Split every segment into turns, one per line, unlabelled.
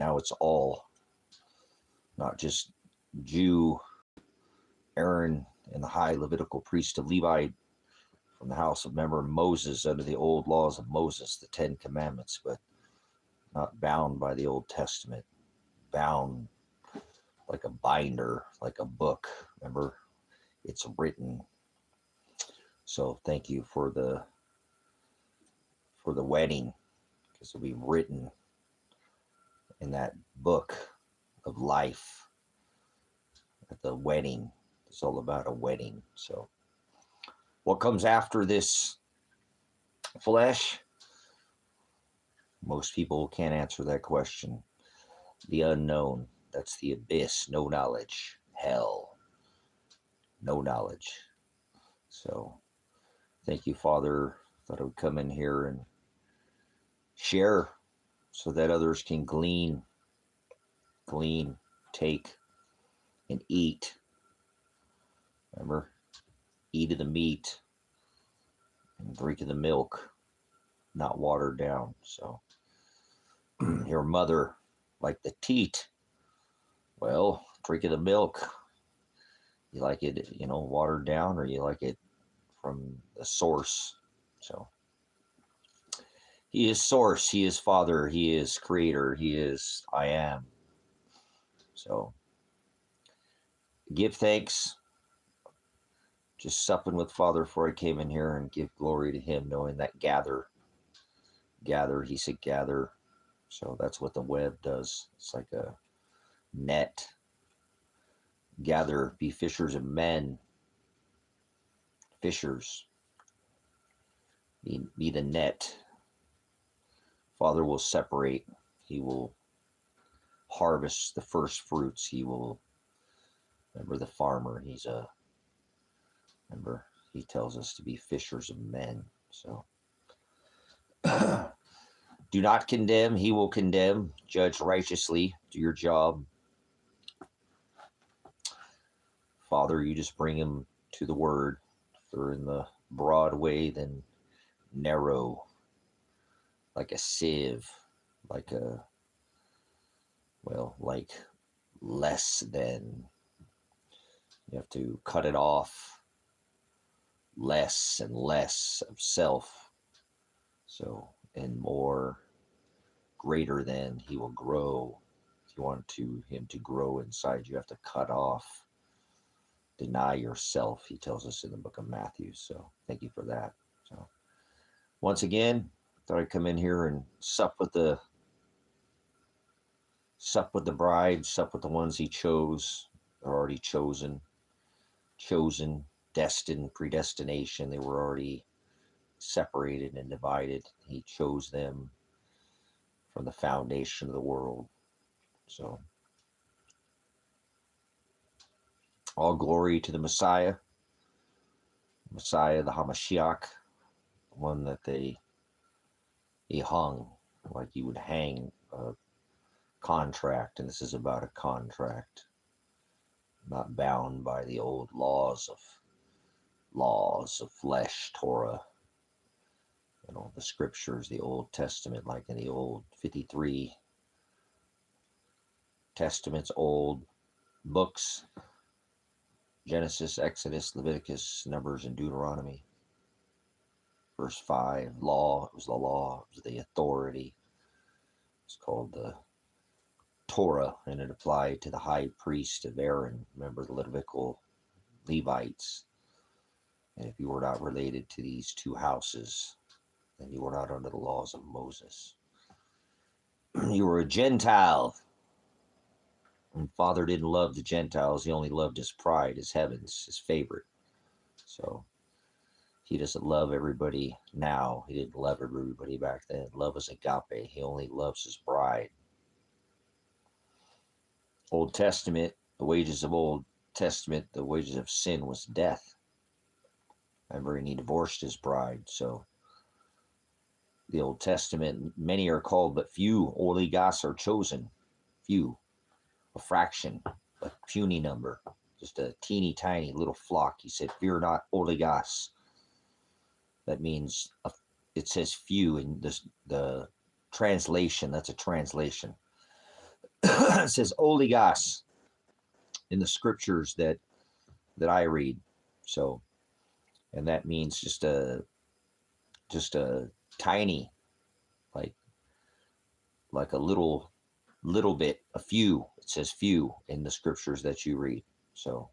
Now it's all, not just Jew, Aaron, and the high Levitical priest of Levi from the house of member Moses under the old laws of Moses, the 10 Commandments, but not bound by the Old Testament, bound like a binder, like a book. Remember, it's written. So thank you for the wedding, because it'll be written in that book of life at the wedding. It's all about a wedding. So what comes after this flesh? Most people can't answer that question. The unknown, that's the abyss, no knowledge, hell, no knowledge. So thank you, Father. Thought I would come in here and share so that others can glean, take, and eat. Remember, eat of the meat and drink of the milk, not watered down. So your mother liked the teat. Well, drink of the milk. You like it, watered down, or you like it from the source. So he is source, he is Father, he is creator, he is I am. So give thanks. Just supping with Father before I came in here, and give glory to him, knowing that gather, he said gather. So that's what the web does. It's like a net. Gather, be fishers of men. Fishers. Be the net. Father will separate. He will harvest the first fruits. He will, remember the farmer, remember, he tells us to be fishers of men. So do not condemn, he will condemn. Judge righteously, do your job. Father, you just bring them to the word. If they're in the broad way, then narrow, like a sieve, like less than. You have to cut it off. Less and less of self. So, and more, greater than, he will grow. If you want him to grow inside, you have to cut off. Deny yourself, he tells us in the book of Matthew. So thank you for that. So once again, thought I'd come in here and sup with the bride, sup with the ones he chose. They're already chosen, destined, predestination. They were already separated and divided. He chose them from the foundation of the world. So all glory to the Messiah, the Hamashiach, the one that he hung, like you would hang a contract. And this is about a contract, not bound by the old laws of flesh, Torah, the scriptures, the Old Testament, like in the old 53 testaments, old books, Genesis, Exodus, Leviticus, Numbers, and Deuteronomy. Verse 5, law, it was the law, it was the authority. It's called the Torah, and it applied to the high priest of Aaron. Remember the Levitical Levites. And if you were not related to these two houses, then you were not under the laws of Moses. You were a Gentile. And Father didn't love the Gentiles. He only loved his pride, his heavens, his favorite. So he doesn't love everybody now. He didn't love everybody back then. Love is agape. He only loves his bride. Old Testament, the wages of Old Testament, the wages of sin was death. Remember, and he divorced his bride. So the Old Testament, many are called, but few. Oligos are chosen. Few. A fraction, a puny number, just a teeny tiny little flock. He said, fear not, oligos. That means, it says few in the translation. That's a translation. It says oligos in the scriptures that I read. So, and that means just a tiny, like a little bit, a few. It says few in the scriptures that you read. So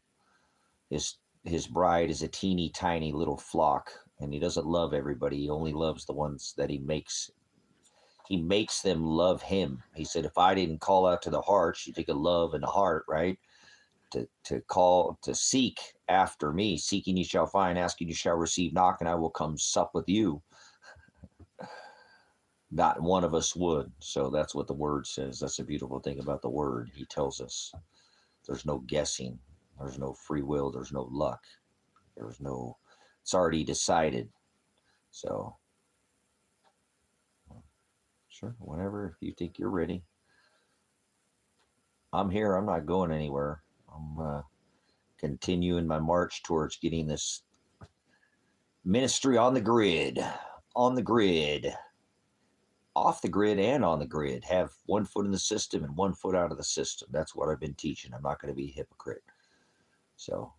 his bride is a teeny tiny little flock, and he doesn't love everybody. He only loves the ones that he makes them love him. He said, if I didn't call out to the heart, you think of love in the heart, right? To seek after me. Seeking you shall find, asking you shall receive, knock and I will come sup with you. Not one of us would. So that's what the word says. That's a beautiful thing about the word. He tells us there's no guessing. There's no free will. There's no luck. It's already decided. So, sure, whenever, if you think you're ready. I'm here. I'm not going anywhere. I'm continuing my march towards getting this ministry on the grid, off the grid and on the grid. Have one foot in the system and one foot out of the system. That's what I've been teaching. I'm not going to be a hypocrite. So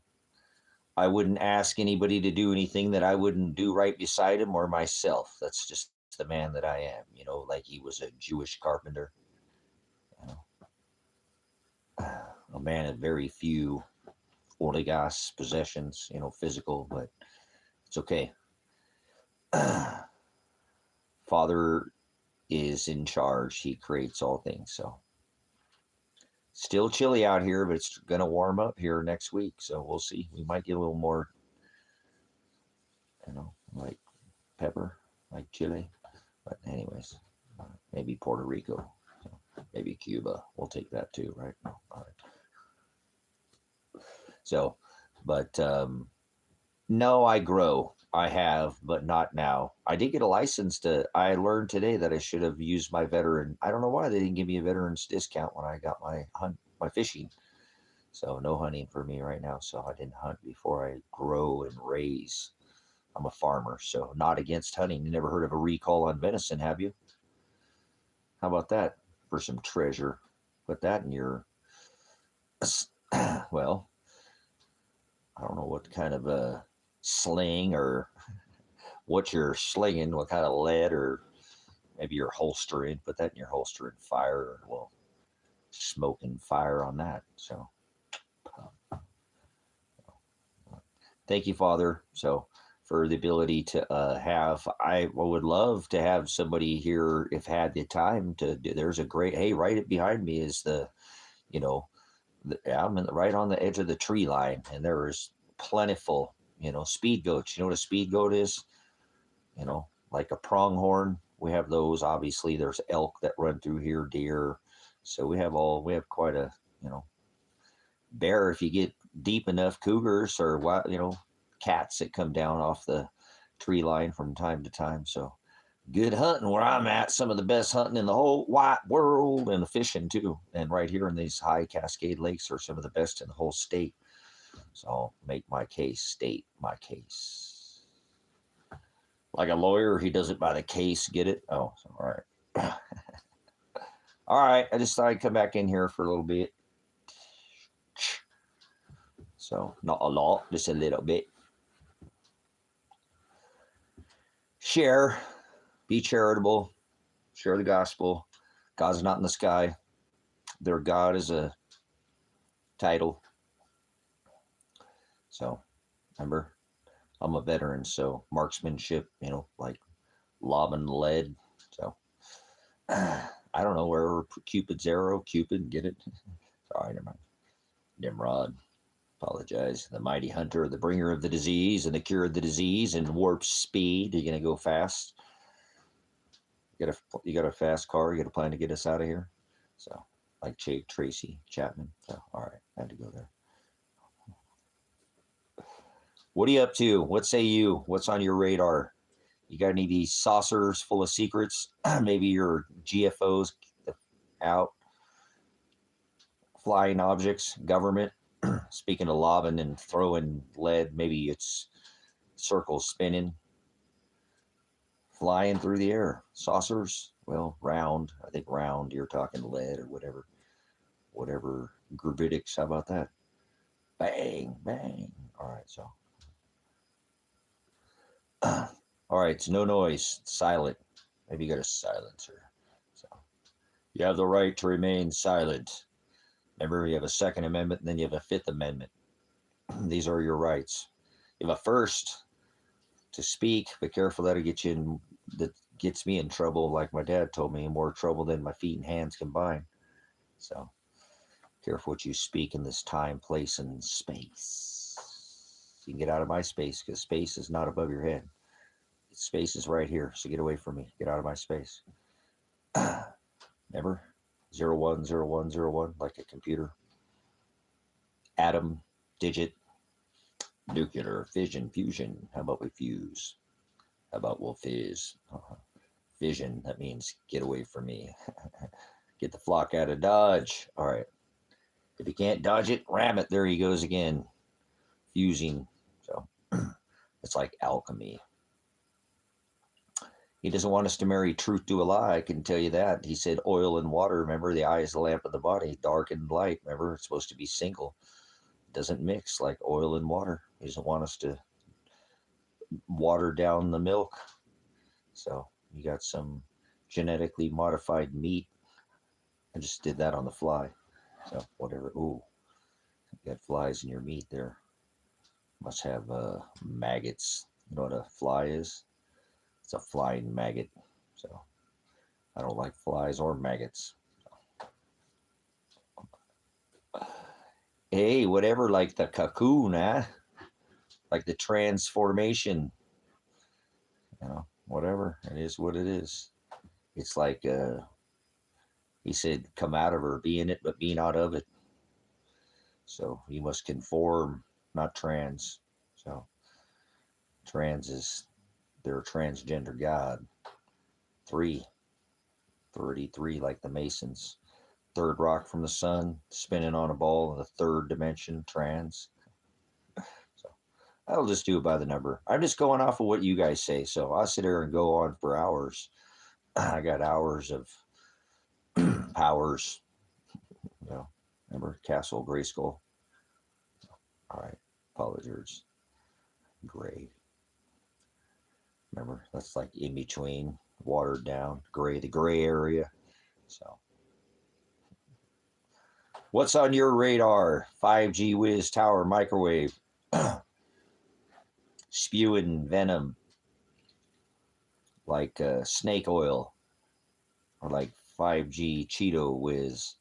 I wouldn't ask anybody to do anything that I wouldn't do right beside him or myself. That's just the man that I am, like he was a Jewish carpenter, a man of very few oligos possessions, physical, but it's okay. Father is in charge. He creates all things. So still chilly out here, but it's going to warm up here next week. So we'll see. We might get a little more, like pepper, like chili. But anyways, maybe Puerto Rico, maybe Cuba. We'll take that too, right? All right. So, but no, I grow. I have, but not now. I did get a license I learned today that I should have used my veteran. I don't know why they didn't give me a veteran's discount when I got my fishing. So no hunting for me right now. So I didn't hunt before I grow and raise. I'm a farmer, so not against hunting. You never heard of a recall on venison, have you? How about that for some treasure? Put that in your, well, I don't know what kind of a sling or what you're slinging, what kind of lead, or maybe you're holstering. Put that in your holster and fire, well, smoke and fire on that. So thank you, Father. So for the ability to I would love to have somebody here if had the time to do. There's a great, hey, right behind me is I'm right on the edge of the tree line, and there is plentiful, speed goats. You know what a speed goat is? Like a pronghorn. We have those. Obviously, there's elk that run through here, deer. So we have quite a, bear if you get deep enough, cougars or cats that come down off the tree line from time to time. So good hunting where I'm at. Some of the best hunting in the whole wide world, and the fishing too. And right here in these high Cascade lakes are some of the best in the whole state. So I'll make my case, state my case. Like a lawyer, he does it by the case. Get it? Oh, all right. All right. I just thought I'd come back in here for a little bit. So not a lot, just a little bit. Share, be charitable, share the gospel. God's not in the sky. Their God is a title. So remember, I'm a veteran, so marksmanship, like lobbing lead. So I don't know where Cupid's arrow, Cupid, get it? Sorry, never mind. Nimrod, apologize. The mighty hunter, the bringer of the disease and the cure of the disease and warp speed. Are you gonna go fast? You got a fast car? You got a plan to get us out of here? So like Tracy Chapman. So all right, I had to go there. What are you up to? What say you? What's on your radar? You got any of these saucers full of secrets? Maybe your GFOs out, flying objects, government. Speaking of lobbing and throwing lead, maybe it's circles spinning, flying through the air. Saucers, well, round. I think round. You're talking lead or whatever. whatever gravitics. How about that? Bang, bang. All right, so. All right, it's no noise, silent. Maybe you got a silencer. So you have the right to remain silent. Remember, you have a Second Amendment, and then you have a Fifth Amendment. These are your rights. You have a first to speak. Be careful that'll get you in. That gets me in trouble, like my dad told me, more trouble than my feet and hands combined. So careful what you speak in this time, place, and space. You can get out of my space because space is not above your head. Space is right here, so get away from me. Get out of my space. Remember? 010101, like a computer. Atom, digit, nuclear, fission, fusion. How about we fuse? How about we'll fizz? Fission, that means get away from me. Get the flock out of Dodge. All right. If you can't dodge it, ram it. There he goes again. Fusing. So it's like alchemy. He doesn't want us to marry truth to a lie, I can tell you that. He said oil and water, remember, the eye is the lamp of the body, dark and light, remember, it's supposed to be single. It doesn't mix like oil and water. He doesn't want us to water down the milk. So you got some genetically modified meat. I just did that on the fly. So whatever. Ooh, you got flies in your meat there. Must have maggots. You know what a fly is? It's a flying maggot. So I don't like flies or maggots. Hey, whatever, like the cocoon, huh? Like the transformation. You know, whatever. It is what it is. It's like he said, come out of her, be in it, but be not of it. So you must conform, not trans. So trans is their transgender god. 33, like the Masons. Third rock from the sun, spinning on a ball in the third dimension, trans. So I'll just do it by the number. I'm just going off of what you guys say. So I'll sit there and go on for hours. I got hours of powers. You know, remember Castle Grayskull? All right, apologies. Gray. Remember, that's like in between, watered down, gray, the gray area. So, what's on your radar? 5G whiz tower microwave, spewing venom like snake oil, or like 5G Cheeto whiz,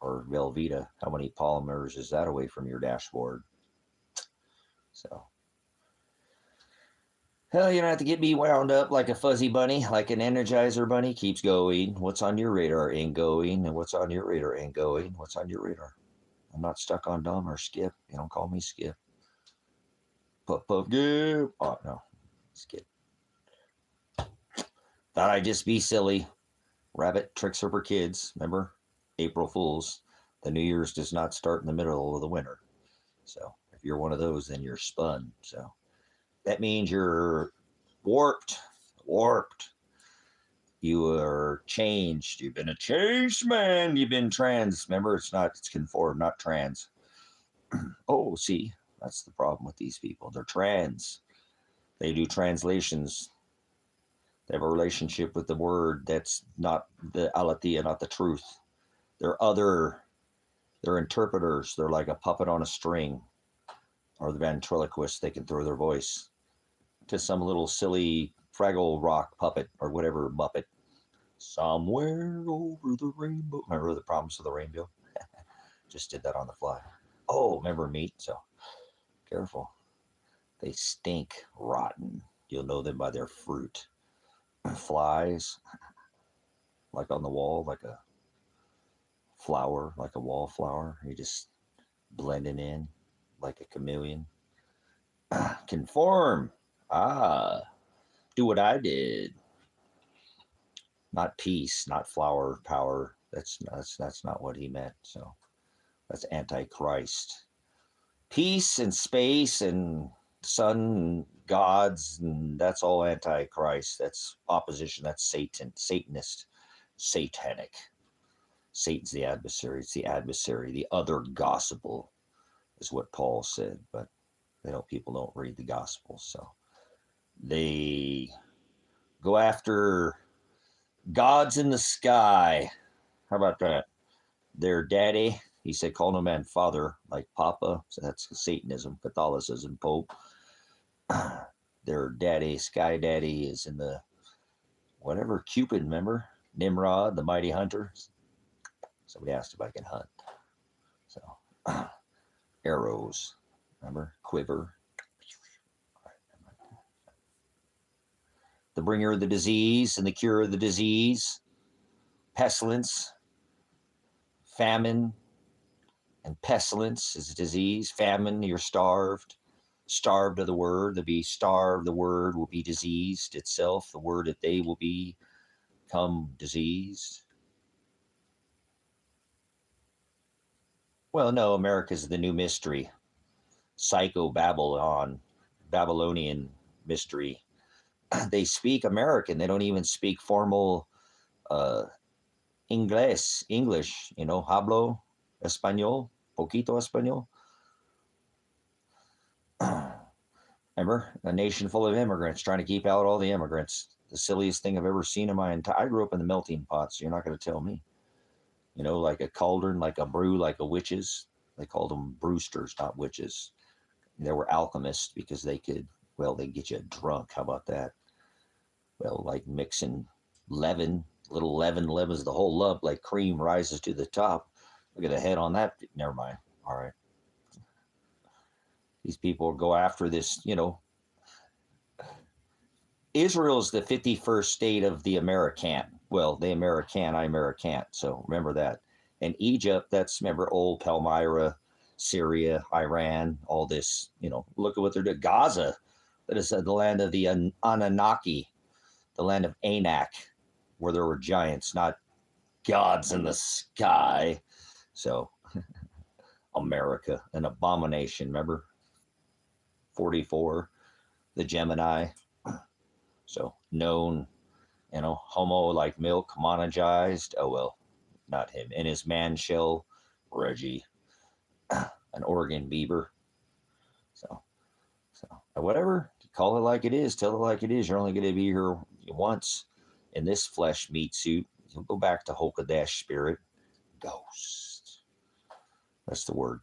or Velveeta. How many polymers is that away from your dashboard? So. Hell, you don't have to get me wound up like a fuzzy bunny, like an Energizer bunny. Keeps going. What's on your radar ain't going, and what's on your radar ain't going. What's on your radar? I'm not stuck on dumb or Skip. You don't call me Skip. Puff, puff, Skip. Oh, no. Skip. Thought I'd just be silly. Rabbit tricks are for kids. Remember? April Fools. The New Year's does not start in the middle of the winter. So if you're one of those, then you're spun. So that means you're warped. You are changed. You've been a changed man. You've been trans. Remember, it's conformed, not trans. Oh, see, that's the problem with these people. They're trans. They do translations. They have a relationship with the word that's not the aletheia, not the truth. They're interpreters. They're like a puppet on a string. Or the ventriloquist, they can throw their voice to some little silly Fraggle Rock puppet or whatever Muppet. Somewhere over the rainbow. Remember the Promise of the Rainbow? Just did that on the fly. Oh, remember meat? So careful. They stink rotten. You'll know them by their fruit. Flies, like on the wall, like a flower, like a wallflower. You're just blending in like a chameleon. Conform. Do what I did. Not peace, not flower power. That's not what he meant. So that's antichrist. Peace and space and sun and gods, and that's all antichrist. That's opposition. That's Satan, Satanist, satanic. Satan's the adversary. It's the adversary. The other gospel is what Paul said, but people don't read the gospel, so they go after gods in the sky. How about that? Their daddy, he said, call no man father, like Papa. So that's Satanism, Catholicism, Pope. Their daddy, sky daddy, is in the whatever, Cupid, remember? Nimrod, the mighty hunter. Somebody asked if I can hunt. So, arrows, remember? Quiver. The bringer of the disease and the cure of the disease. Pestilence, famine, and pestilence is a disease. Famine, you're starved. Starved of the word. To be starved, the word will be diseased itself. The word that they will become diseased. Well, no, America's the new mystery. Babylonian mystery. They speak American. They don't even speak formal English. Hablo español, poquito español. Remember, a nation full of immigrants trying to keep out all the immigrants. The silliest thing I've ever seen in my entire. I grew up in the melting pot, so you're not going to tell me. Like a cauldron, like a brew, like a witches. They called them brewsters, not witches. They were alchemists because they could get you drunk. How about that? Well, like mixing leaven, little leaven leavens the whole lump, like cream rises to the top. Look at the head on that. Never mind. All right. These people go after this, Israel is the 51st state of the American. Well, they American, I American. So remember that. And Egypt, that's, remember, old Palmyra, Syria, Iran, all this, look at what they're doing. Gaza, that is the land of the Anunnaki, the land of Anak, where there were giants, not gods in the sky. So, America, an abomination, remember? 44, the Gemini. So, known, homo like milk, monogized. Oh, well, not him. In his man shell, Reggie, an Oregon beaver. So whatever, call it like it is, tell it like it is. You're only going to be here once in this flesh meat suit. You'll go back to Holkodash spirit, ghost. That's the word.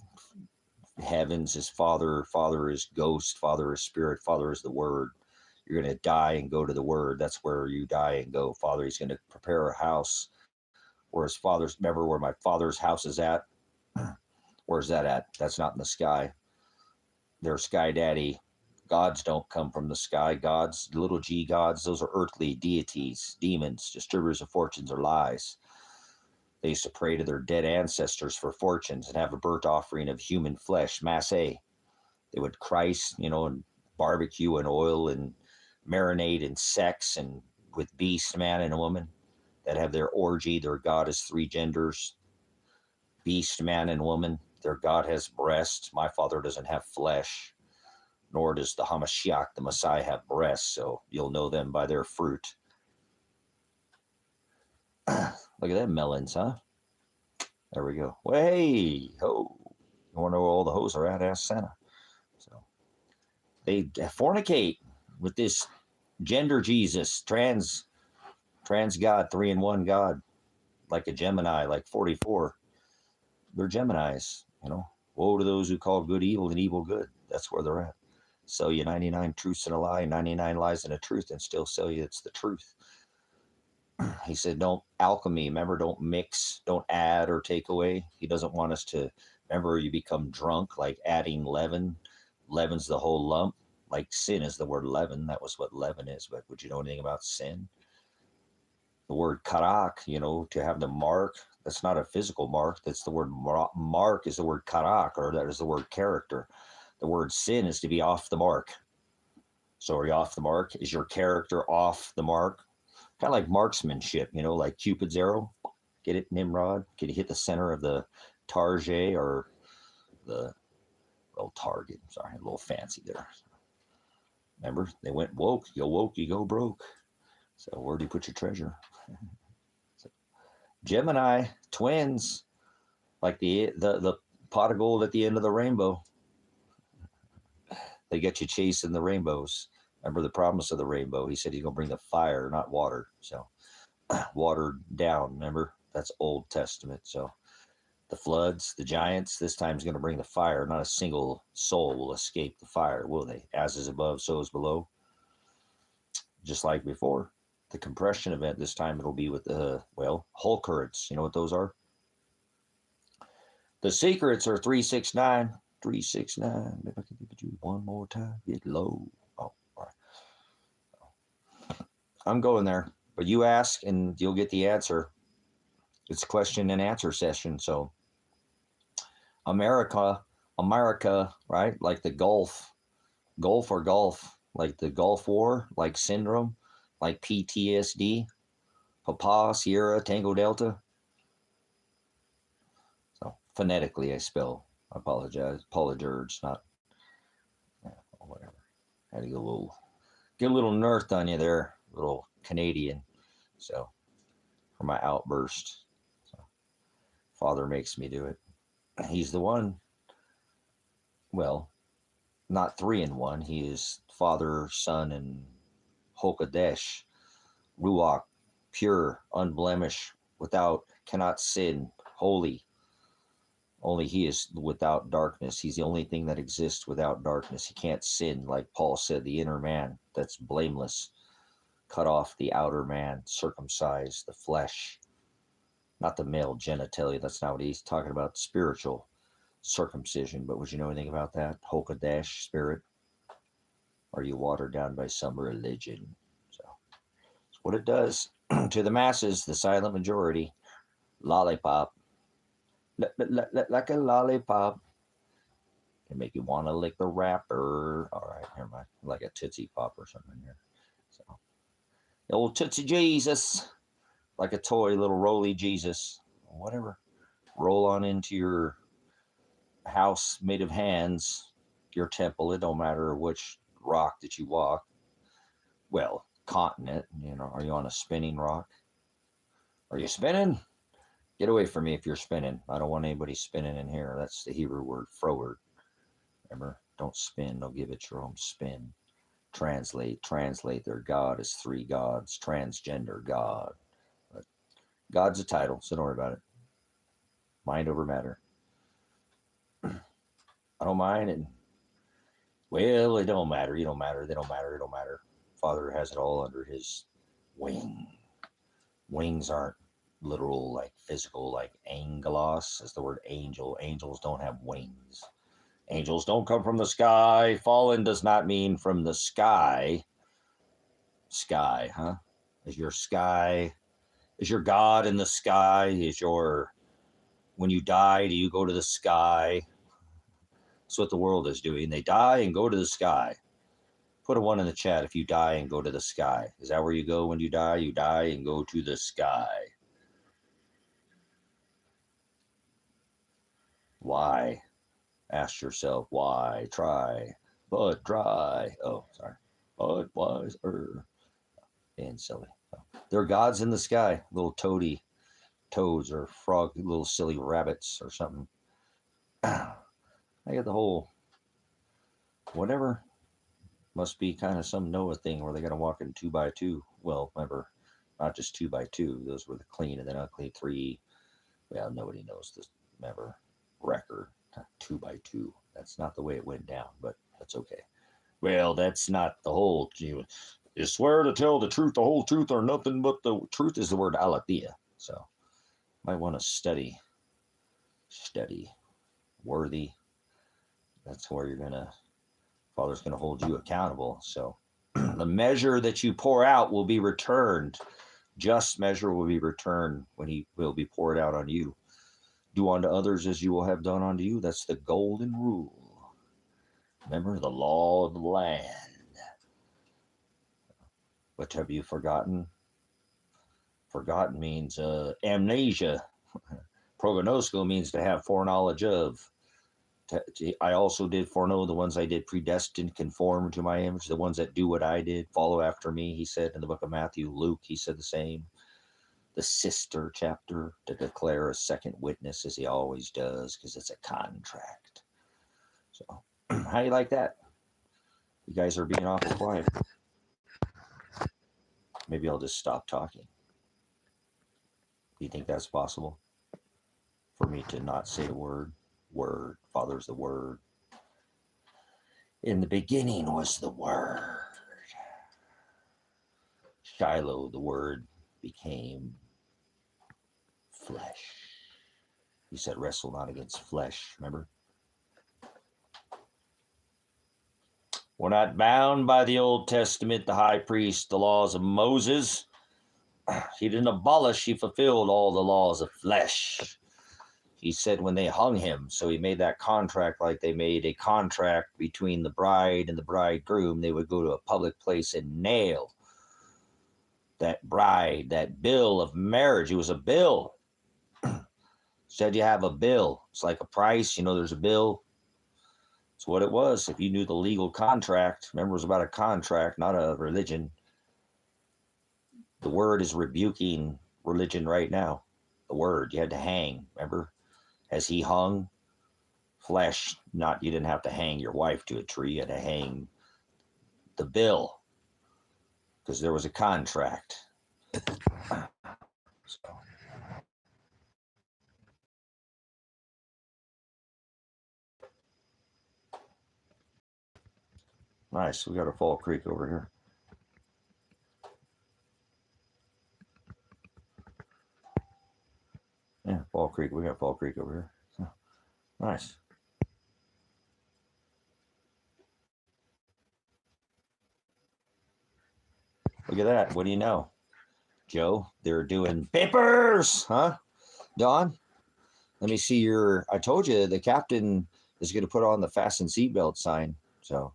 Heavens is Father, Father is ghost, Father is spirit, Father is the word. You're going to die and go to the word. That's where you die and go. Father, he's going to prepare a house. Where's Father's, remember where my Father's house is at? Where's that at? That's not in the sky. Their sky daddy. Gods don't come from the sky. Gods, little g gods, those are earthly deities, demons, distributors of fortunes or lies. They used to pray to their dead ancestors for fortunes and have a burnt offering of human flesh, masse. They would Christ, and barbecue and oil and marinate and sex and with beast, man and a woman that have their orgy. Their God is three genders, beast, man and woman. Their God has breasts. My Father doesn't have flesh, nor does the Hamashiach, the Messiah, have breasts. So you'll know them by their fruit. Look at them melons, huh? There we go. Well, hey, ho. You want to know where all the hoes are at? Ask Santa. So they fornicate with this gender Jesus, trans God, 3-in-1 God, like a Gemini, like 44. They're Geminis, Woe to those who call good evil and evil good. That's where they're at. Sell you 99 truths and a lie, 99 lies and a truth, and still sell you it's the truth. He said, don't alchemy. Remember, don't mix, don't add or take away. He doesn't want us to, remember, you become drunk, like adding leaven. Leaven's the whole lump. Like sin is the word leaven. That was what leaven is. But would you know anything about sin? The word karak, to have the mark, that's not a physical mark. That's the word mark is the word karak, or that is the word character. The word sin is to be off the mark. So are you off the mark? Is your character off the mark? Kind of like marksmanship, like Cupid's arrow. Get it, Nimrod? Can you hit the center of the target or the target? Sorry, a little fancy there. Remember, they went woke, you go broke. So where do you put your treasure? So Gemini, twins, like the pot of gold at the end of the rainbow. They get you chasing the rainbows. Remember the promise of the rainbow? He said he's going to bring the fire, not water. So watered down, remember? That's Old Testament. So the floods, the giants, this time is going to bring the fire. Not a single soul will escape the fire, will they? As is above, so is below. Just like before. The compression event, this time it'll be with the, well, hull currents. You know what those are? The secrets are 369. 369. Maybe I can give it to you one more time. Get low. Oh, all right. I'm going there. But you ask and you'll get the answer. It's question and answer session. So America, right? Like the Gulf or Gulf, like the Gulf War, like syndrome, like PTSD, Papa, Sierra, Tango, Delta. So phonetically I spell. I apologize. Apologurge, not, yeah, whatever. Had to get a little nerfed on you there, little Canadian. So for my outburst. So Father makes me do it. He's the one. Well, not 3 in 1. He is Father, Son, and Hokadesh, Ruach, pure, unblemished, without, cannot sin, holy. Only he is without darkness. He's the only thing that exists without darkness. He can't sin, like Paul said, the inner man that's blameless. Cut off the outer man, circumcise the flesh, not the male genitalia. That's not what he's talking about. Spiritual circumcision. But would you know anything about that? Hokadesh, spirit? Are you watered down by some religion? So it's what it does to the masses, the silent majority. Lollipop. Like a lollipop. Can make you want to lick the wrapper. All right, never mind. Like a Tootsie Pop or something here. So the old Tootsie Jesus. Like a toy little roly Jesus. Whatever. Roll on into your house made of hands, your temple. It don't matter which rock that you walk. Well, continent, you know, are you on a spinning rock? Are you spinning? Get away from me if you're spinning. I don't want anybody spinning in here. That's the Hebrew word, froward. Remember, don't spin. Don't give it your own spin. Translate. Their God is 3 gods. Transgender God. But God's a title, so don't worry about it. Mind over matter. I don't mind it. Well, it don't matter. You don't matter. They don't matter. It don't matter. Father has it all under his wing. Wings aren't literal, like physical, like angelos is the word angel. Angels don't have wings. Angels don't come from the sky. Fallen does not mean from the sky. Sky, huh? Is your sky, is your God in the sky? Is your, when you die, do you go to the sky? That's what the world is doing. They die and go to the sky. Put a 1 in the chat if you die and go to the sky. Is that where you go when you die? You die and go to the sky. Why? Ask yourself why. Try. But dry. Oh, sorry. But wiser. Being silly. They're gods in the sky. Little toads or frog, little silly rabbits or something. I got the whole whatever. Must be kind of some Noah thing where they got to walk in 2 by 2. Well, remember, not just 2 by 2. Those were the clean and then unclean 3. Well, nobody knows this. Remember, record 2 by 2. That's not the way it went down, but that's okay. Well, that's not the whole. You swear to tell the truth, the whole truth, or nothing but the truth is the word aletheia. So, might want to study. Worthy. That's where you're gonna. Father's going to hold you accountable. So the measure that you pour out will be returned. Just measure will be returned when he will be poured out on you. Do unto others as you will have done unto you. That's the golden rule. Remember the law of the land. What have you forgotten? Forgotten means amnesia. Prognosko means to have foreknowledge of. I also did foreknow the ones I did predestined, conform to my image, the ones that do what I did, follow after me, he said in the book of Matthew. Luke, he said the same. the sister chapter to declare a second witness, as he always does, because it's a contract. So, how do you like that? You guys are being awful quiet. Maybe I'll just stop talking. Do you think that's possible? For me to not say a word? Word. Father's the Word. In the beginning was the Word. Shiloh, the Word, became flesh. He said, wrestle not against flesh, remember? We're not bound by the Old Testament, the high priest, the laws of Moses. He didn't abolish, he fulfilled all the laws of flesh. He said when they hung him, so he made that contract like they made a contract between the bride and the bridegroom. They would go to a public place and nail that bride, that bill of marriage. It was a bill. Said you have a bill. It's like a price, there's a bill. It's what it was. If you knew the legal contract, remember, it was about a contract, not a religion. The Word is rebuking religion right now. The Word, you had to hang, remember? As he hung, flesh, you didn't have to hang your wife to a tree, you had to hang the bill, because there was a contract. So. Nice, we got a Fall Creek over here. Yeah, Fall Creek, we got Fall Creek over here. So, nice. Look at that. What do you know, Joe? They're doing papers, huh? Don, let me see I told you the captain is going to put on the fasten seatbelt sign. So,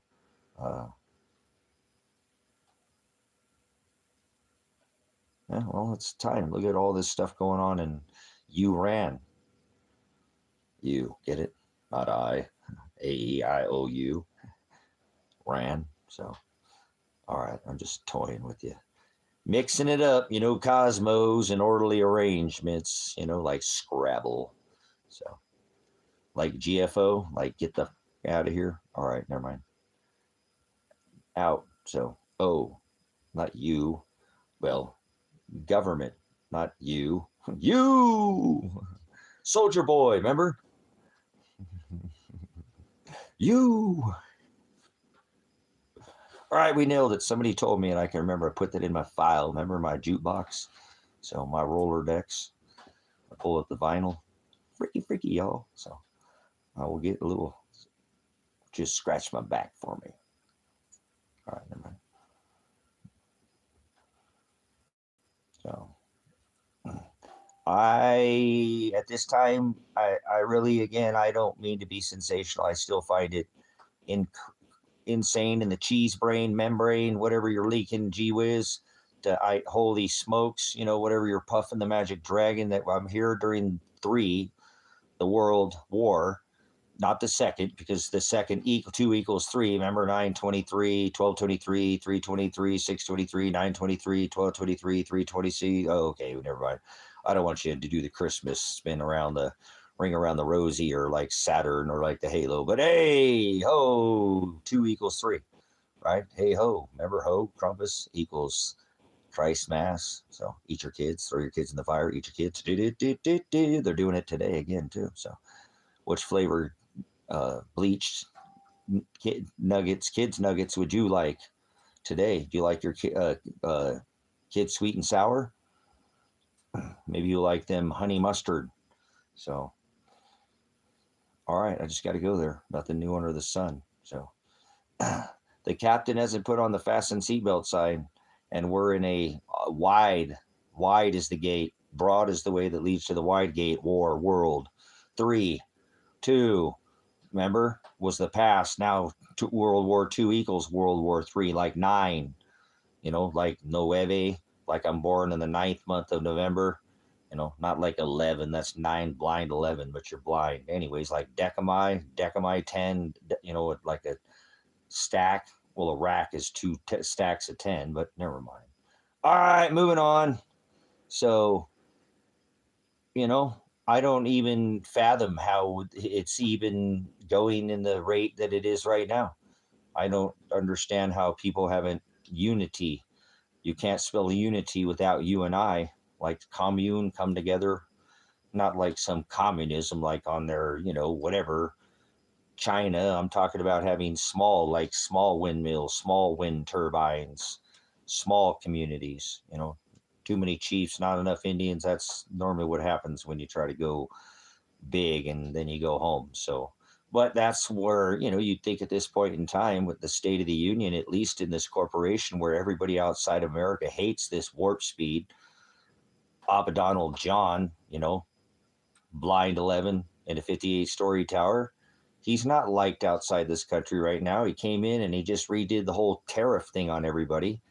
yeah, well, it's time. Look at all this stuff going on, and you ran. You get it? Not I. AEIOU. Ran. So, all right. I'm just toying with you. Mixing it up, cosmos and orderly arrangements, like Scrabble. So, like GFO, like get the out of here. All right, never mind. Out. So, not you. Well, government, not you. You! Soldier Boy, remember? You! All right, we nailed it. Somebody told me, and I can remember I put that in my file. Remember my jukebox? So my roller decks. I pull up the vinyl. Freaky, y'all. So I will get a little, just scratch my back for me. All right, never mind. So at this time, I really, again, I don't mean to be sensational. I still find it insane in the cheese brain, membrane, whatever you're leaking, gee whiz, holy smokes, whatever you're puffing, the magic dragon, that I'm here during 3, the World War, not the second, because the second 2 equals 3. Remember 923, 1223, 323, 623, 923, 1223, 326. Oh, okay, never mind. I don't want you to do the Christmas spin around the ring around the rosy, or like Saturn, or like the halo. But hey ho, 2 equals 3, right? Hey ho, remember ho, Krampus equals Christ Mass. So eat your kids, throw your kids in the fire, eat your kids. They're doing it today again too. So which flavor bleached kids nuggets would you like today? Do you like your kids sweet and sour? Maybe you like them honey mustard. So all right, I just got to go there. Nothing new under the sun. So the captain hasn't put on the fasten seatbelt sign, and we're in a wide is the gate, broad is the way that leads to the wide gate. War, world, 3, 2, remember, was the past. Now World War II equals World War III, like 9, like Nueve, like I'm born in the 9th month of November, not like 11, that's 9, blind 11, but you're blind. Anyways, like decimi 10, like a stack. Well, a rack is 2 stacks of 10, but never mind. All right, moving on. So you know, I don't even fathom how it's even going in the rate that it is right now. I don't understand how people haven't unity. You can't spell unity without you and I, like commune, come together, not like some communism, like on their, whatever, China. I'm talking about having small windmills, small wind turbines, small communities, too many chiefs, not enough Indians. That's normally what happens when you try to go big and then you go home. So, but that's where, you'd think at this point in time with the State of the Union, at least in this corporation where everybody outside America hates this warp speed, Abaddon John, blind 11 in a 58-story tower. He's not liked outside this country right now. He came in and he just redid the whole tariff thing on everybody.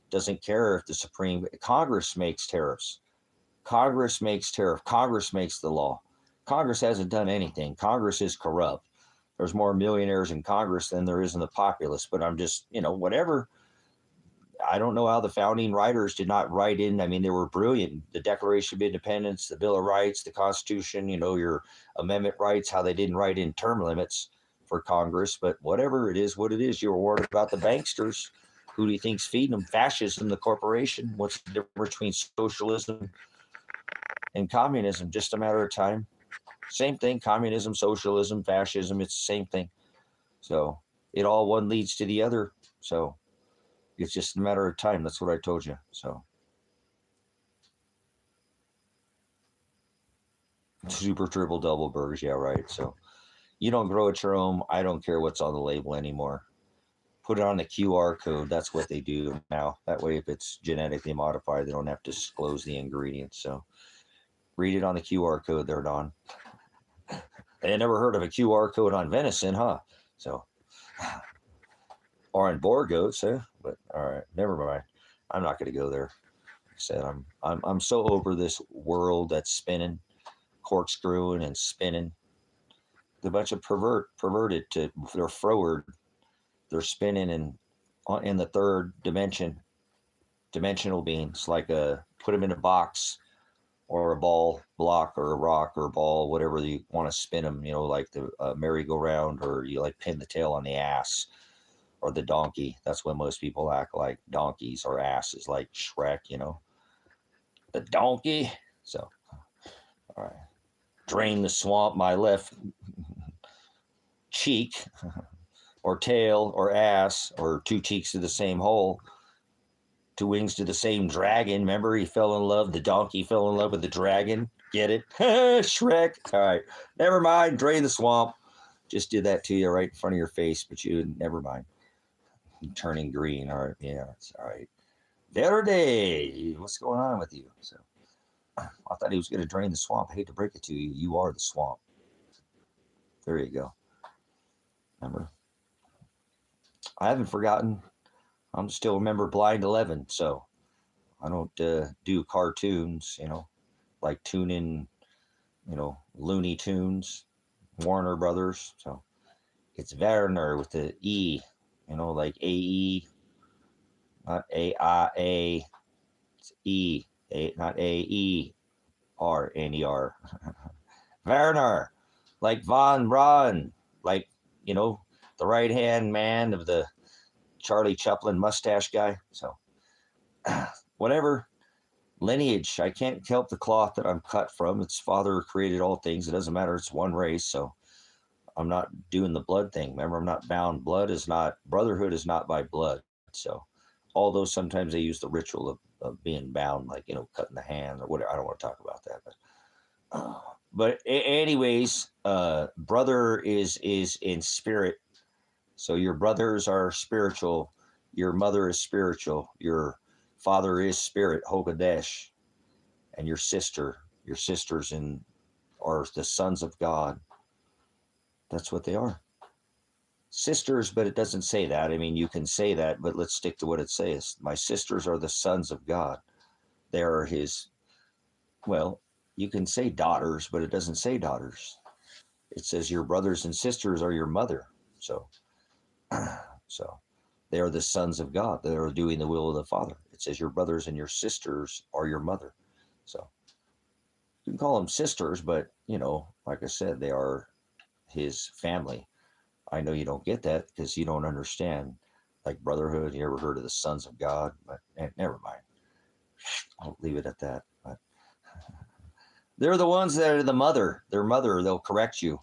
Doesn't care if the Supreme Congress makes tariffs. Congress makes tariff. Congress makes the law. Congress hasn't done anything. Congress is corrupt. There's more millionaires in Congress than there is in the populace. But I'm just, whatever. I don't know how the founding writers did not write in. I mean, they were brilliant. The Declaration of Independence, the Bill of Rights, the Constitution, your amendment rights, how they didn't write in term limits for Congress. But whatever, it is what it is. You were worried about the banksters. Who do you think's feeding them? Fascism, the corporation. What's the difference between socialism and communism? Just a matter of time. Same thing. Communism, socialism, fascism, it's the same thing. So it all one leads to the other. So it's just a matter of time. That's what I told you. So super triple double burgers. Yeah, right. So you don't grow at your own. I don't care what's on the label anymore. Put it on the QR code. That's what they do now. That way, if it's genetically modified, they don't have to disclose the ingredients. So read it on the QR code there, Don. I never heard of a QR code on venison, huh? So, or on boar goats, huh? But all right, never mind. I'm not going to go there. Like I said, I'm so over this world that's spinning, corkscrewing and spinning. The bunch of perverted to they're forward. They're spinning in the third dimensional beings, like put them in a box or a ball block or a rock or a ball, whatever you want to spin them, like the merry-go-round, or you like pin the tail on the ass or the donkey. That's when most people act like donkeys or asses, like Shrek, the donkey. So, all right. Drain the swamp, my left cheek or tail or ass, or two cheeks to the same hole. Two wings to the same dragon. Remember, he fell in love. The donkey fell in love with the dragon. Get it? Shrek. All right. Never mind. Drain the swamp. Just did that to you right in front of your face, but you never mind. Turning green. All right. Yeah, it's all right. Verde. What's going on with you? So I thought he was going to drain the swamp. I hate to break it to you. You are the swamp. There you go. Remember? I haven't forgotten. I'm still a member Blind 11, so I don't do cartoons, like tune in, Looney Tunes, Warner Brothers. So it's Werner with the E, like A-E, not A-I-A, it's E, not A-E-R-N-E-R. Werner, like Von Braun, like, the right-hand man of the Charlie Chaplin mustache guy. So whatever lineage, I can't help the cloth that I'm cut from. Its father created all things. It doesn't matter. It's one race. So I'm not doing the blood thing. Remember, I'm not bound. Brotherhood is not by blood. So although sometimes they use the ritual of being bound, like, cutting the hand or whatever. I don't want to talk about that, but anyways, brother is in spirit. So your brothers are spiritual. Your mother is spiritual. Your father is spirit, Hogadesh. And your sisters are the sons of God. That's what they are. Sisters, but it doesn't say that. I mean, you can say that, but let's stick to what it says. My sisters are the sons of God. They are his, well, you can say daughters, but it doesn't say daughters. It says your brothers and sisters are your mother. So they are the sons of God. They are doing the will of the Father. It says your brothers and your sisters are your mother. So You can call them sisters, but, like I said, they are his family. I know you don't get that because you don't understand, like, brotherhood. You ever heard of the sons of God? But never mind. I'll leave it at that. But they're the ones that are the mother. Their mother, they'll correct you.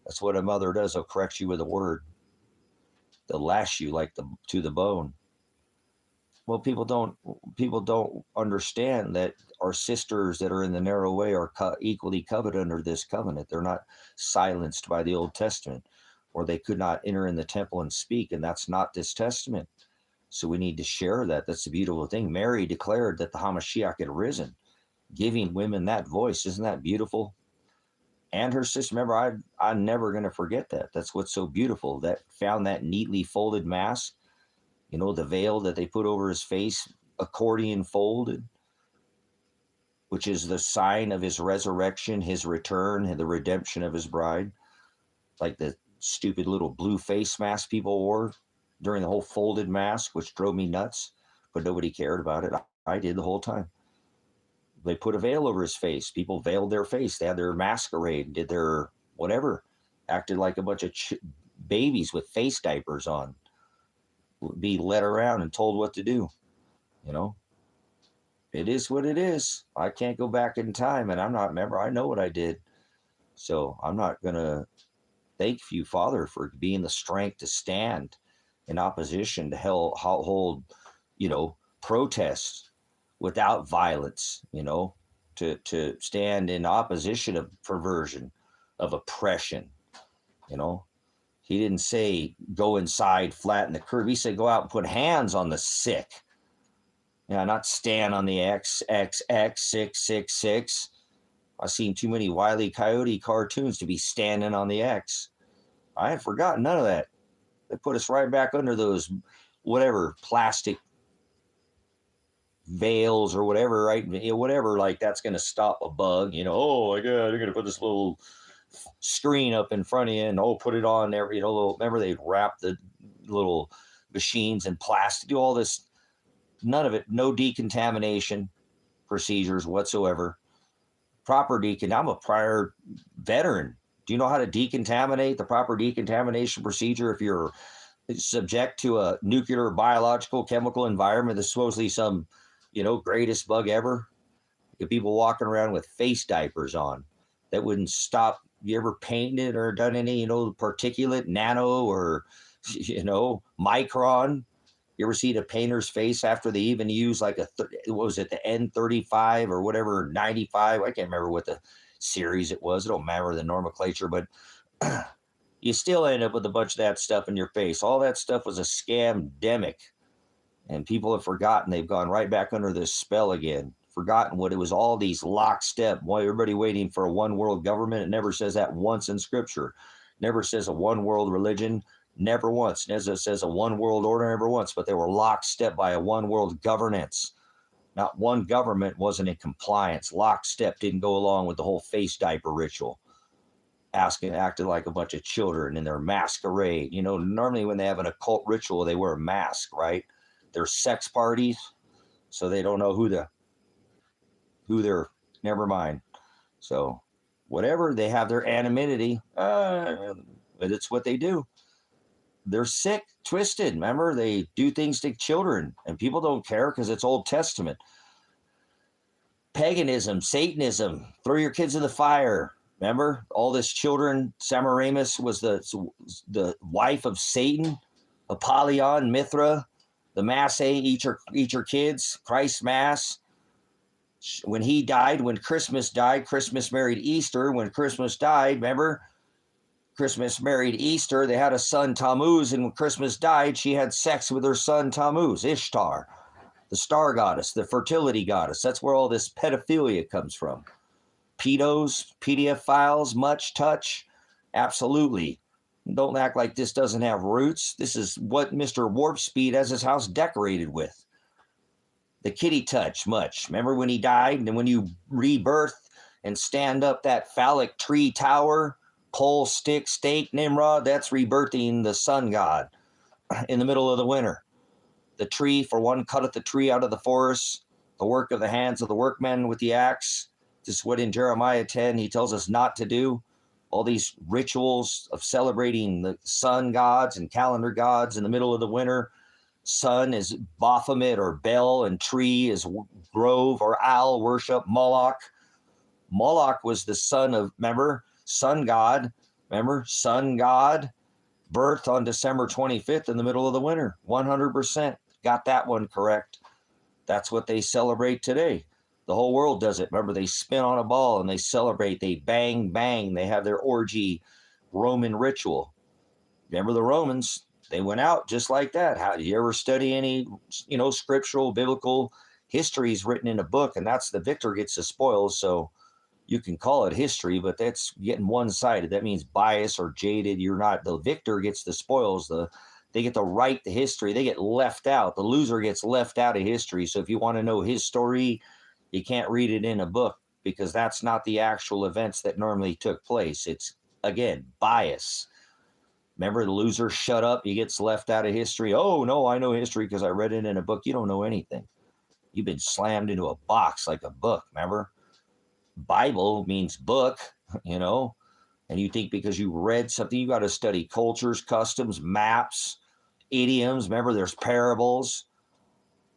That's what a mother does. They'll correct you with a word. They'll lash you like to the bone. Well, people don't understand that our sisters that are in the narrow way are equally covered under this covenant. They're not silenced by the Old Testament, or they could not enter in the temple and speak, and that's not this testament. So we need to share that. That's a beautiful thing. Mary declared that the Hamashiach had risen, giving women that voice. Isn't that beautiful? And her sister, remember, I'm never going to forget that. That's what's so beautiful. That found that neatly folded mask, the veil that they put over his face, accordion folded, which is the sign of his resurrection, his return, and the redemption of his bride. Like the stupid little blue face mask people wore during the whole folded mask, which drove me nuts, but nobody cared about it. I did the whole time. They put a veil over his face. People veiled their face. They had their masquerade, did their whatever, acted like a bunch of babies with face diapers on, be led around and told what to do. It is what it is. I can't go back in time, and I'm not, remember, I know what I did. So I'm not going to thank you, Father, for being the strength to stand in opposition to hold, protests without violence, to stand in opposition of perversion, of oppression. He didn't say go inside, flatten the curve. He said go out and put hands on the sick. Not stand on the XXX 666. I've seen too many Wile E. Coyote cartoons to be standing on the X. I have forgotten none of that. They put us right back under those whatever plastic veils or whatever, right? Whatever, like that's going to stop a bug. Oh my God, they're going to put this little screen up in front of you and put it on every, remember they'd wrap the little machines in plastic, do all this, none of it, no decontamination procedures whatsoever. Proper I'm a prior veteran. Do you know how to decontaminate, the proper decontamination procedure if you're subject to a nuclear, biological, chemical environment that's supposedly some, greatest bug ever? You people walking around with face diapers on that wouldn't stop. You ever painted or done any, particulate, nano, or, micron? You ever see a painter's face after they even use like what was it, the N35 or whatever, 95? I can't remember what the series it was. It don't matter the nomenclature, but you still end up with a bunch of that stuff in your face. All that stuff was a scamdemic, and people have forgotten. They've gone right back under this spell again. Forgotten what it was. All these lockstep. Why everybody waiting for a one world government? It never says that once in Scripture. Never says a one world religion. Never once. Never says a one world order. Never once. But they were lockstep by a one world governance. Not one government wasn't in compliance. Lockstep didn't go along with the whole face diaper ritual. Acted like a bunch of children in their masquerade. Normally when they have an occult ritual, they wear a mask, right? They're sex parties, so they don't know who they're, never mind. So whatever, they have their anonymity, but it's what they do. They're sick, twisted. Remember, they do things to children, and people don't care because it's Old Testament. Paganism, Satanism, throw your kids in the fire. Remember, all this children. Semiramis was the wife of Satan. Apollyon, Mithra, the Mass, eat your kids. Christ Mass. When he died, when Christmas died, Christmas married Easter. When Christmas died, remember, Christmas married Easter. They had a son, Tammuz, and when Christmas died, she had sex with her son, Tammuz, Ishtar, the star goddess, the fertility goddess. That's where all this pedophilia comes from. Pedos, PDF files, much touch, absolutely. Don't act like this doesn't have roots. This is what Mr. Warp Speed has his house decorated with. The kitty touch, much. Remember when he died? And when you rebirth and stand up that phallic tree tower, pole, stick, stake, Nimrod, that's rebirthing the sun god in the middle of the winter. The tree, for one, cutteth the tree out of the forest, the work of the hands of the workmen with the axe. This is what in Jeremiah 10 he tells us not to do. All these rituals of celebrating the sun gods and calendar gods in the middle of the winter. Sun is Baphomet or Bel, and tree is grove or owl worship. Moloch. Moloch was the son of, remember, sun god. Remember, sun god, birthed on December 25th in the middle of the winter. 100%. Got that one correct. That's what they celebrate today. The whole world does it. Remember, they spin on a ball and they celebrate. They bang, bang. They have their orgy Roman ritual. Remember the Romans? They went out just like that. How do you ever study any, scriptural, biblical histories written in a book? And that's the victor gets the spoils. So you can call it history, but that's getting one-sided. That means biased or jaded. You're not. The victor gets the spoils. They get to write the history. They get left out. The loser gets left out of history. So if you want to know his story, you can't read it in a book because that's not the actual events that normally took place. It's, again, bias. Remember, the loser shut up. He gets left out of history. Oh, no, I know history because I read it in a book. You don't know anything. You've been slammed into a box like a book, remember? Bible means book, and you think because you read something, you got to study cultures, customs, maps, idioms. Remember, there's parables.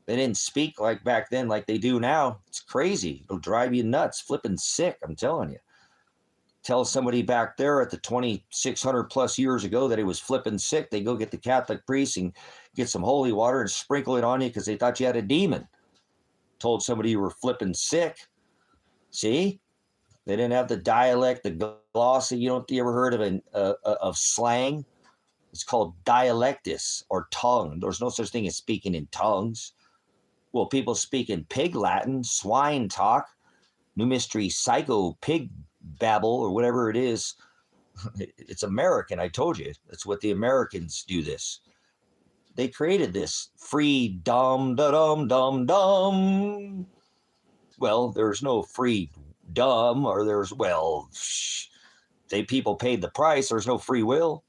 They didn't speak like back then like they do now. It's crazy. It'll drive you nuts, flipping sick, I'm telling you. Tell somebody back there at the 2,600 plus years ago that he was flipping sick, they go get the Catholic priest and get some holy water and sprinkle it on you because they thought you had a demon. Told somebody you were flipping sick. See? They didn't have the dialect, the glossy. You ever heard of slang? It's called dialectus or tongue. There's no such thing as speaking in tongues. Well, people speak in pig Latin, swine talk, new mystery, psycho, pig babble, or whatever it is. It's American, I told you. That's what the Americans do this. They created this free dumb, da-dum, dum, dum. Well, there's no free dumb, or people paid the price. There's no free will.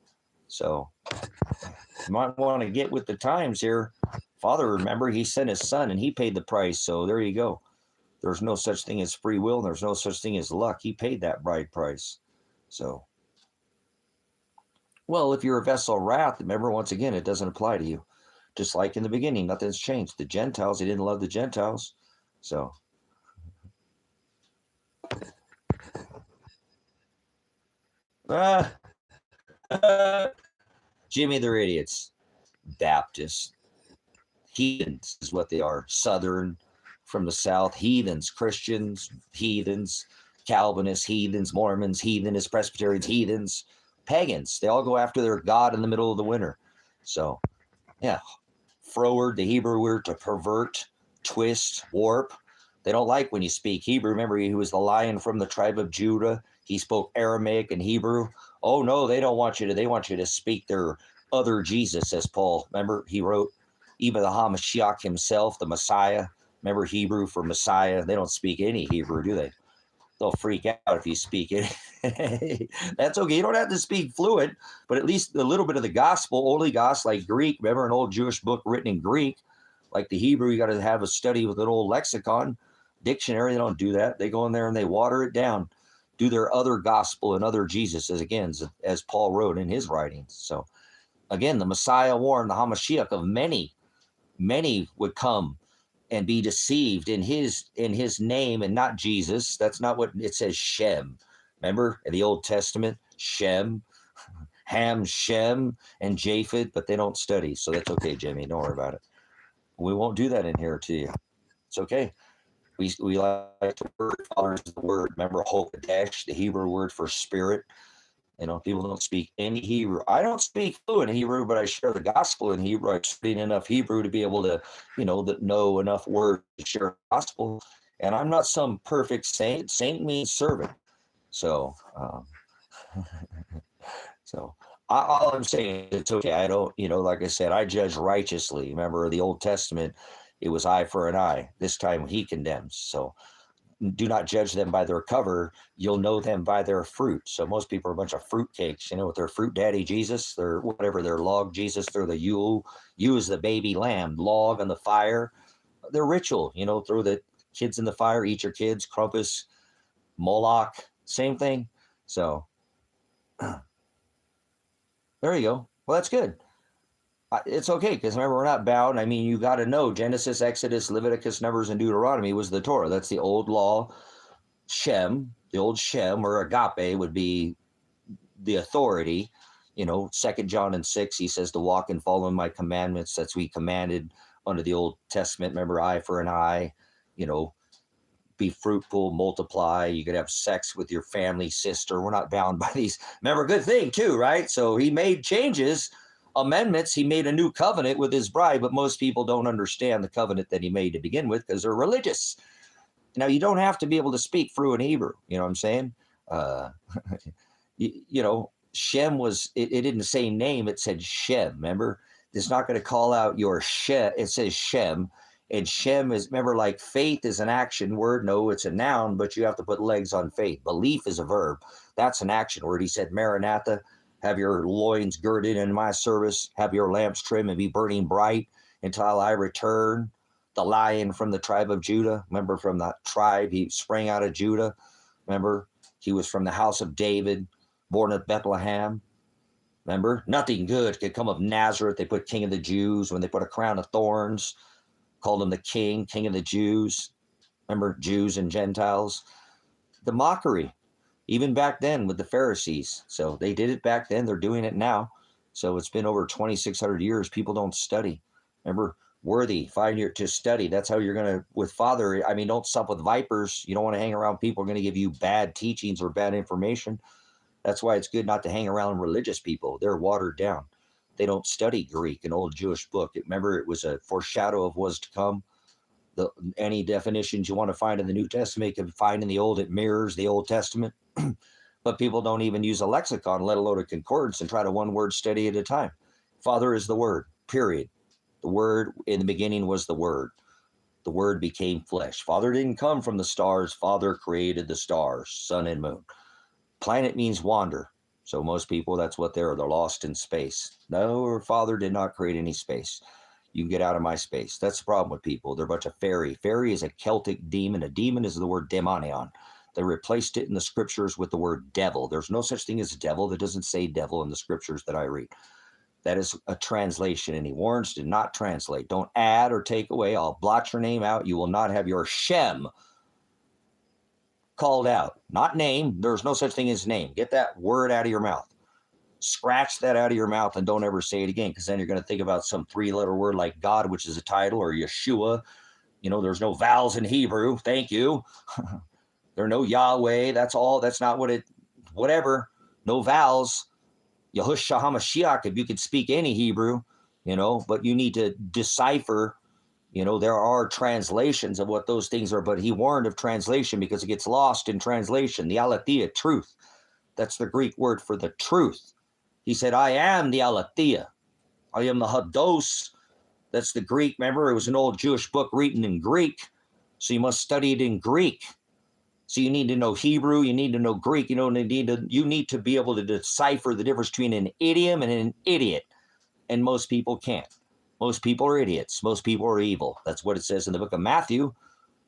So you might want to get with the times here. Father, remember, he sent his son and he paid the price. So there you go. There's no such thing as free will. And there's no such thing as luck. He paid that bride price. So, well, if you're a vessel of wrath, remember, once again, it doesn't apply to you. Just like in the beginning, nothing's changed. The Gentiles, he didn't love the Gentiles. So, Jimmy, they're idiots. Baptists. Heathens is what they are. Southern from the South. Heathens. Christians. Heathens. Calvinists. Heathens. Mormons. Heathenists. Presbyterians. Heathens. Pagans. They all go after their God in the middle of the winter. So, yeah. Froward, the Hebrew word to pervert, twist, warp. They don't like when you speak Hebrew. Remember, he was the lion from the tribe of Judah. He spoke Aramaic and Hebrew. Oh, no, they want you to speak their other Jesus, as Paul. Remember, he wrote, even the HaMashiach himself, the Messiah. Remember, Hebrew for Messiah. They don't speak any Hebrew, do they? They'll freak out if you speak it. That's okay. You don't have to speak fluent, but at least a little bit of the gospel, Holy Gospel, like Greek. Remember, an old Jewish book written in Greek, like the Hebrew, you got to have a study with an old lexicon, dictionary. They don't do that. They go in there and they water it down, do their other gospel and other Jesus, as Paul wrote in his writings. So, again, the Messiah warned the HaMashiach of many would come and be deceived in his name and not Jesus. That's not what it says. Shem. Remember in the Old Testament, Shem, Ham, Shem, and Japheth, but they don't study. So that's okay, Jimmy. Don't worry about it. We won't do that in here to you. It's okay. We like to word. Father is the word. Remember, Hokadesh, the Hebrew word for spirit. People don't speak any Hebrew. I don't speak fluent Hebrew, but I share the gospel in Hebrew. I speak enough Hebrew to be able to, know enough words to share the gospel. And I'm not some perfect saint. Saint means servant. So, all I'm saying, it's okay. I don't, like I said, I judge righteously. Remember the Old Testament, it was eye for an eye. This time he condemns. So, do not judge them by their cover. You'll know them by their fruit. So most people are a bunch of fruit cakes, with their fruit daddy Jesus, their whatever, their log Jesus, throw the Yule. You is the baby lamb, log on the fire. Their ritual, throw the kids in the fire, eat your kids, Krampus, Moloch, same thing. So there you go. Well, that's good. It's okay, because remember, we're not bound. I mean, you got to know Genesis, Exodus, Leviticus, Numbers, and Deuteronomy was the Torah. That's the old law. Shem, the old Shem, or Agape would be the authority. You know, 2 John and 6, he says to walk and follow my commandments. That's we commanded under the Old Testament. Remember, eye for an eye, you know, be fruitful, multiply. You could have sex with your family sister. We're not bound by these. Remember, good thing too, right? So he made changes, amendments. He made a new covenant with his bride, but most people don't understand the covenant that he made to begin with because they're religious. Now, you don't have to be able to speak fluent Hebrew. You know what I'm saying? You know, Shem was, it didn't say name, it said Shem. Remember? It's not going to call out your Shem. It says Shem. And Shem is, remember, like faith is an action word. No, it's a noun, but you have to put legs on faith. Belief is a verb. That's an action word. He said, Maranatha, have your loins girded in my service, have your lamps trimmed and be burning bright until I return. The Lion from the tribe of Judah. Remember, from that tribe, he sprang out of Judah. Remember, he was from the house of David, born at Bethlehem. Remember, nothing good could come of Nazareth. They put King of the Jews when they put a crown of thorns, called him the King of the Jews. Remember, Jews and Gentiles. The mockery, even back then with the Pharisees. So they did it back then. They're doing it now. So it's been over 2,600 years. People don't study. Remember, worthy, find your to study. That's how you're going to, with Father, I mean, don't sup with vipers. You don't want to hang around people who are going to give you bad teachings or bad information. That's why it's good not to hang around religious people. They're watered down. They don't study Greek, an old Jewish book. Remember, it was a foreshadow of what's to come. Any definitions you want to find in the New Testament, you can find in the Old. It mirrors the Old Testament. But people don't even use a lexicon, let alone a concordance, and try to one word study at a time. Father is the Word, period. The Word in the beginning was the Word. The Word became flesh. Father didn't come from the stars. Father created the stars, sun and moon. Planet means wander. So most people, that's what they're lost in space. No, Father did not create any space. You can get out of my space. That's the problem with people. They're a bunch of fairy. Fairy is a Celtic demon. A demon is the word demonion. They replaced it in the scriptures with the word devil. There's no such thing as devil. That doesn't say devil in the scriptures that I read. That is a translation, and he warns to not translate. Don't add or take away. I'll blot your name out. You will not have your Shem called out. Not name. There's no such thing as name. Get that word out of your mouth. Scratch that out of your mouth and don't ever say it again, because then you're going to think about some three-letter word like God, which is a title, or Yeshua. You know, there's no vowels in Hebrew. Thank you. There are no Yahweh. That's all. That's not what it, whatever. No vowels. Yahushua HaMashiach, if you could speak any Hebrew, you know, but you need to decipher, you know, there are translations of what those things are, but he warned of translation because it gets lost in translation. The aletheia, truth. That's the Greek word for the truth. He said, I am the aletheia. I am the hados. That's the Greek. Remember, it was an old Jewish book written in Greek, so you must study it in Greek. So you need to know Hebrew, you need to know Greek, you need to be able to decipher the difference between an idiom and an idiot. And most people can't. Most people are idiots. Most people are evil. That's what it says in the book of Matthew.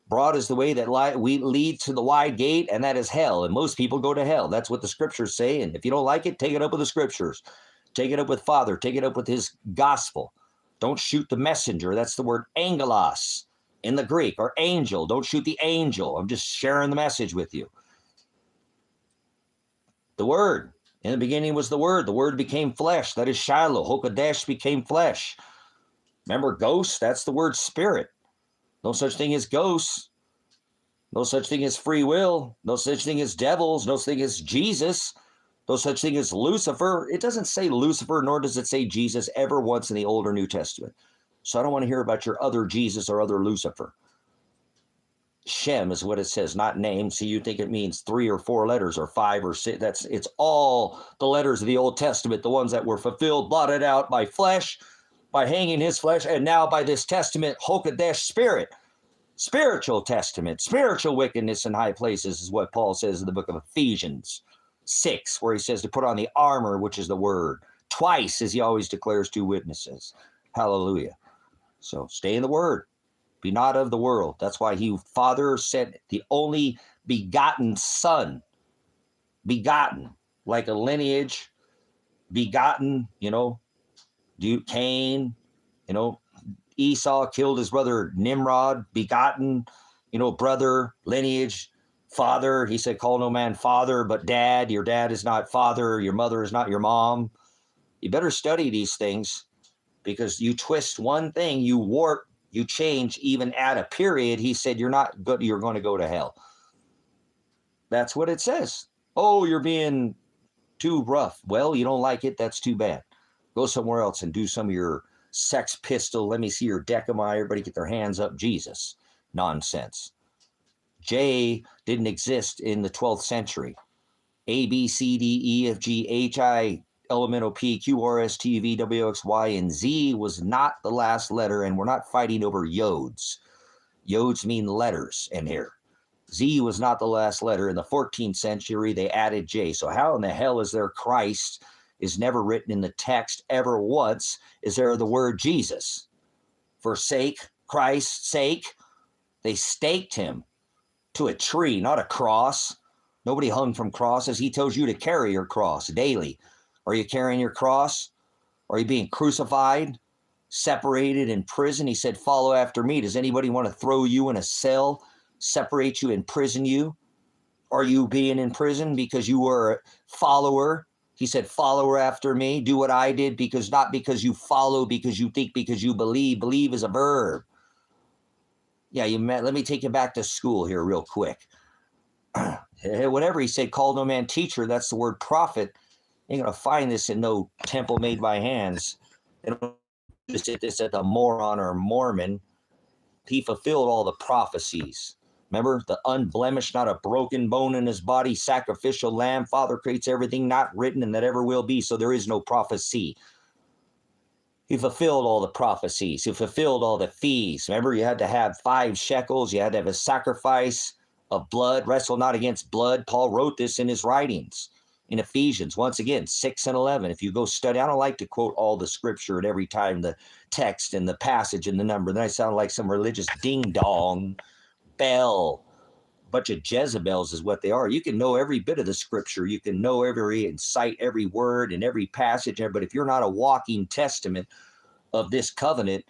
Broad is the way that we lead to the wide gate, and that is hell. And most people go to hell. That's what the scriptures say. And if you don't like it, take it up with the scriptures. Take it up with Father. Take it up with his gospel. Don't shoot the messenger. That's the word angelos in the Greek, or angel. Don't shoot the angel. I'm just sharing the message with you. The Word. In the beginning was the Word. The Word became flesh. That is Shiloh. Hokadesh became flesh. Remember, ghost? That's the word spirit. No such thing as ghosts. No such thing as free will. No such thing as devils. No such thing as Jesus. No such thing as Lucifer. It doesn't say Lucifer, nor does it say Jesus ever once in the Old or New Testament. So I don't want to hear about your other Jesus or other Lucifer. Shem is what it says, not name. So you think it means 3 or 4 letters or 5 or 6. It's all the letters of the Old Testament, the ones that were fulfilled, blotted out by flesh, by hanging his flesh, and now by this testament, Hokadesh spirit. Spiritual testament, spiritual wickedness in high places is what Paul says in the book of Ephesians 6, where he says to put on the armor, which is the word. Twice, as he always declares, 2 witnesses. Hallelujah. So stay in the word. Be not of the world. That's why he, Father, said the only begotten Son. Begotten, like a lineage. Begotten, Cain, Esau killed his brother Nimrod, begotten, brother, lineage, father. He said, call no man father, but dad. Your dad is not father. Your mother is not your mom. You better study these things, because you twist one thing, you warp, you change, even at a period. He said, you're not good. You're going to go to hell. That's what it says. Oh, you're being too rough. Well, you don't like it. That's too bad. Go somewhere else and do some of your Sex Pistol. Let me see your Decima. Everybody get their hands up. Jesus. Nonsense. J didn't exist in the 12th century. A, B, C, D, E, F, G, H, I, elemental P, Q, R, S, T, V, W, X, Y, and Z was not the last letter, and we're not fighting over yodes. Yodes mean letters in here. Z was not the last letter. In the 14th century, they added J. So how in the hell is there Christ is never written in the text ever once? Is there the word Jesus? Forsake, Christ's sake. They staked him to a tree, not a cross. Nobody hung from crosses. He tells you to carry your cross daily. Are you carrying your cross? Are you being crucified, separated in prison? He said, follow after me. Does anybody want to throw you in a cell, separate you, imprison you? Are you being in prison because you were a follower? He said, follow after me. Do what I did, not because you follow, because you think, because you believe. Believe is a verb. Yeah, let me take you back to school here real quick. Whatever he said, call no man teacher. That's the word prophet. Ain't going to find this in no temple made by hands. They don't just say this at the moron or Mormon. He fulfilled all the prophecies. Remember, the unblemished, not a broken bone in his body, sacrificial lamb. Father creates everything not written and that ever will be, so there is no prophecy. He fulfilled all the prophecies. He fulfilled all the feasts. Remember, you had to have 5 shekels. You had to have a sacrifice of blood. Wrestle not against blood. Paul wrote this in his writings in Ephesians, once again, 6 and 11. If you go study, I don't like to quote all the scripture at every time, the text and the passage and the number. Then I sound like some religious ding-dong bell. Bunch of Jezebels is what they are. You can know every bit of the scripture. You can know and cite every word and every passage. But if you're not a walking testament of this covenant,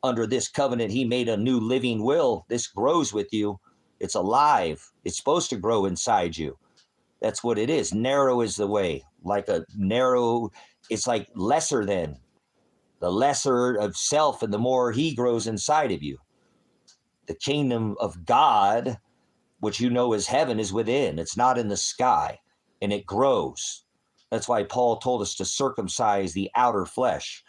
under this covenant, he made a new living will. This grows with you. It's alive. It's supposed to grow inside you. That's what it is. Narrow is the way. It's like lesser than. The lesser of self, and the more he grows inside of you. The kingdom of God, which you know is heaven, is within. It's not in the sky, and it grows. That's why Paul told us to circumcise the outer flesh.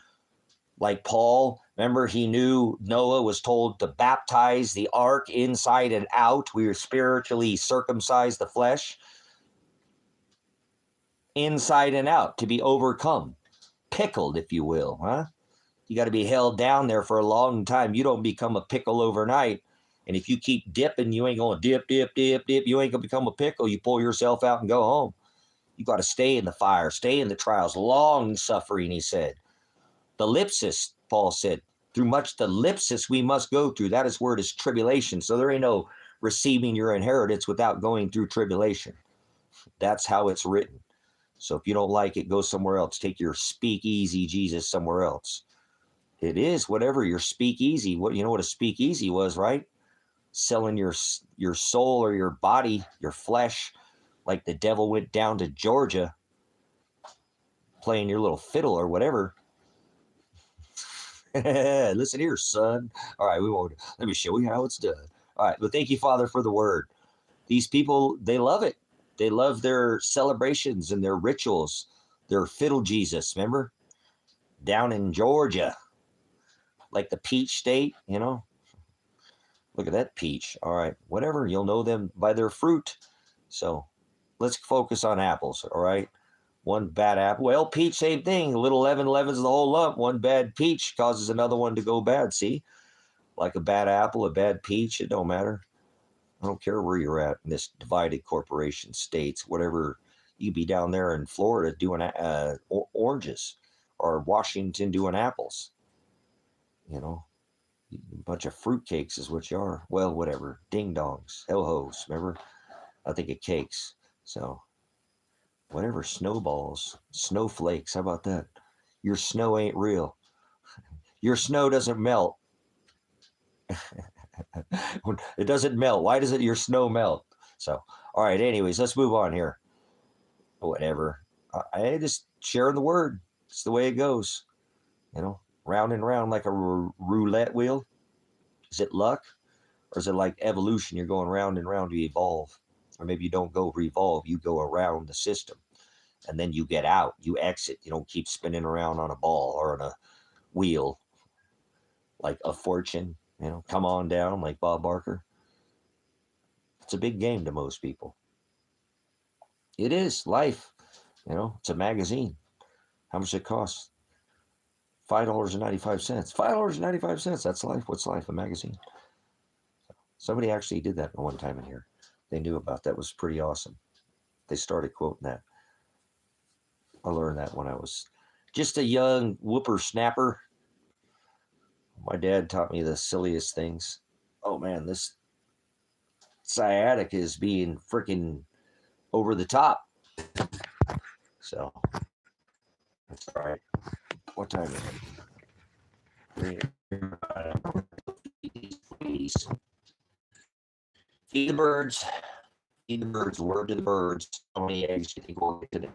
Like Paul, remember, he knew Noah was told to baptize the ark inside and out. We were spiritually circumcised the flesh. Inside and out, to be overcome. Pickled, if you will. Huh? You got to be held down there for a long time. You don't become a pickle overnight. And if you keep dipping, you ain't going to dip. You ain't going to become a pickle. You pull yourself out and go home. You got to stay in the fire, stay in the trials. Long suffering, he said. The lipsis, Paul said. Through much the lipsis we must go through. That is word is tribulation. So there ain't no receiving your inheritance without going through tribulation. That's how it's written. So if you don't like it, go somewhere else. Take your speakeasy Jesus somewhere else. It is whatever your speakeasy. You know what a speakeasy was, right? Selling your soul or your body, your flesh, like the devil went down to Georgia, playing your little fiddle or whatever. Listen here, son. All right, let me show you how it's done. All right, well, thank you, Father, for the word. These people, they love it. They love their celebrations and their rituals, their fiddle Jesus, remember? Down in Georgia, like the peach state, Look at that peach. All right, whatever. You'll know them by their fruit. So let's focus on apples, all right? One bad apple. Well, peach, same thing. A little leaven leavens the whole lump. One bad peach causes another one to go bad, see? Like a bad apple, a bad peach, it don't matter. I don't care where you're at in this divided corporation states, whatever. You be down there in Florida doing oranges, or Washington doing apples, A bunch of fruitcakes is what you are. Well, whatever. Ding dongs. Ho-hos. Remember? I think of cakes. So, whatever. Snowballs. Snowflakes. How about that? Your snow ain't real. Your snow doesn't melt. It doesn't melt. Why does your snow melt? So, all right. Anyways, let's move on here. Whatever. I just sharing the word. It's the way it goes. Round and round like a roulette wheel. Is it luck? Or is it like evolution? You're going round and round to evolve. Or maybe you don't go revolve. You go around the system. And then you get out. You exit. You don't keep spinning around on a ball or on a wheel. Like a fortune. Come on down like Bob Barker. It's a big game to most people. It is. Life. It's a magazine. How much it costs? $5.95. $5.95. That's life. What's life? A magazine. Somebody actually did that one time in here. They knew about that. It was pretty awesome. They started quoting that. I learned that when I was just a young whippersnapper. My dad taught me the silliest things. Oh man, this sciatic is being freaking over the top. So that's all right. What time is it? Please. Feed the birds. Feed the birds. Word to the birds. How many eggs do you think we'll get today?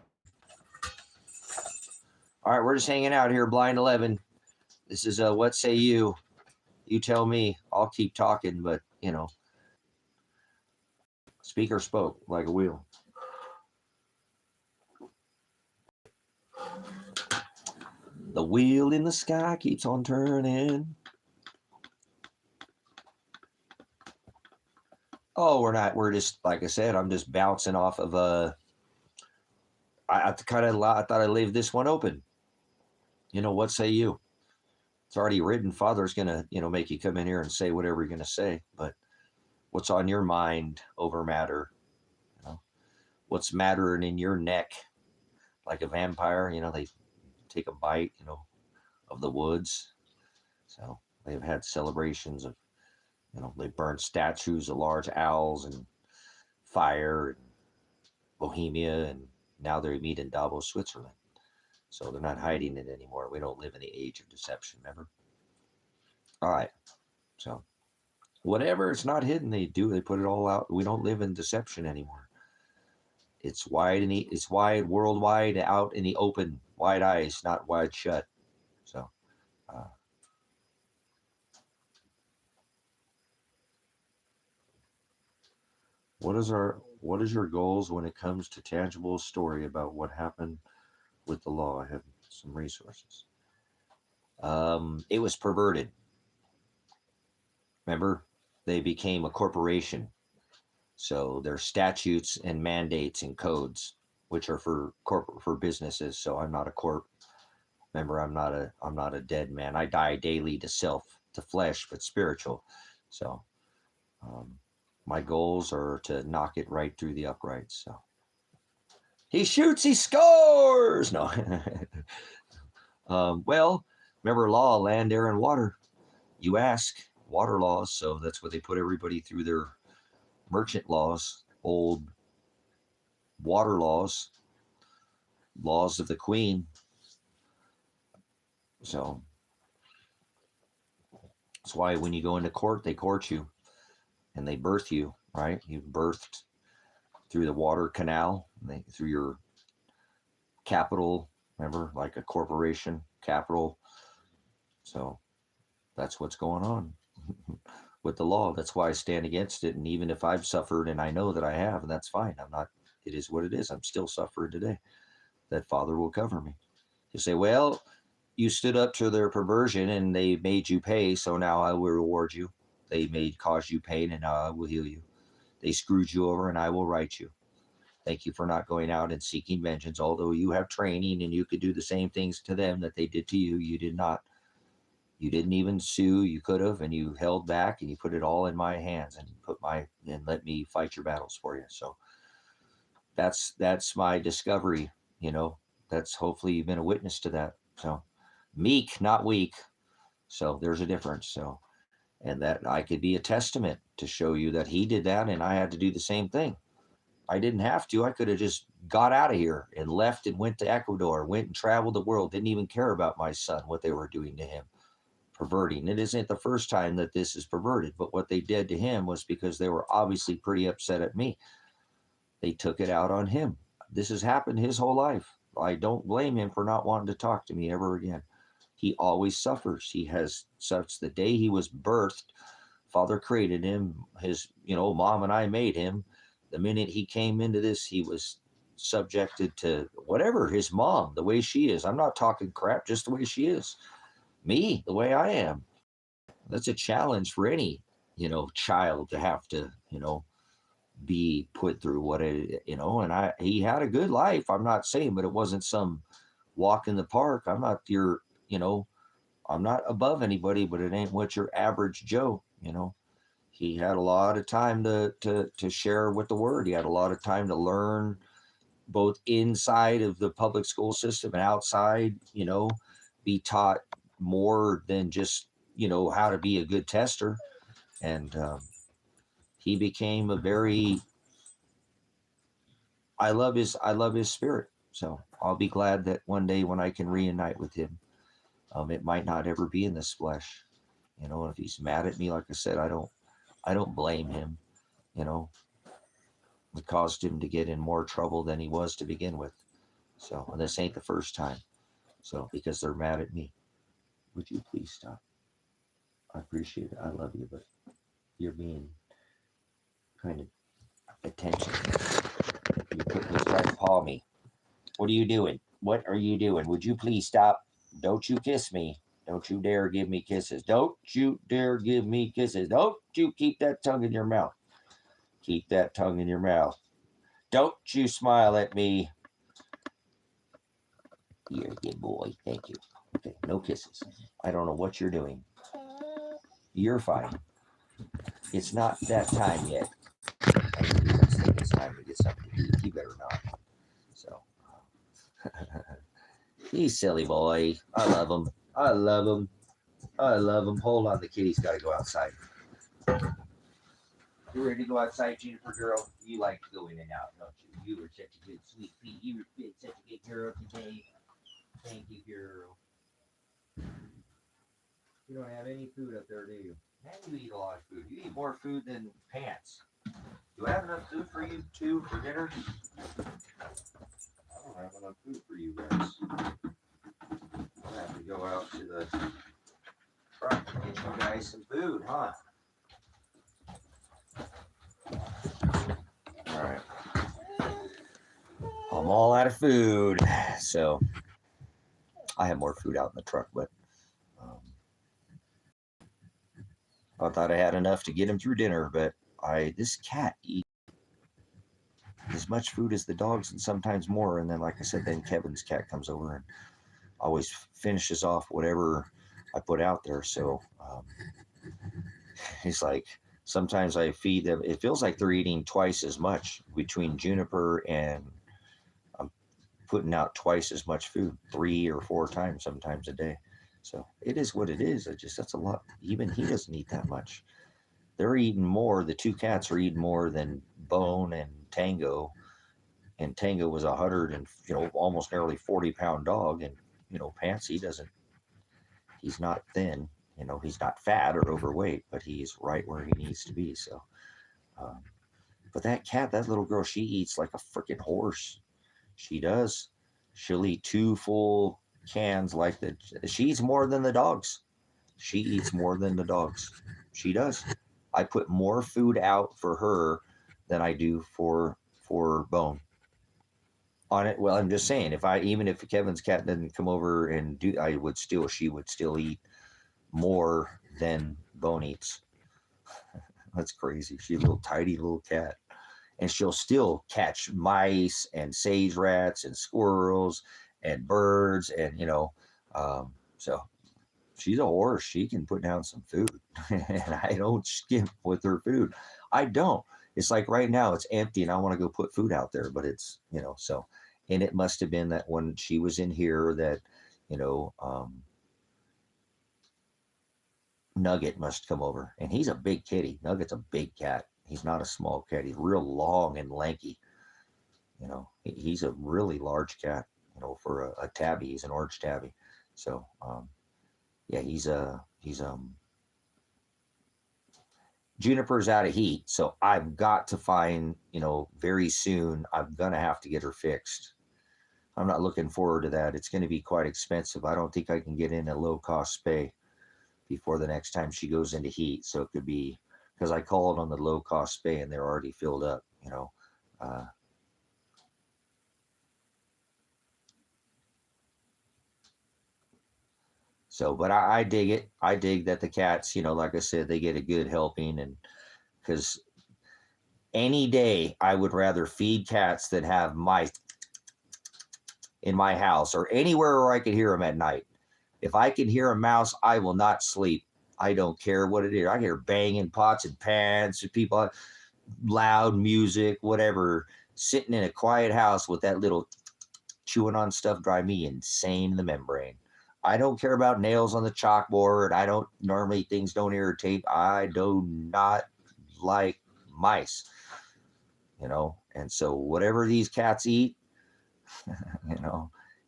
All right, we're just hanging out here, Blind 11. This is What Say You? You tell me. I'll keep talking, but, speaker spoke like a wheel. The wheel in the sky keeps on turning. Oh, we're not. We're just, like I said, I'm just bouncing off of I thought I leave this one open. What say you? It's already written. Father's going to, make you come in here and say whatever you're going to say. But what's on your mind over matter? What's mattering in your neck? Like a vampire, they take a bite, of the woods. So they've had celebrations of, they burn statues of large owls and fire and Bohemia. And now they meet in Davos, Switzerland. So they're not hiding it anymore. We don't live in the age of deception, remember? All right. So whatever, it's not hidden. They put it all out. We don't live in deception anymore. It's wide, worldwide, out in the open, wide eyes, not wide shut. So, what is your goals when it comes to tangible story about what happened with the law? I have some resources. It was perverted. Remember, they became a corporation. So there's statutes and mandates and codes, which are for businesses. So I'm not a corp. Remember, I'm not a dead man. I die daily to self, to flesh, but spiritual. So my goals are to knock it right through the uprights. So he shoots, he scores. No. Well, remember law, land, air, and water. You ask, water laws. So that's what they put everybody through their merchant laws, old water laws of the queen. So that's why when you go into court, they court you and they birth you, right? You've birthed through the water canal, through your capital, remember, like a corporation, capital. So that's what's going on with the law. That's why I stand against it. And even if I've suffered, and I know that I have, and that's fine. It is what it is. I'm still suffering today. That Father will cover me. You say, well, you stood up to their perversion and they made you pay, so now I will reward you. They cause you pain, and now I will heal you. They screwed you over, and I will right you. Thank you for not going out and seeking vengeance, although you have training and you could do the same things to them that they did to you. You did not. You didn't even sue. You could have, and you held back, and you put it all in my hands and let me fight your battles for you. So that's my discovery. That's hopefully you've been a witness to that. So meek, not weak. So there's a difference. So and that I could be a testament to show you that he did that and I had to do the same thing. I didn't have to. I could have just got out of here and left and went to Ecuador, went and traveled the world, didn't even care about my son, what they were doing to him, perverting. It isn't the first time that this is perverted, but what they did to him was because they were obviously pretty upset at me. They took it out on him. This has happened his whole life. I don't blame him for not wanting to talk to me ever again. He always suffers. He has such the day he was birthed, Father created him, his, mom and I made him. The minute he came into this, he was subjected to whatever his mom, the way she is. I'm not talking crap, just the way she is. Me, the way I am. That's a challenge for any, child to have to, be put through what it, and he had a good life. I'm not saying, but it wasn't some walk in the park. I'm not your, I'm not above anybody, but it ain't what your average Joe, He had a lot of time to share with the word. He had a lot of time to learn both inside of the public school system and outside, be taught more than just, how to be a good tester. And he became a very, I love his spirit. So I'll be glad that one day when I can reunite with him, it might not ever be in this flesh, and if he's mad at me, like I said, I don't blame him, it caused him to get in more trouble than he was to begin with. So, and this ain't the first time. So, because they're mad at me, would you please stop? I appreciate it. I love you, but you're being kind of attention. You trying to paw me. What are you doing? What are you doing? Would you please stop? Don't you kiss me. Don't you dare give me kisses. Don't you dare give me kisses. Don't you keep that tongue in your mouth. Keep that tongue in your mouth. Don't you smile at me. You're a good boy. Thank you. Okay, no kisses. I don't know what you're doing. You're fine. It's not that time yet. I think it's time to get something to eat. You better not. So, he's silly boy. I love him. I love him. I love him. Hold on, the kitty's got to go outside. You ready to go outside, Jennifer girl? You like to go in and out, don't you? You were such a good sweet pea. You were such a good girl today. Thank you, girl. You don't have any food up there, do you? Man, you eat a lot of food. You eat more food than pants. Do I have enough food for you, too, for dinner? I don't have enough food for you guys. I'll have to go out to the truck and get you guys some food, huh? All right. I'm all out of food. So I have more food out in the truck, but I thought I had enough to get him through dinner, but this cat eats as much food as the dogs and sometimes more. And then, like I said, then Kevin's cat comes over and always finishes off whatever I put out there. So he's like, sometimes I feed them. It feels like they're eating twice as much between Juniper and I'm putting out twice as much food, 3 or 4 times sometimes a day. So it is what it is. That's a lot. Even he doesn't eat that much. They're eating more. The 2 cats are eating more than Bone and Tango. And Tango was 100 and, almost nearly 40-pound dog. And, Pansy he's not thin, he's not fat or overweight, but he's right where he needs to be. So, but that cat, that little girl, she eats like a freaking horse. She does. She'll eat 2 full cans she eats more than the dogs. She eats more than the dogs. She does. I put more food out for her than I do for Bone. On it. Well, I'm just saying, even if Kevin's cat didn't come over and she would still eat more than Bone eats. That's crazy. She's a little tidy little cat. And she'll still catch mice and sage rats and squirrels and birds and, so she's a horse. She can put down some food. And I don't skimp with her food. I don't. It's like right now it's empty and I want to go put food out there, but it's, so, and it must have been that when she was in here that, Nugget must come over, and he's a big kitty. Nugget's a big cat. He's not a small cat. He's real long and lanky. He's a really large cat. For a tabby, he's an orange tabby. So yeah, he's Juniper's out of heat, so I've got to find, very soon. I'm gonna have to get her fixed. I'm not looking forward to that. It's going to be quite expensive. I don't think I can get in a low cost spay before the next time she goes into heat. So it could be because I called on the low cost spay and they're already filled up. Uh, but I dig it. I dig that the cats, like I said, they get a good helping, and because any day I would rather feed cats that have mice in my house or anywhere where I could hear them at night. If I can hear a mouse, I will not sleep. I don't care what it is. I hear banging pots and pans, people, loud music, whatever. Sitting in a quiet house with that little chewing on stuff drive me insane in the membrane. I don't care about nails on the chalkboard. I don't normally, things don't irritate. I do not like mice, and so whatever these cats eat,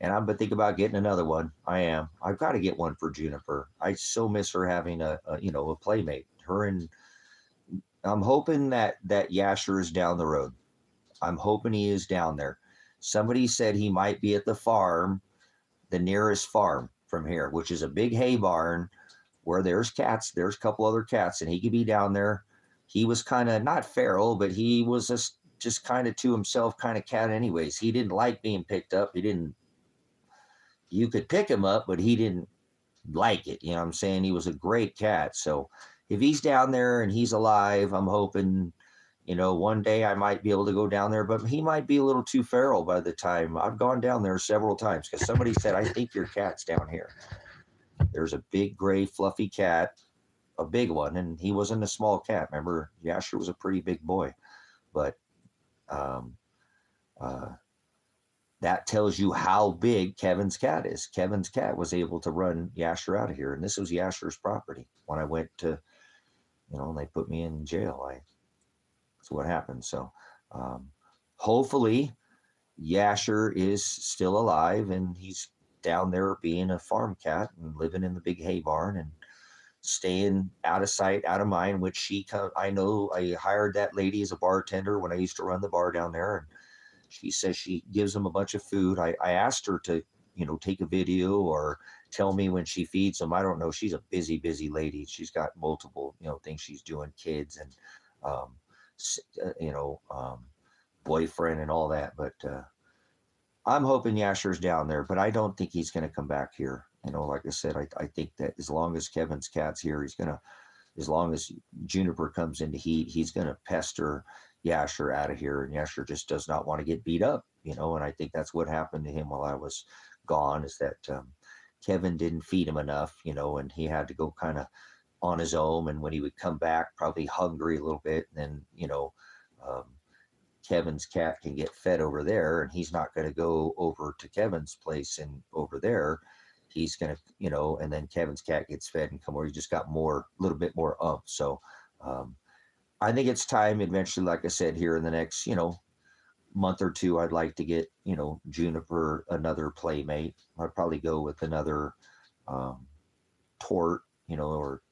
and I'm thinking about getting another one. I've got to get one for Juniper. I so miss her having a playmate. I'm hoping that Yasher is down the road. I'm hoping he is down there. Somebody said he might be at the farm, the nearest farm from here, which is a big hay barn where there's cats. There's a couple other cats, and he could be down there. He was kind of not feral, but he was just kind of to himself kind of cat anyways. He didn't like being picked up. You could pick him up, but he didn't like it. You know what I'm saying? He was a great cat. So if he's down there and he's alive, I'm hoping, one day I might be able to go down there, but he might be a little too feral by the time. I've gone down there several times because somebody said, I think your cat's down here. There's a big gray fluffy cat, a big one, and he wasn't a small cat. Remember, Yasher was a pretty big boy, but that tells you how big Kevin's cat is. Kevin's cat was able to run Yasher out of here, and this was Yasher's property. When I went to, and they put me in jail, that's what happened. So hopefully Yasher is still alive, and he's down there being a farm cat and living in the big hay barn and staying out of sight, out of mind, which I know I hired that lady as a bartender when I used to run the bar down there, and she says she gives him a bunch of food. I asked her to, take a video or tell me when she feeds him. I don't know. She's a busy, busy lady. She's got multiple, things she's doing, kids and, boyfriend and all that. But I'm hoping Yasher's down there, but I don't think he's going to come back here. Like I said, I think that as long as Kevin's cat's here, as long as Juniper comes into heat, he's going to pester Yasher out of here, and Yasher just does not want to get beat up, and I think that's what happened to him while I was gone, is that Kevin didn't feed him enough, and he had to go kind of on his own, and when he would come back probably hungry a little bit, then Kevin's cat can get fed over there, and he's not going to go over to Kevin's place and over there. He's going to, and then Kevin's cat gets fed and come over. He just got a little bit more up. So I think it's time eventually, like I said, here in the next, month or two, I'd like to get, Juniper another playmate. I'd probably go with another tort, or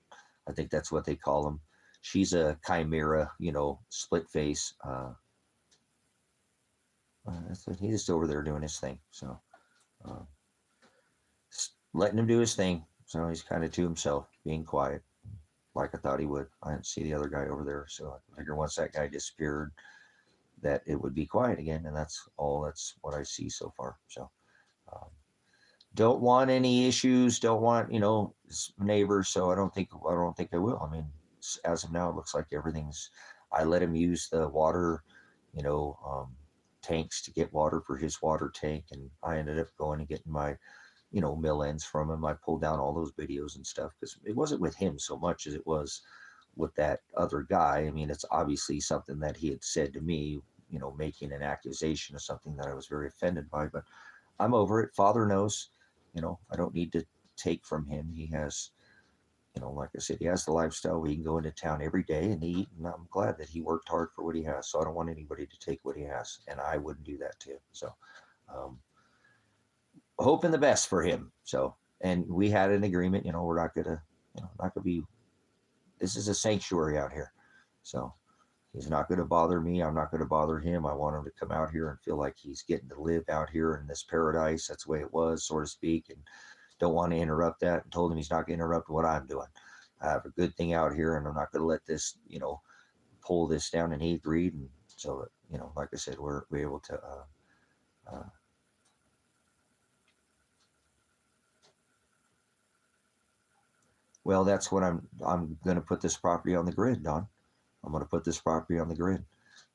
I think that's what they call them. She's a chimera, split face. He's just over there doing his thing. So letting him do his thing. So he's kind of to himself, being quiet, like I thought he would. I didn't see the other guy over there. So I figured once that guy disappeared, that it would be quiet again. And that's what I see so far. So don't want any issues. Don't want, neighbors. So I don't think I will. I mean, as of now, it looks like I let him use the water, tanks to get water for his water tank. And I ended up going and getting my, mill ends from him. I pulled down all those videos and stuff because it wasn't with him so much as it was with that other guy. I mean, it's obviously something that he had said to me, making an accusation of something that I was very offended by, but I'm over it. Father knows, I don't need to take from him. He has, you know, like I said, he has the lifestyle where he can go into town every day and eat, and I'm glad that he worked hard for what he has. So I don't want anybody to take what he has, and I wouldn't do that to him. So hoping the best for him. So, and we had an agreement, you know, we're not gonna, you know, not gonna be. This is a sanctuary out here, so he's not going to bother me. I'm not going to bother him. I want him to come out here and feel like he's getting to live out here in this paradise. That's the way it was, so to speak, and don't want to interrupt that. And told him he's not going to interrupt what I'm doing. I have a good thing out here, and I'm not going to let this, you know, pull this down. And he agreed, and so, you know, like I said, we're able to. Well, that's what I'm going to put this property on the grid, Don. I'm going to put this property on the grid.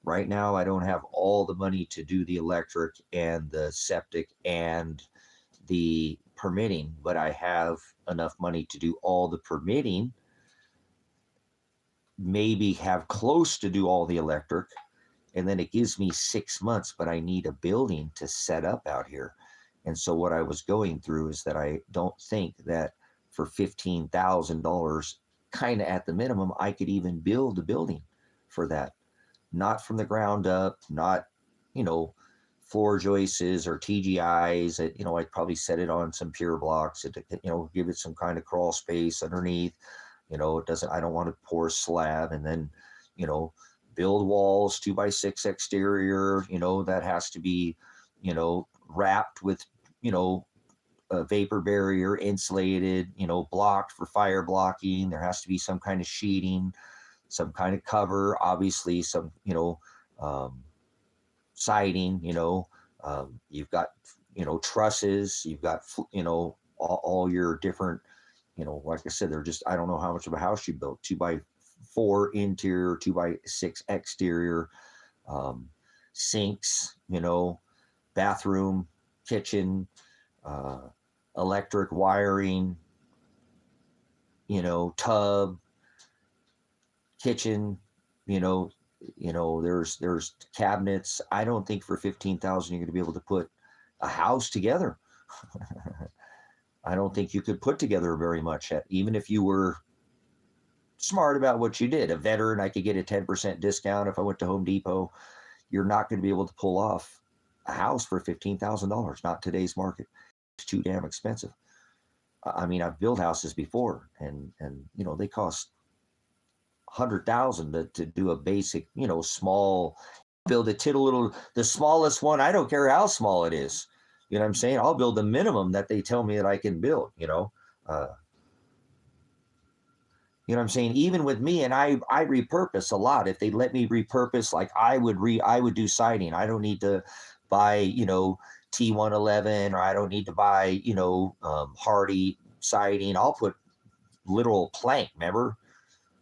Right now, I don't have all the money to do the electric and the septic and the permitting, but I have enough money to do all the permitting, maybe have close to do all the electric, and then it gives me 6 months, but I need a building to set up out here. And so what I was going through is that I don't think that for $15,000, kind of at the minimum, I could even build a building for that. Not from the ground up, not, you know, floor joists or TGIs. You know, I'd probably set it on some pure blocks, you know, give it some kind of crawl space underneath. You know, it doesn't, I don't want to pour a slab and then, you know, build walls 2x6 exterior, you know, that has to be, you know, wrapped with, you know, a vapor barrier, insulated, you know, blocked for fire blocking. There has to be some kind of sheeting, some kind of cover, obviously some, you know, siding, you know, you've got, you know, trusses, you've got, you know, all your different, you know, like I said, they're just, I don't know how much of a house you built, 2x4 interior, 2x6 exterior, sinks, you know, bathroom, kitchen, electric wiring, you know, tub, kitchen, you know, there's cabinets. I don't think for 15,000 you're going to be able to put a house together. I don't think you could put together very much, even if you were smart about what you did. A veteran, I could get a 10% discount if I went to Home Depot. You're not going to be able to pull off a house for $15,000. Not today's market. It's too damn expensive. I mean, I've built houses before, and you know, they cost 100,000 to do a basic, you know, small, build a little, the smallest one. I don't care how small it is. You know what I'm saying? I'll build the minimum that they tell me that I can build, you know. You know what I'm saying? Even with me, and I repurpose a lot. If they let me repurpose, like I would do siding. I don't need to buy, you know, T111, or I don't need to buy, you know, hardy siding. I'll put literal plank, remember?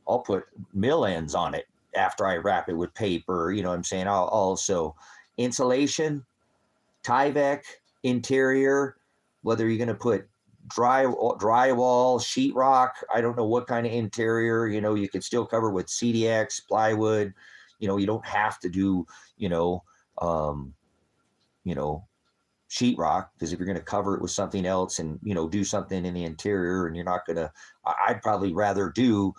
I'll put mill ends on it after I wrap it with paper. You know what I'm saying? I'll also insulation, Tyvek, interior, whether you're going to put drywall, sheetrock, I don't know what kind of interior, you know, you can still cover with CDX, plywood, you know, you don't have to do, you know, sheetrock, because if you're going to cover it with something else and, you know, do something in the interior, and you're not going to, I'd probably rather do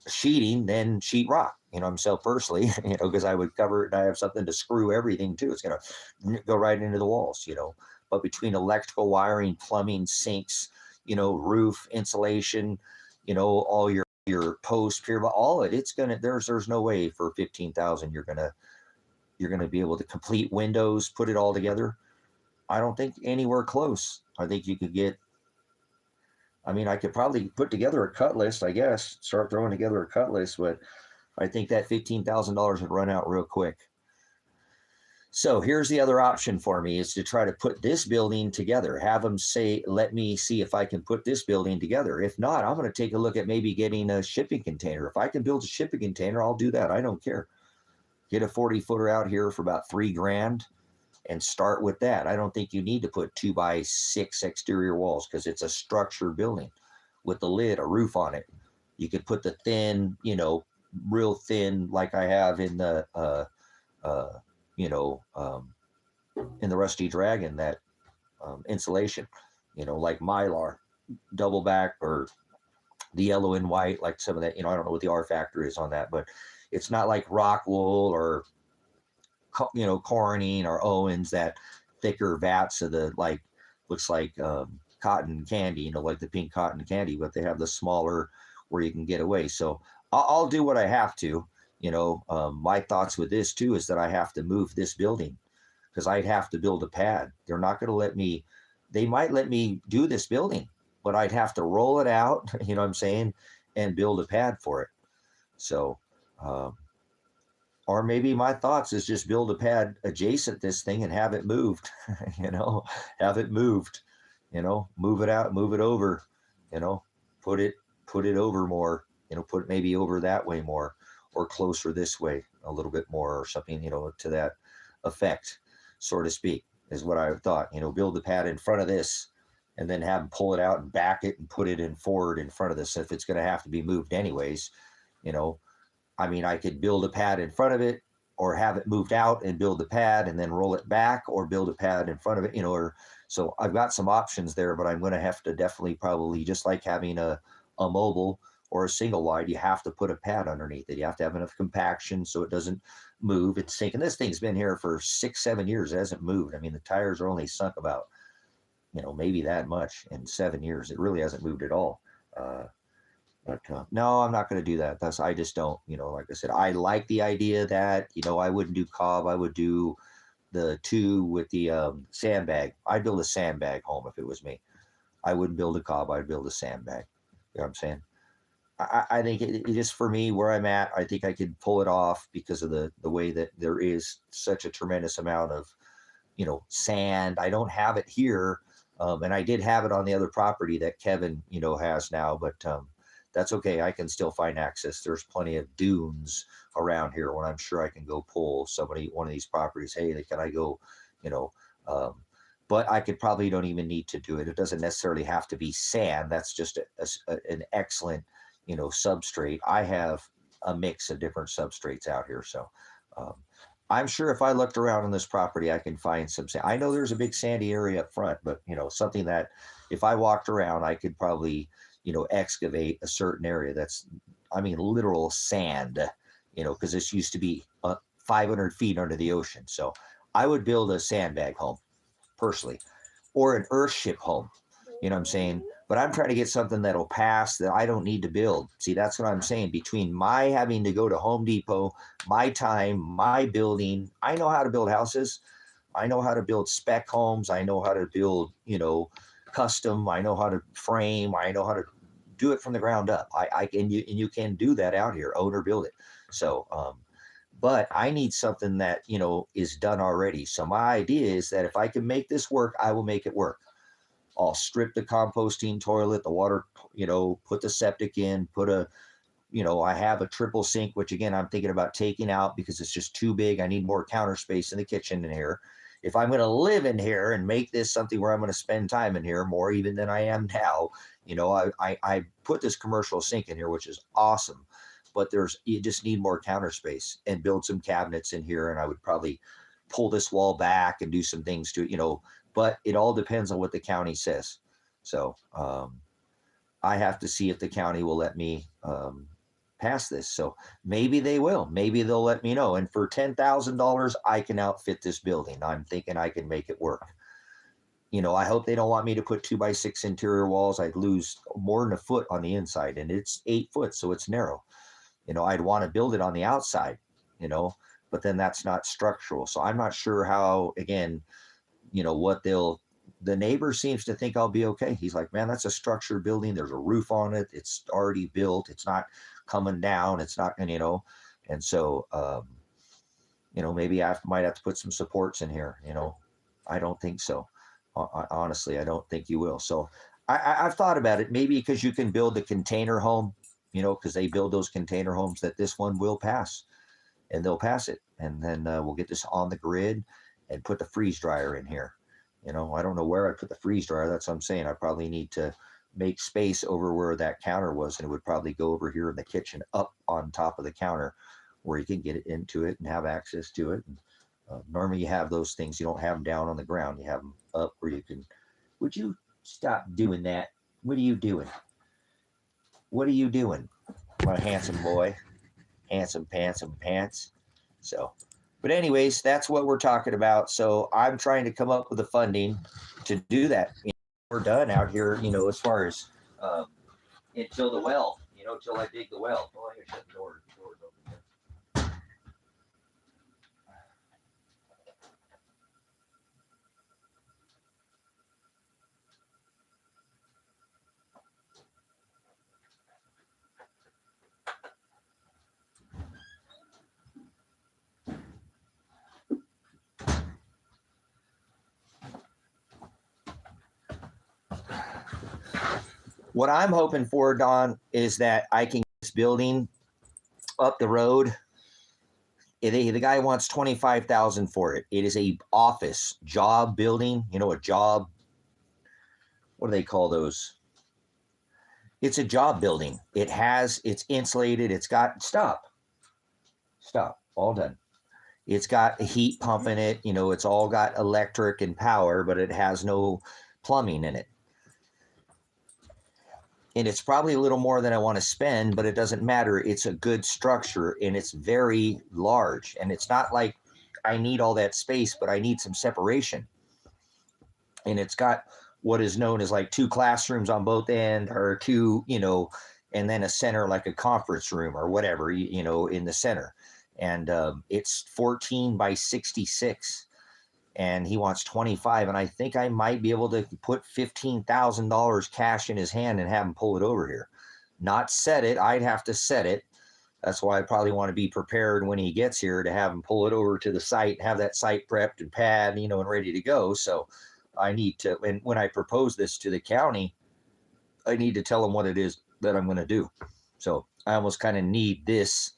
sheeting than sheetrock, you know, myself personally, you know, because I would cover it and I have something to screw everything to. It's going to go right into the walls, you know. But between electrical wiring, plumbing, sinks, you know, roof, insulation, you know, all your post, pier, all of it, it's gonna, there's no way for 15,000 you're gonna be able to complete windows, put it all together. I don't think anywhere close. I think you could get, I mean, I could probably put together a cut list, I guess, start throwing together a cut list, but I think that $15,000 would run out real quick. So here's the other option for me, is to try to put this building together. Have them say, let me see if I can put this building together. If not, I'm going to take a look at maybe getting a shipping container. If I can build a shipping container, I'll do that. I don't care. Get a 40-footer out here for about $3,000 and start with that. I don't think you need to put 2x6 exterior walls, because it's a structured building with the lid, a roof on it. You could put the thin, you know, real thin, like I have in the, you know, in the Rusty Dragon, that insulation, you know, like Mylar, double back or the yellow and white, like some of that, I don't know what the R factor is on that, but it's not like rock wool or, Corning or Owens, that thicker vats of the, like, looks like cotton candy, like the pink cotton candy, but they have the smaller where you can get away. So I'll do what I have to. My thoughts with this too is that I have to move this building because I'd have to build a pad. They're not going to let me, they might let me do this building, but I'd have to roll it out, you know what I'm saying, and build a pad for it. So, or maybe my thoughts is just build a pad adjacent this thing and have it moved, have it moved, move it out, move it over, put it over more, put it maybe over that way more or closer this way a little bit more or something, to that effect, so to speak, is what I thought, build the pad in front of this and then have them pull it out and back it and put it in forward in front of this. If it's going to have to be moved anyways, I could build a pad in front of it or have it moved out and build the pad and then roll it back or build a pad in front of it, so I've got some options there, but I'm going to have to definitely probably, just like having a mobile or a single wide, you have to put a pad underneath it. You have to have enough compaction so it doesn't move. It's sinking. This thing's been here for 6-7 years. It hasn't moved. The tires are only sunk about, maybe that much in 7 years. It really hasn't moved at all. But no, I'm not going to do that. I just don't, like I said, I like the idea that, I wouldn't do cob. I would do the 2 with the sandbag. I'd build a sandbag home if it was me. I wouldn't build a cob. I'd build a sandbag. You know what I'm saying? I think it just, for me, where I'm at, I think I could pull it off because of the way that there is such a tremendous amount of, sand. I don't have it here. And I did have it on the other property that Kevin, has now, but that's okay. I can still find access. There's plenty of dunes around here when I'm sure I can go pull one of these properties. Hey, can I go, but I could probably don't even need to do it. It doesn't necessarily have to be sand. That's just an excellent, substrate. I have a mix of different substrates out here. So I'm sure if I looked around on this property, I can find some sand. I know there's a big sandy area up front, but something that if I walked around, I could probably, excavate a certain area that's, literal sand, because this used to be 500 feet under the ocean. So I would build a sandbag home personally, or an earthship home, you know what I'm saying? But I'm trying to get something that'll pass that I don't need to build. See, that's what I'm saying. Between my having to go to Home Depot, my time, my building, I know how to build houses. I know how to build spec homes. I know how to build, custom. I know how to frame. I know how to do it from the ground up. You can do that out here, own or build it. So, but I need something that, is done already. So my idea is that if I can make this work, I will make it work. I'll strip the composting toilet, the water, put the septic in, I have a triple sink, which again, I'm thinking about taking out because it's just too big. I need more counter space in the kitchen in here. If I'm going to live in here and make this something where I'm going to spend time in here more even than I am now, I put this commercial sink in here, which is awesome, but you just need more counter space and build some cabinets in here. And I would probably pull this wall back and do some things to it, but it all depends on what the county says. So I have to see if the county will let me pass this. So maybe they will. Maybe they'll let me know. And for $10,000, I can outfit this building. I'm thinking I can make it work. I hope they don't want me to put 2x6 interior walls. I'd lose more than a foot on the inside, and it's 8 foot, so it's narrow. I'd want to build it on the outside, but then that's not structural. So I'm not sure how, again, what the neighbor seems to think I'll be okay. He's like, man, that's a structured building. There's a roof on it. It's already built. It's not coming down. It's not, and so, maybe I might have to put some supports in here. I don't think so. Honestly, I don't think you will. So I've thought about it, maybe because you can build a container home, because they build those container homes, that this one will pass and they'll pass it. And then we'll get this on the grid and put the freeze dryer in here. I don't know where I put the freeze dryer. That's what I'm saying. I probably need to make space over where that counter was, and it would probably go over here in the kitchen up on top of the counter where you can get it into it and have access to it. And, normally you have those things. You don't have them down on the ground. You have them up where you can. Would you stop doing that? What are you doing? what are you doing, my handsome boy? Handsome pants. So, but anyways, that's what we're talking about. So I'm trying to come up with the funding to do that. We're done out here, as far as um, until the well, until I dig the well. Oh, I gotta shut the door. Doors open here. What I'm hoping for, Don, is that I can get this building up the road. The guy wants 25,000 for it. It is a office job building. A job. What do they call those? It's a job building. It's insulated. It's got stop. All done. It's got a heat pump in it. It's all got electric and power, but it has no plumbing in it. And it's probably a little more than I want to spend, but it doesn't matter. It's a good structure and it's very large. And it's not like I need all that space, but I need some separation. And it's got what is known as like 2 classrooms on both ends, or 2, and then a center, like a conference room or whatever, in the center. And it's 14 by 66. And he wants 25. And I think I might be able to put $15,000 cash in his hand and have him pull it over here. Not set it. I'd have to set it. That's why I probably want to be prepared when he gets here to have him pull it over to the site, have that site prepped and pad, and ready to go. So I need to, and when I propose this to the county, I need to tell them what it is that I'm going to do. So I almost kind of need this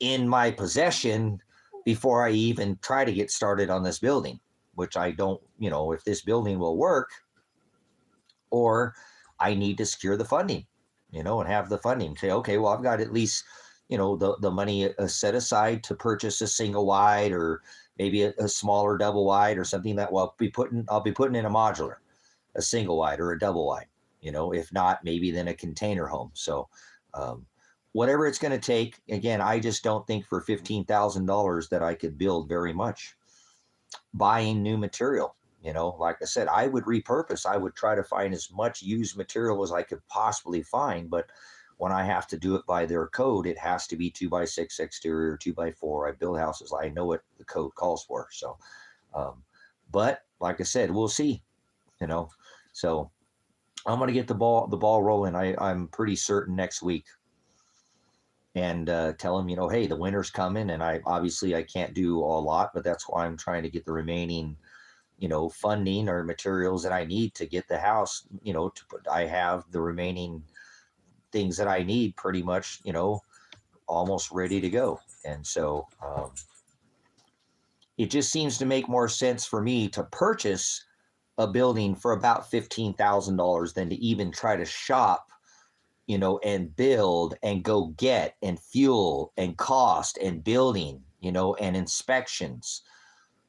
in my possession before I even try to get started on this building, which I don't, if this building will work, or I need to secure the funding, and have the funding. Say, okay, well, I've got at least, the money set aside to purchase a single wide, or maybe a smaller double wide, or something that I'll be putting in a modular, a single wide or a double wide, if not, maybe then a container home. So, whatever it's going to take. Again, I just don't think for $15,000 that I could build very much. Buying new material, like I said, I would repurpose. I would try to find as much used material as I could possibly find. But when I have to do it by their code, it has to be 2x6 exterior, 2x4. I build houses. I know what the code calls for. So, but like I said, we'll see, so I'm going to get the ball rolling. I'm pretty certain next week. And tell them, hey, the winter's coming, and I can't do a lot, but that's why I'm trying to get the remaining, funding or materials that I need to get the house, I have the remaining things that I need pretty much, almost ready to go. And so it just seems to make more sense for me to purchase a building for about $15,000 than to even try to shop, and build and go get and fuel and cost and building, and inspections.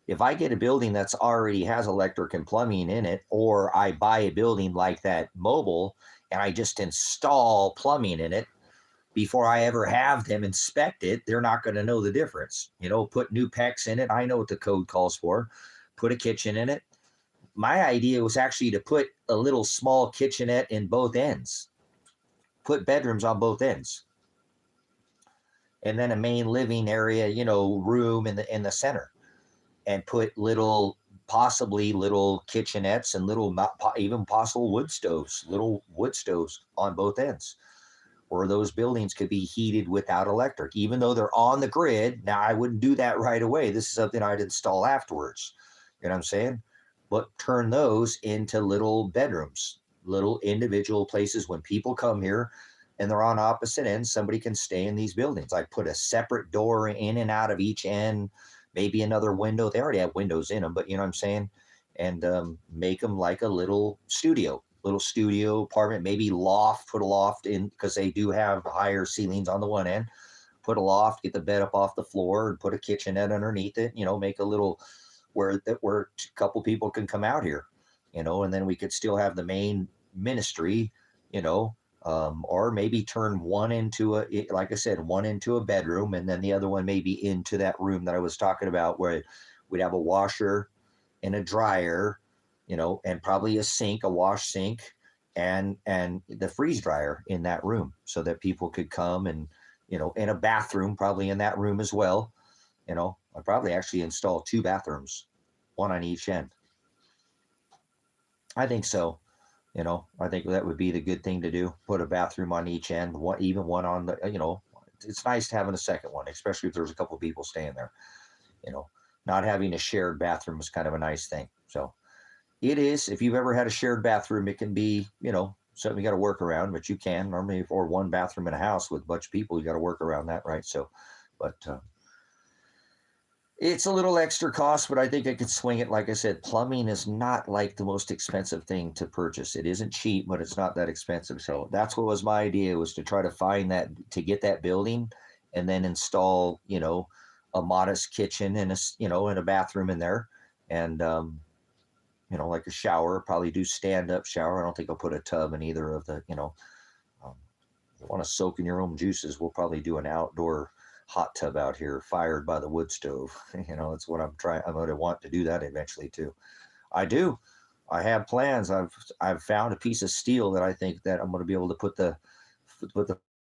If I get a building that's already has electric and plumbing in it, or I buy a building like that mobile and I just install plumbing in it before I ever have them inspect it, they're not going to know the difference. Put new PEX in it. I know what the code calls for. Put a kitchen in it. My idea was actually to put a little small kitchenette in both ends. Put bedrooms on both ends, and then a main living area, room in the center, and put possibly little kitchenettes and even possible little wood stoves on both ends, where those buildings could be heated without electric, even though they're on the grid. Now, I wouldn't do that right away. This is something I'd install afterwards. You know what I'm saying? But turn those into little bedrooms, little individual places. When people come here and they're on opposite ends, somebody can stay in these buildings. I put a separate door in and out of each end, maybe another window. They already have windows in them, but you know what I'm saying? And make them like a little studio apartment, maybe loft, put a loft in, because they do have higher ceilings on the one end. Put a loft, get the bed up off the floor, and put a kitchenette underneath it, make a little where a couple people can come out here, and then we could still have the main ministry, or maybe turn one into like I said, one into a bedroom, and then the other one maybe into that room that I was talking about, where we'd have a washer and a dryer, and probably a sink, a wash sink, and the freeze dryer in that room, so that people could come and, and a bathroom probably in that room as well. I'd probably actually install 2 bathrooms, one on each end. I think so. I think that would be the good thing to do. Put a bathroom on each end, even one on the, it's nice having a second one, especially if there's a couple of people staying there. Not having a shared bathroom is kind of a nice thing. So it is. If you've ever had a shared bathroom, it can be, something you got to work around, but you can normally, or one bathroom in a house with a bunch of people, you got to work around that, right? So, but it's a little extra cost, but I think I could swing it. Like I said, plumbing is not like the most expensive thing to purchase. It isn't cheap, but it's not that expensive. So that's what was my idea, was to try to find that, to get that building, and then install, a modest kitchen and and a bathroom in there, and like a shower. Probably do stand-up shower. I don't think I'll put a tub in either of the, if you want to soak in your own juices, we'll probably do an outdoor hot tub out here, fired by the wood stove. That's what I'm trying. I'm going to want to do that eventually too. I have plans. I've found a piece of steel that I think that I'm going to be able to put the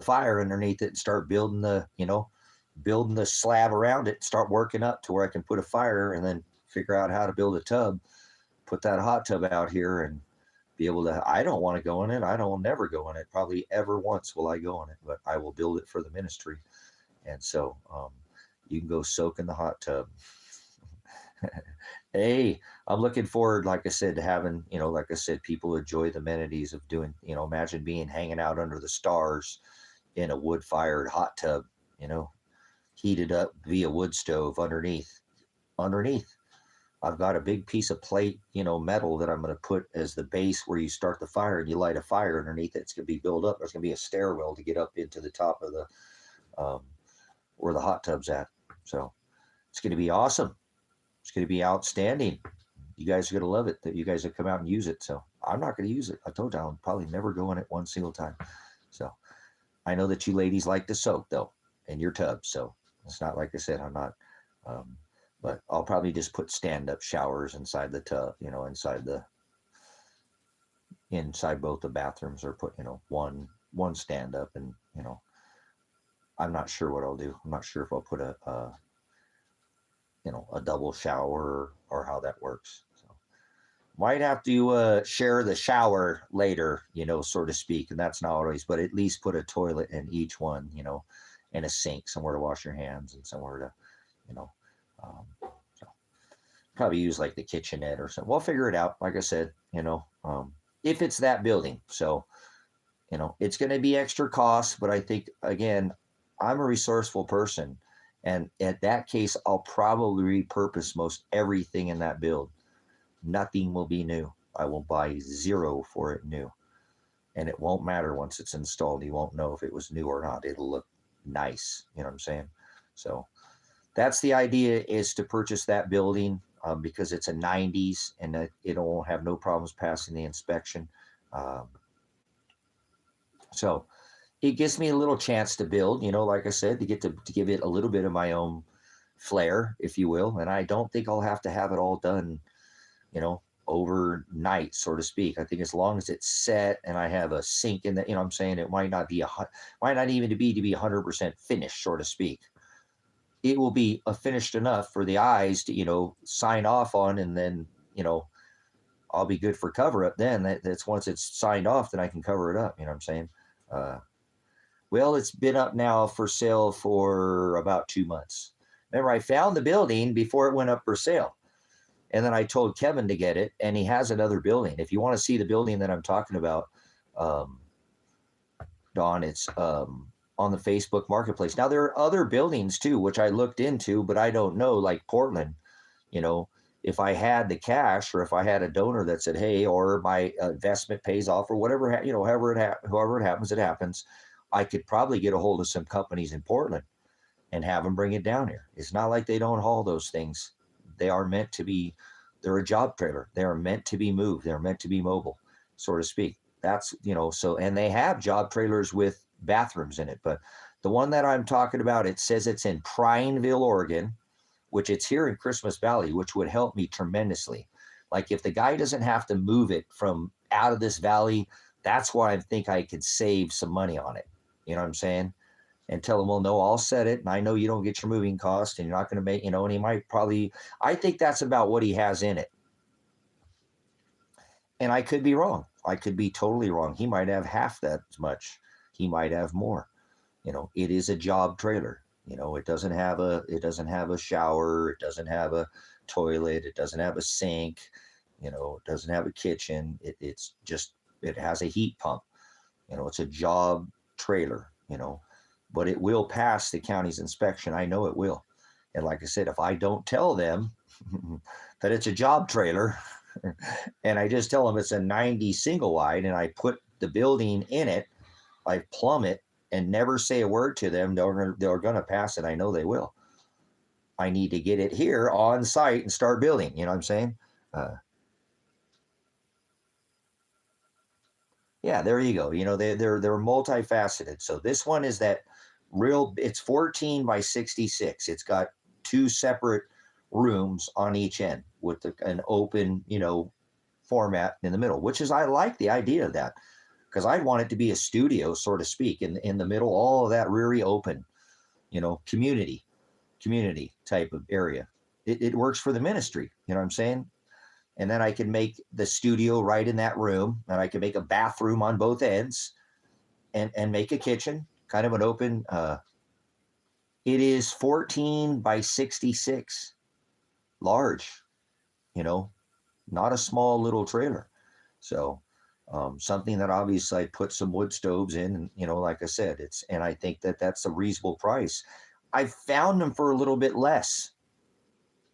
fire underneath it and start building the slab around it, start working up to where I can put a fire, and then figure out how to build a tub, put that hot tub out here, and be able to. I don't want to go in it. I don't never go in it. Probably ever once will I go in it, but I will build it for the ministry. And so you can go soak in the hot tub. Hey, I'm looking forward, like I said, to having, like I said, people enjoy the amenities of doing, imagine hanging out under the stars in a wood-fired hot tub, heated up via wood stove underneath. I've got a big piece of plate, metal that I'm going to put as the base where you start the fire, and you light a fire underneath it. It's going to be built up. There's going to be a stairwell to get up into the top of the, where the hot tub's at. So it's going to be awesome. It's going to be outstanding. You guys are going to love it, that you guys have come out and use it. So I'm not going to use it. I told you I'll probably never go in it one single time. So I know that you ladies like to soak though in your tub. So it's not like I said, I'm not, but I'll probably just put stand-up showers inside the tub, inside both the bathrooms, or put, one stand-up, and, I'm not sure what I'll do. I'm not sure if I'll put a double shower, or how that works. So might have to share the shower later, so to speak. And that's not always, but at least put a toilet in each one, and a sink, somewhere to wash your hands, and somewhere to, so probably use like the kitchenette or something. We'll figure it out. Like I said, if it's that building. So, it's going to be extra cost, but I think, again, I'm a resourceful person, and at that case, I'll probably repurpose most everything in that build. Nothing will be new. I will buy zero for it new, and it won't matter once it's installed. You won't know if it was new or not. It'll look nice. You know what I'm saying? So that's the idea, is to purchase that building, because it's a 90s, and it won't have no problems passing the inspection. So it gives me a little chance to build, like I said, to get to give it a little bit of my own flair, if you will. And I don't think I'll have to have it all done, overnight, so to speak. I think as long as it's set and I have a sink in that, I'm saying, it might not even be 100% finished, so to speak. It will be finished enough for the eyes to, sign off on, and then, I'll be good for cover up. Then that's once it's signed off, then I can cover it up. You know what I'm saying? Well, it's been up now for sale for about 2 months. Remember, I found the building before it went up for sale. And then I told Kevin to get it, and he has another building. If you want to see the building that I'm talking about, Don, it's on the Facebook Marketplace. Now, there are other buildings too, which I looked into, but I don't know, like Portland, if I had the cash, or if I had a donor that said, hey, or my investment pays off, or whatever, however it happens, it happens. I could probably get a hold of some companies in Portland and have them bring it down here. It's not like they don't haul those things. They are meant to be, they're a job trailer. They are meant to be moved. They're meant to be mobile, so to speak. That's, so, and they have job trailers with bathrooms in it. But the one that I'm talking about, it says it's in Prineville, Oregon, which it's here in Christmas Valley, which would help me tremendously. Like if the guy doesn't have to move it from out of this valley, that's why I think I could save some money on it. You know what I'm saying? And tell him, well, no, I'll set it. And I know you don't get your moving cost and you're not going to make, and he might probably, I think that's about what he has in it. And I could be wrong. I could be totally wrong. He might have half that much. He might have more. It is a job trailer. It doesn't have a shower. It doesn't have a toilet. It doesn't have a sink. It doesn't have a kitchen. It has a heat pump. It's a job trailer, but it will pass the county's inspection. I know it will. And like I said, if I don't tell them that it's a job trailer and I just tell them it's a 90 single wide and I put the building in it, I plumb it and never say a word to them, they're going to pass it. I know they will. I need to get it here on site and start building. You know what I'm saying? Yeah, there you go. They're multifaceted. So this one is that it's 14 by 66. It's got two separate rooms on each end with an open, format in the middle, which is, I like the idea of that because I want it to be a studio, so to speak, in the middle, all of that really open, community type of area. It works for the ministry. You know what I'm saying? And then I can make the studio right in that room, and I can make a bathroom on both ends and make a kitchen, kind of an open. It is 14 by 66, large, not a small little trailer. So something that obviously I put some wood stoves in, and, like I said, and I think that's a reasonable price. I found them for a little bit less,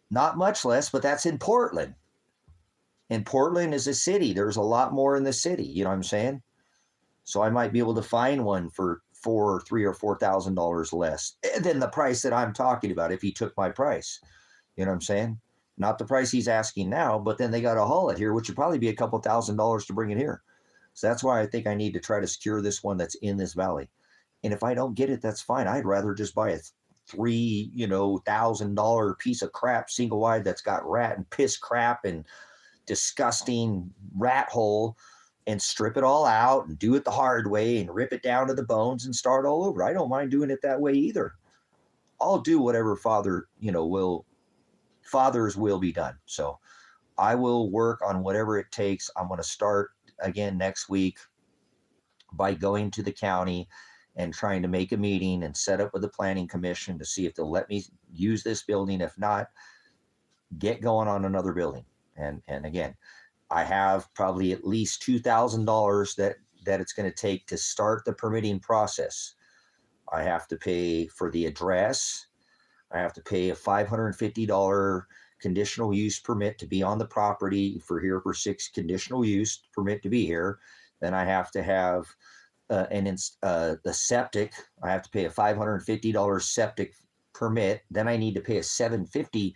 not much less, but that's in Portland. And Portland is a city. There's a lot more in the city. You know what I'm saying? So I might be able to find one for $3,000 or $4,000 less than the price that I'm talking about if he took my price. You know what I'm saying? Not the price he's asking now, but then they got to haul it here, which would probably be a couple $1,000s to bring it here. So that's why I think I need to try to secure this one that's in this valley. And if I don't get it, that's fine. I'd rather just buy a $3,000 piece of crap single wide that's got rat and piss crap and disgusting rat hole and strip it all out and do it the hard way and rip it down to the bones and start all over. I don't mind doing it that way either. I'll do whatever Father's will be done. So I will work on whatever it takes. I'm going to start again next week by going to the county and trying to make a meeting and set up with the planning commission to see if they'll let me use this building. If not, get going on another building. And again, I have probably at least $2,000 that it's going to take to start the permitting process. I have to pay for the address. I have to pay a $550 conditional use permit to be on the property for 6 conditional use permit to be here. Then I have to have the septic. I have to pay a $550 septic permit. Then I need to pay a $750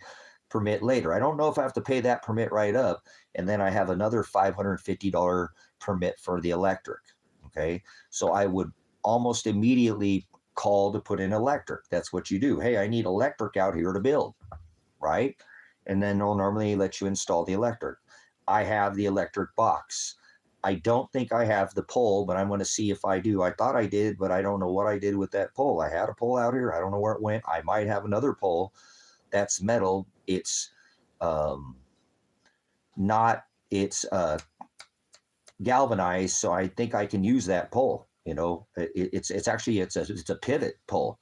permit later. I don't know if I have to pay that permit right up. And then I have another $550 permit for the electric. Okay. So I would almost immediately call to put in electric. That's what you do. Hey, I need electric out here to build. Right. And then they'll normally let you install the electric. I have the electric box. I don't think I have the pole, but I'm going to see if I do. I thought I did, but I don't know what I did with that pole. I had a pole out here. I don't know where it went. I might have another pole that's metal. It's galvanized, so I think I can use that pole. It's actually a pivot pole,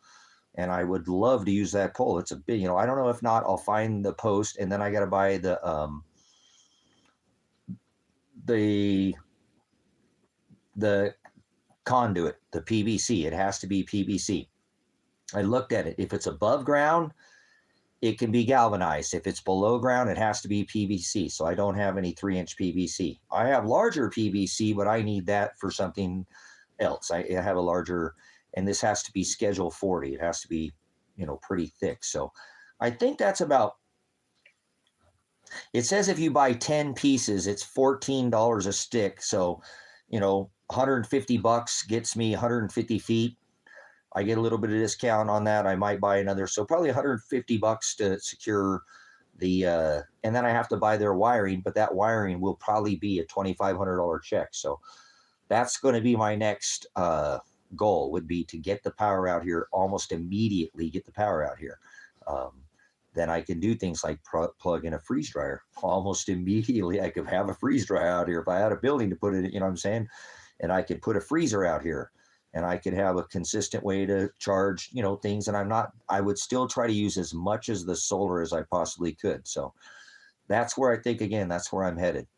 and I would love to use that pole. It's a big, I don't know, if not, I'll find the post, and then I got to buy the conduit, the PVC. It has to be PVC. I looked at it. If it's above ground, it can be galvanized. If it's below ground, it has to be PVC. So I don't have any 3-inch PVC. I have larger PVC, but I need that for something else. I have a larger, and this has to be Schedule 40. It has to be, pretty thick. So I think that's about, it says if you buy 10 pieces, it's $14 a stick. So $150 gets me 150 feet. I get a little bit of discount on that. I might buy another. So probably $150 to secure the, and then I have to buy their wiring, but that wiring will probably be a $2,500 check. So that's going to be my next goal, would be to get the power out here almost immediately, get the power out here. Then I can do things like plug in a freeze dryer almost immediately. I could have a freeze dryer out here if I had a building to put it in, you know what I'm saying? And I could put a freezer out here, and I could have a consistent way to charge, things. And I would still try to use as much as the solar as I possibly could. So that's where I think, again, that's where I'm headed.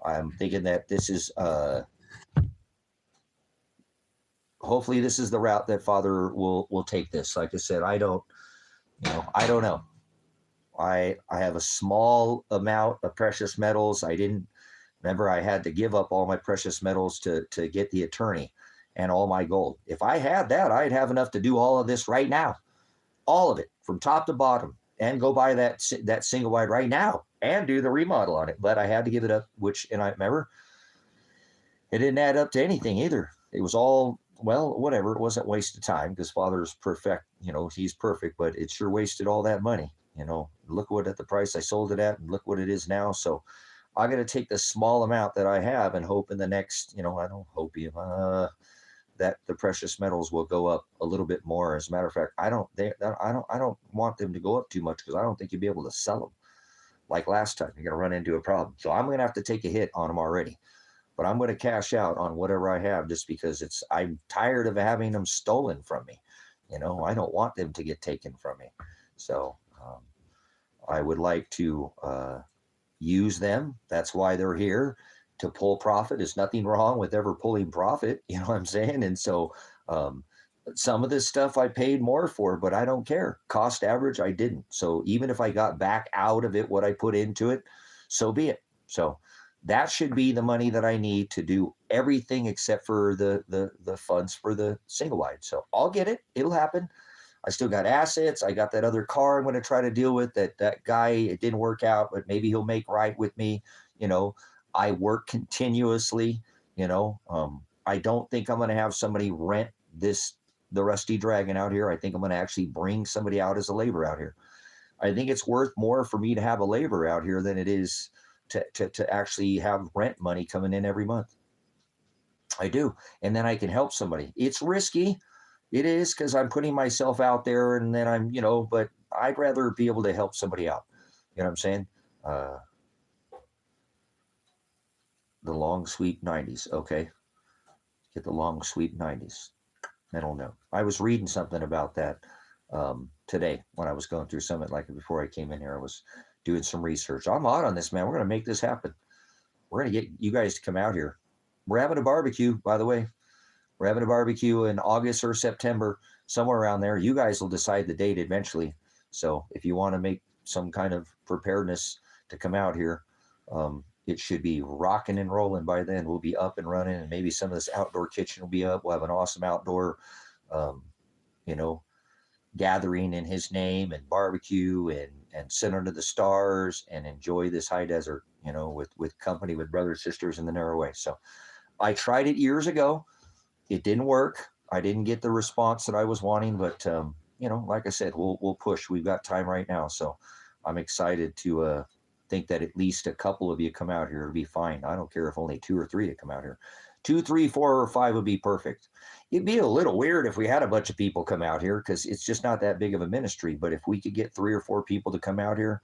I'm thinking that this is, hopefully this is the route that Father will take this. Like I said, I don't know. I have a small amount of precious metals. Remember, I had to give up all my precious metals to get the attorney and all my gold. If I had that, I'd have enough to do all of this right now. All of it, from top to bottom, and go buy that single wide right now and do the remodel on it. But I had to give it up, and I remember it didn't add up to anything either. It was all, well, whatever. It wasn't waste of time because Father's perfect. He's perfect, but it sure wasted all that money. Look at the price I sold it at, and look what it is now. So I'm going to take the small amount that I have and hope in the next, I don't hope that the precious metals will go up a little bit more. As a matter of fact, I don't want them to go up too much, because I don't think you'll be able to sell them like last time. You're going to run into a problem. So I'm going to have to take a hit on them already, but I'm going to cash out on whatever I have, just because I'm tired of having them stolen from me. I don't want them to get taken from me. So I would like to use them. That's why they're here, to pull profit. There's nothing wrong with ever pulling profit. You know what I'm saying? And so some of this stuff I paid more for, but I don't care. Cost average, I didn't. So even if I got back out of it what I put into it, so be it. So that should be the money that I need to do everything except for the funds for the single wide. So I'll get it. It'll happen. I still got assets. I got that other car I'm going to try to deal with. That guy, it didn't work out, but maybe he'll make right with me. I work continuously. I don't think I'm going to have somebody rent the Rusty Dragon out here. I think I'm going to actually bring somebody out as a labor out here. I think it's worth more for me to have a labor out here than it is to actually have rent money coming in every month. I do. And then I can help somebody. It's risky. It is, because I'm putting myself out there, and then I'm, but I'd rather be able to help somebody out. You know what I'm saying? The long sweep 90s. Okay. Get the long sweep 90s. Mental note. I was reading something about that today when I was going through something, like before I came in here. I was doing some research. I'm hot on this, man. We're going to make this happen. We're going to get you guys to come out here. We're having a barbecue, by the way. We're having a barbecue in August or September, somewhere around there. You guys will decide the date eventually. So if you want to make some kind of preparedness to come out here, it should be rocking and rolling by then. We'll be up and running, and maybe some of this outdoor kitchen will be up. We'll have an awesome outdoor, gathering in his name, and barbecue, and sit under the stars and enjoy this high desert, with company, with brothers, sisters in the narrow way. So I tried it years ago. It didn't work. I didn't get the response that I was wanting, but like I said, we'll push. We've got time right now, so I'm excited to think that at least a couple of you come out here. It'll be fine. I don't care if only 2 or 3 to come out here. 2, 3, 4, or 5 would be perfect. It'd be a little weird if we had a bunch of people come out here, because it's just not that big of a ministry. But if we could get 3 or 4 people to come out here,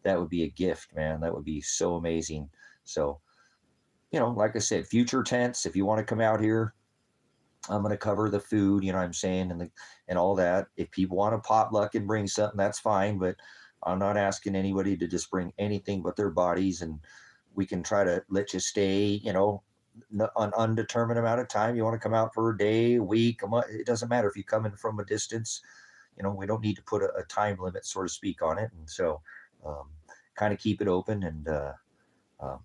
that would be a gift, man. That would be so amazing. So, like I said, future tense, if you want to come out here, I'm going to cover the food, you know what I'm saying, and all that. If people want to potluck and bring something, that's fine, but I'm not asking anybody to just bring anything but their bodies, and we can try to let you stay, an undetermined amount of time. You want to come out for a day, a week, a month, it doesn't matter if you come in from a distance. We don't need to put a time limit, so to speak, on it. And so kind of keep it open. And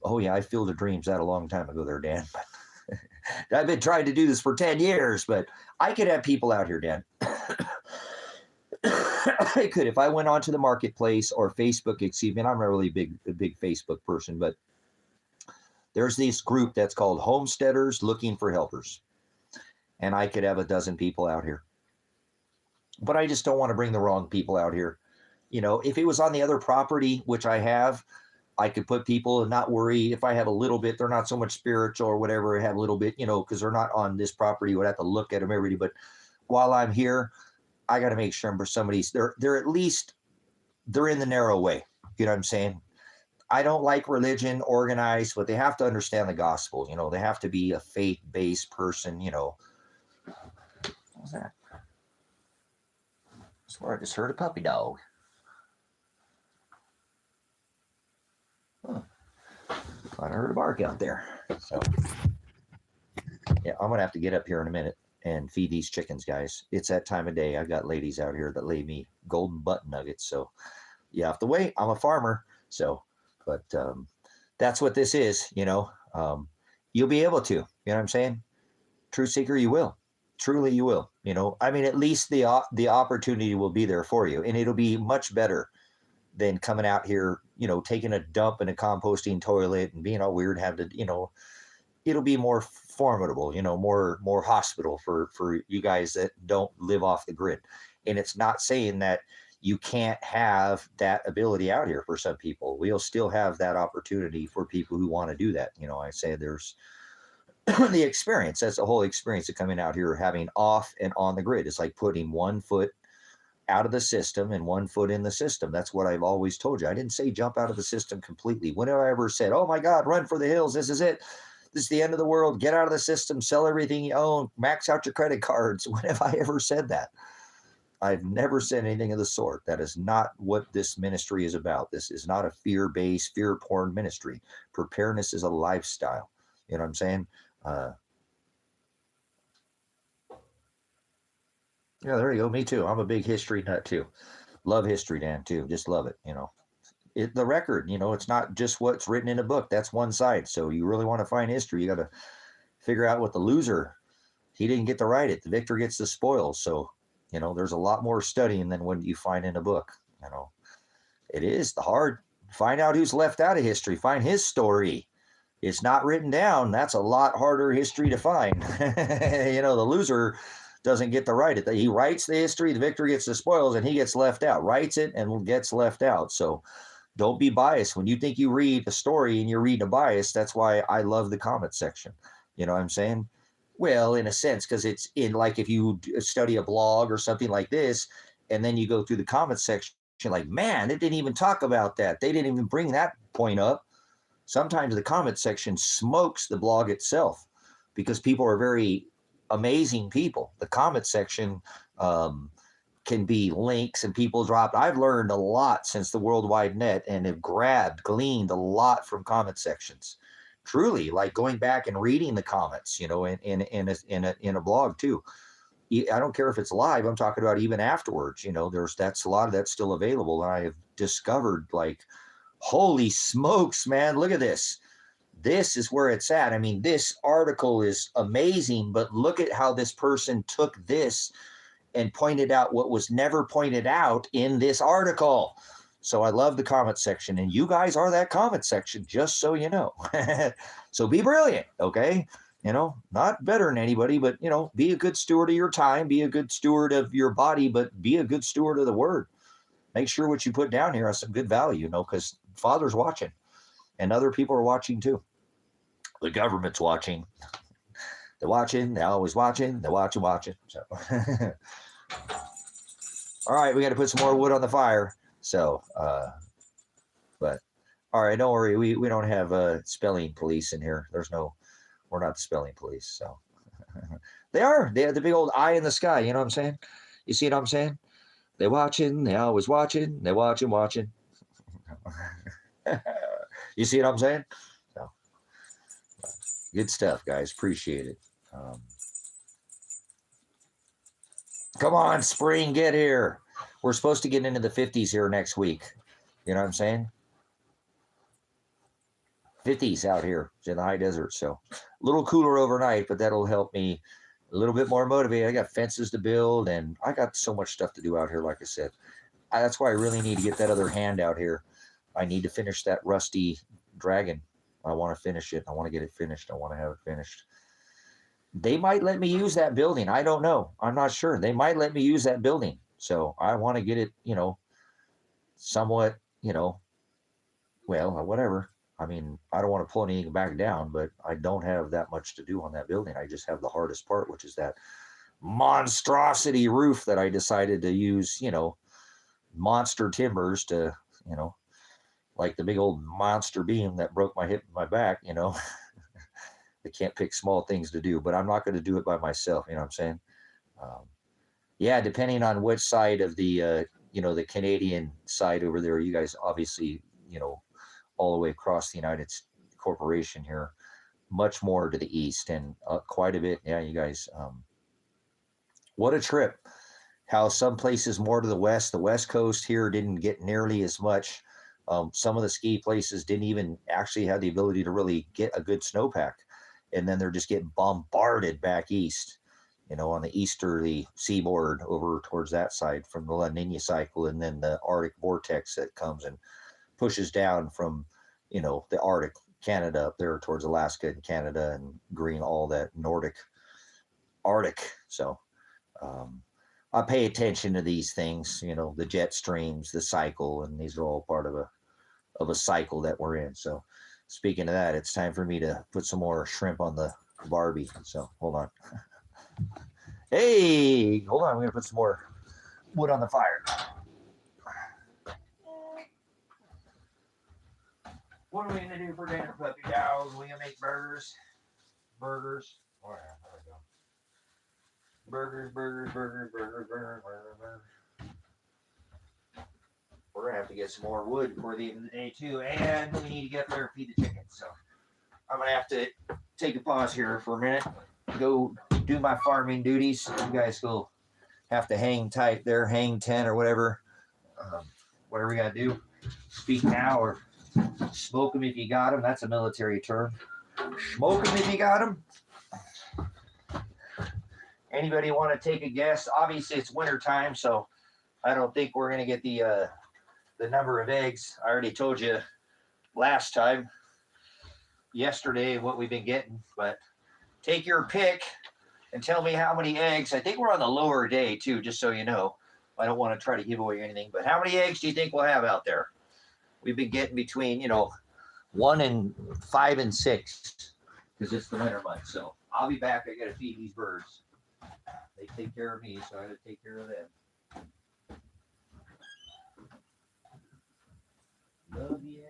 oh yeah, I Field of Dreams that a long time ago there, Dan, but I've been trying to do this for 10 years, but I could have people out here, Dan. I could, if I went onto the marketplace or Facebook, excuse me, and I'm not really a big Facebook person, but There's this group that's called Homesteaders Looking for Helpers. And I could have a dozen people out here. But I just don't want to bring the wrong people out here. You know, if it was on the other property, which I have, I could put people and not worry. If I have a little bit, they're not so much spiritual or whatever, I have a little bit, you know, because they're not on this property. You would have to look at them every day. But while I'm here, I got to make sure for somebody's, they're at least, they're in the narrow way. You know what I'm saying? I don't like religion organized, but they have to understand the gospel. You know, they have to be a faith-based person, you know. What was that? I swear I just heard a puppy dog. Huh. I heard a bark out there. So, yeah, I'm going to have to get up here in a minute and feed these chickens, guys. It's that time of day. I've got ladies out here that lay me golden button nuggets. So you have to wait. I'm a farmer. So, but that's what this is, you know. You'll be able to, you know what I'm saying? Truth seeker, you will. Truly, you will. You know, I mean, at least the opportunity will be there for you. And it'll be much better than coming out here, you know, taking a dump in a composting toilet and being all weird, have to, you know, it'll be more formidable, you know, more hospital for you guys that don't live off the grid. And it's not saying that you can't have that ability out here for some people. We'll still have that opportunity for people who want to do that. You know, I say there's the experience. That's the whole experience of coming out here, having off and on the grid. It's like putting 1 foot out of the system and 1 foot in the system. That's what I've always told you. I didn't say jump out of the system completely. When have I ever said, oh my God, run for the hills. This is it. This is the end of the world. Get out of the system, sell everything you own, max out your credit cards. When have I ever said that? I've never said anything of the sort. That is not what this ministry is about. This is not a fear-based, fear porn ministry. Preparedness is a lifestyle. You know what I'm saying? Yeah, there you go. Me too. I'm a big history nut too. Love history, Dan, too. Just love it. You know, the record, you know, it's not just what's written in a book. That's one side. So you really want to find history, you got to figure out what the loser, he didn't get to write it. The victor gets the spoils. So, you know, there's a lot more studying than what you find in a book. You know, it is the hard. Find out who's left out of history. Find his story. It's not written down. That's a lot harder history to find. You know, the loser doesn't get to write it. He writes the history, the victor gets the spoils, and he gets left out. Writes it and gets left out. So don't be biased. When you think you read a story and you're reading a bias, that's why I love the comment section. You know what I'm saying? Well, in a sense, because it's in, like, if you study a blog or something like this, and then you go through the comment section, like, man, it didn't even talk about that. They didn't even bring that point up. Sometimes the comment section smokes the blog itself because people are very amazing people. The comment section can be links and people dropped. I've learned a lot since the World Wide Net and have gleaned a lot from comment sections. Truly, like going back and reading the comments, you know, in a blog too. I don't care if it's live. I'm talking about even afterwards. You know, that's a lot of that's still available, and I have discovered, like, holy smokes, man, look at this. This is where it's at. I mean, this article is amazing, but look at how this person took this and pointed out what was never pointed out in this article. So I love the comment section, and you guys are that comment section, just so you know. So be brilliant, okay? You know, not better than anybody, but, you know, be a good steward of your time, be a good steward of your body, but be a good steward of the word. Make sure what you put down here has some good value, you know, because Father's watching and other people are watching too. The government's watching. They're watching. They're always watching. They're watching. So, all right, we got to put some more wood on the fire. So, but all right, don't worry. We don't have spelling police in here. We're not the spelling police. So they have the big old eye in the sky. You know what I'm saying? You see what I'm saying? They're watching. They're always watching. They're watching. You see what I'm saying? So, good stuff, guys. Appreciate it. Come on, spring, get here. We're supposed to get into the 50s here next week. You know what I'm saying? 50s out here in the high desert. So a little cooler overnight, but that'll help me a little bit more motivated. I got fences to build, and I got so much stuff to do out here, like I said. That's why I really need to get that other hand out here. I need to finish that rusty dragon. I want to finish it. I want to get it finished. I want to have it finished. They might let me use that building. I don't know. I'm not sure. They might let me use that building. So I want to get it, somewhat, well, whatever. I mean, I don't want to pull anything back down, but I don't have that much to do on that building. I just have the hardest part, which is that monstrosity roof that I decided to use, monster timbers to, like the big old monster beam that broke my hip and my back, They can't pick small things to do, but I'm not going to do it by myself. You know what I'm saying? Um, yeah, depending on which side of the Canadian side over there, you guys obviously, all the way across the United Corporation here, much more to the east and quite a bit. Yeah, you guys, what a trip. How some places more to the West Coast here didn't get nearly as much. Some of the ski places didn't even actually have the ability to really get a good snowpack. And then they're just getting bombarded back east, on the easterly seaboard over towards that side from the La Nina cycle, and then the Arctic vortex that comes and pushes down from, the Arctic Canada up there towards Alaska and Canada and green, all that Nordic Arctic. So I pay attention to these things, the jet streams, the cycle, and these are all part of a cycle that we're in. So speaking of that, it's time for me to put some more shrimp on the Barbie. So hold on. Hey, hold on. I'm going to put some more wood on the fire. What are we going to do for dinner, puppy dog? We're going to make burgers. Burgers. Oh, yeah, there we go. Burgers. We're going to have to get some more wood before the end of the day, too. And we need to get up there and feed the chickens. So I'm going to have to take a pause here for a minute, go do my farming duties. You guys will have to hang tight there, hang 10 or whatever. Whatever we got to do. Speak now or smoke them if you got them. That's a military term. Smoke them if you got them. Anybody want to take a guess? Obviously, it's winter time, so I don't think we're going to get the number of eggs. I already told you last time, yesterday, what we've been getting. But take your pick and tell me how many eggs. I think we're on the lower day, too, just so you know. I don't want to try to give away anything. But how many eggs do you think we'll have out there? We've been getting between, 1 and 5 and 6 because it's the winter month. So I'll be back. I got to feed these birds. They take care of me, so I got to take care of them. Love the eggs.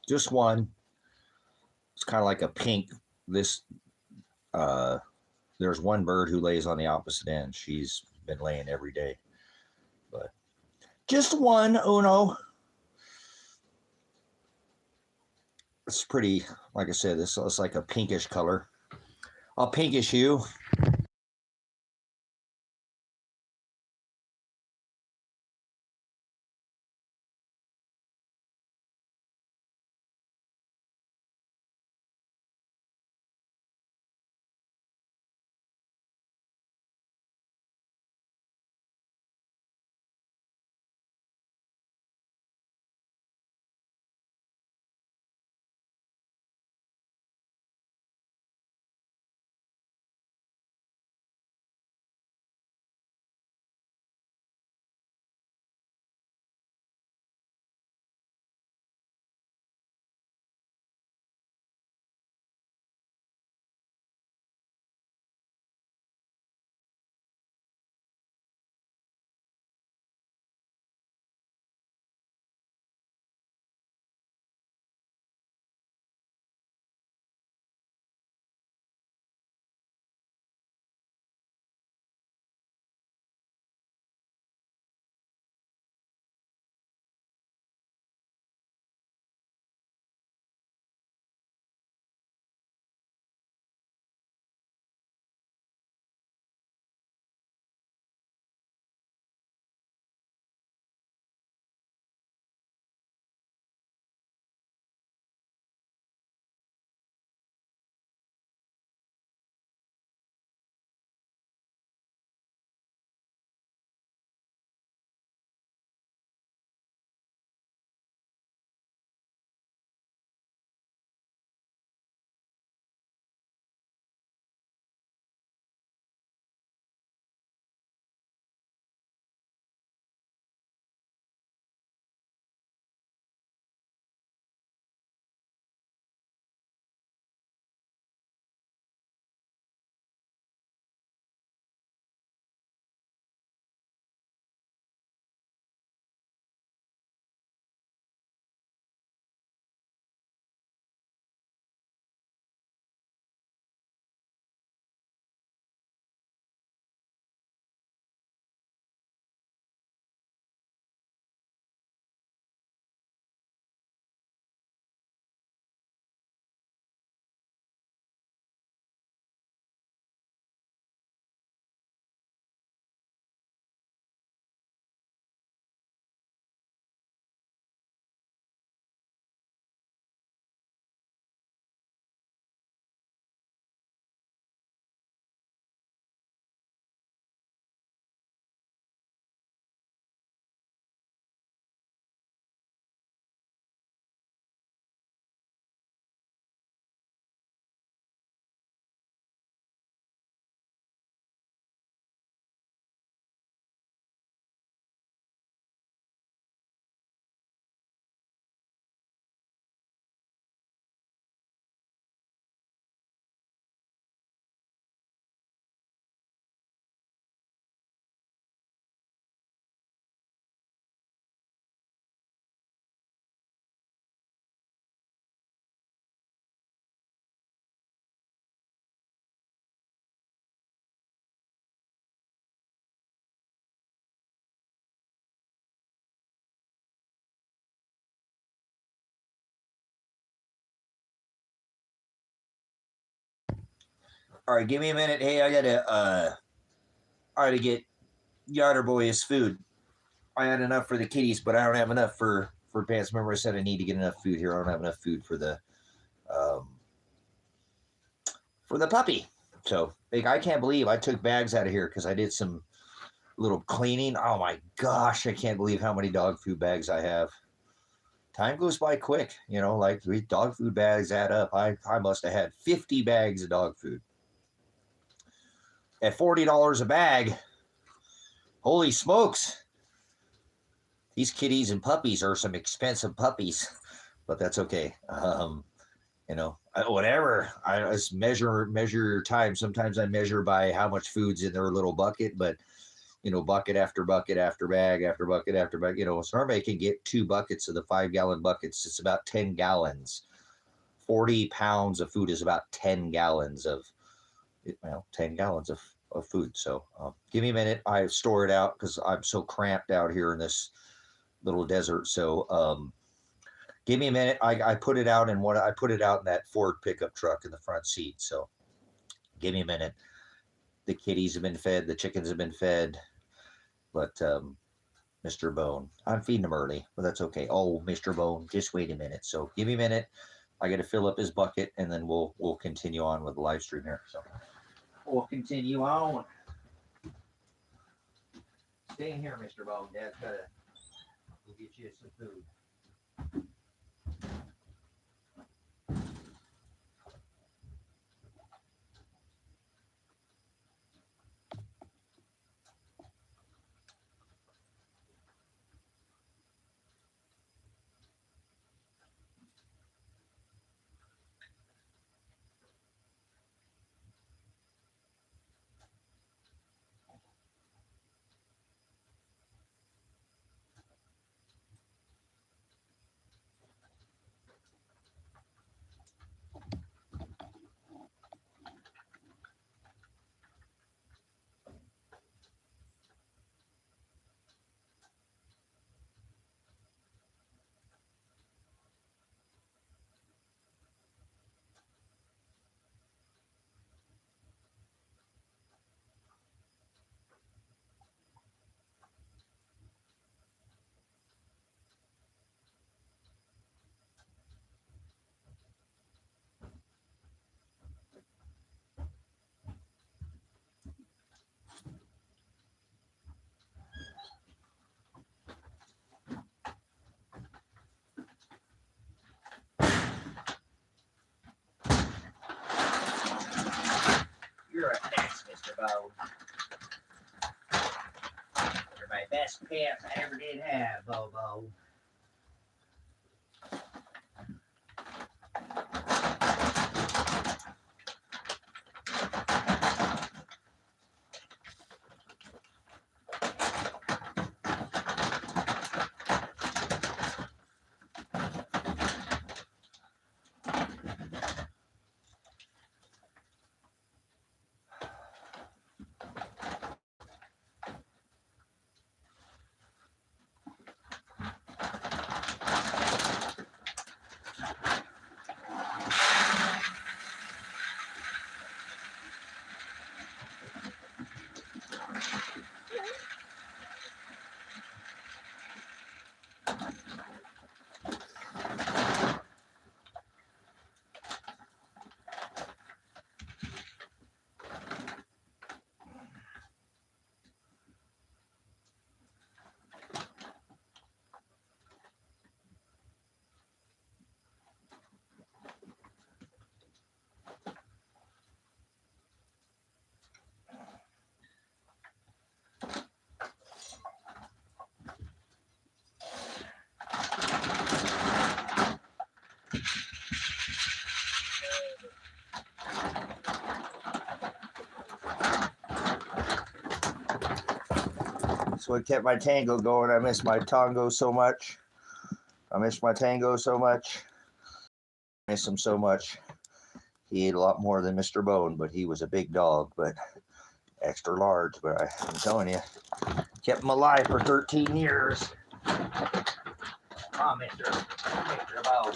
Just one. It's kind of like a pink. This there's one bird who lays on the opposite end. She's been laying every day, but just one, Uno. It's pretty, like I said, this looks like a pinkish color. A pinkish hue. All right, give me a minute. Hey, I gotta get Yonder Boy his food. I had enough for the kitties, but I don't have enough for pants. Remember, I said I need to get enough food here. I don't have enough food for the puppy. So, like, I can't believe I took bags out of here because I did some little cleaning. Oh my gosh, I can't believe how many dog food bags I have. Time goes by quick, like these dog food bags add up. I must have had 50 bags of dog food. At $40 a bag, holy smokes. These kitties and puppies are some expensive puppies, but that's okay. Whatever. I just measure your time. Sometimes I measure by how much food's in their little bucket, but you know, bucket after bucket after bag after bucket after bag, you know, so normally I can get 2 buckets of the 5-gallon buckets. It's about 10 gallons. 40 pounds of food is about 10 gallons of, well, 10 gallons of food. So give me a minute. I store it out because I'm so cramped out here in this little desert. So give me a minute. I put it out in I put it out in that Ford pickup truck in the front seat. So give me a minute. The kitties have been fed. The chickens have been fed. But Mr. Bone, I'm feeding him early, but that's okay. Oh, Mr. Bone, just wait a minute. So give me a minute. I got to fill up his bucket, and then we'll continue on with the live stream here. So we'll continue on. Stay in here, Mr. Bone. Dad's got to go get you some food. You're a mess, Mr. Bone. You're my best pet I ever did have, Bobo. So I kept my tango going. I miss my tango so much. I miss my tango so much. I miss him so much. He ate a lot more than Mr. Bone, but he was a big dog, but extra large. But I'm telling you, kept him alive for 13 years. Oh, Mr. Bone.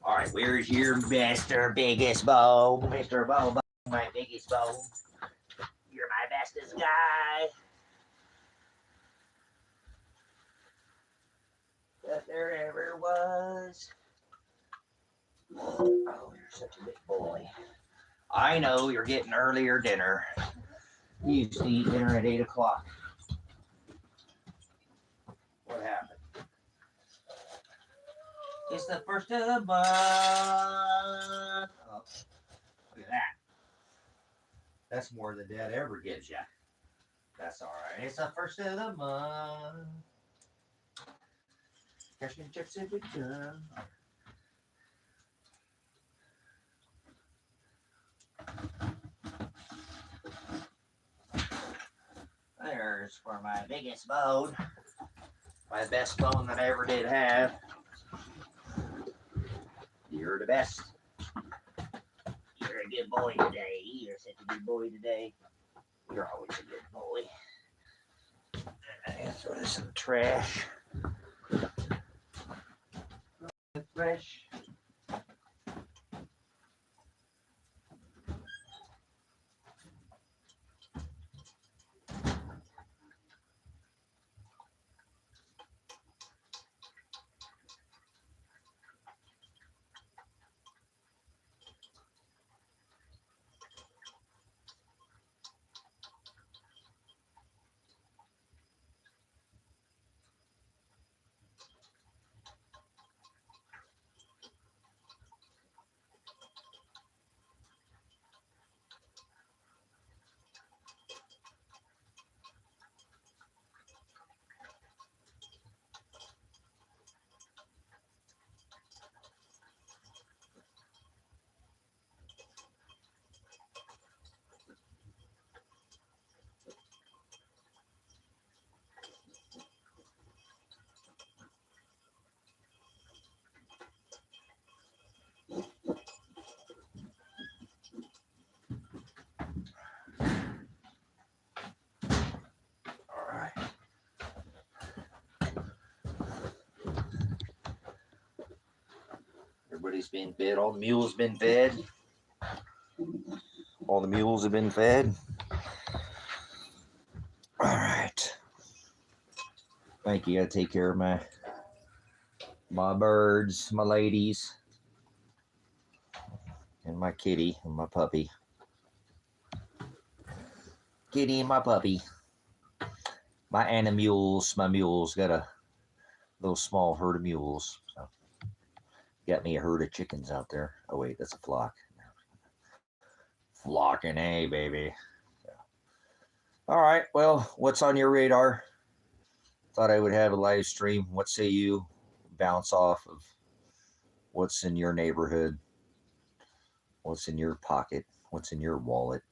All right, where's your Mr. Biggest Bone? Mr. Bone, my biggest bone. You're my bestest guy. That there ever was. Oh, you're such a big boy. I know you're getting earlier dinner. You used to eat dinner at 8 o'clock. What happened? It's the first of the month. Oh, look at that. That's more than Dad ever gives you. That's all right. It's the first of the month. Cashing checks every time. There's for my biggest bone. My best bone that I ever did have. You're the best. You're a good boy today. You're such a good boy today. You're always a good boy. Throw this in the trash. Fresh. Everybody's been fed. All the mules been fed. All the mules have been fed. All right. Thank you. Gotta take care of my birds, my ladies, and my kitty and my puppy. Kitty and my puppy. My animules, my mules. Got a little small herd of mules. So got me a herd of chickens out there. Oh wait, that's a flock. Flocking hay, baby. So. All right. Well, what's on your radar? Thought I would have a live stream. What say you? Bounce off of what's in your neighborhood, what's in your pocket, what's in your wallet.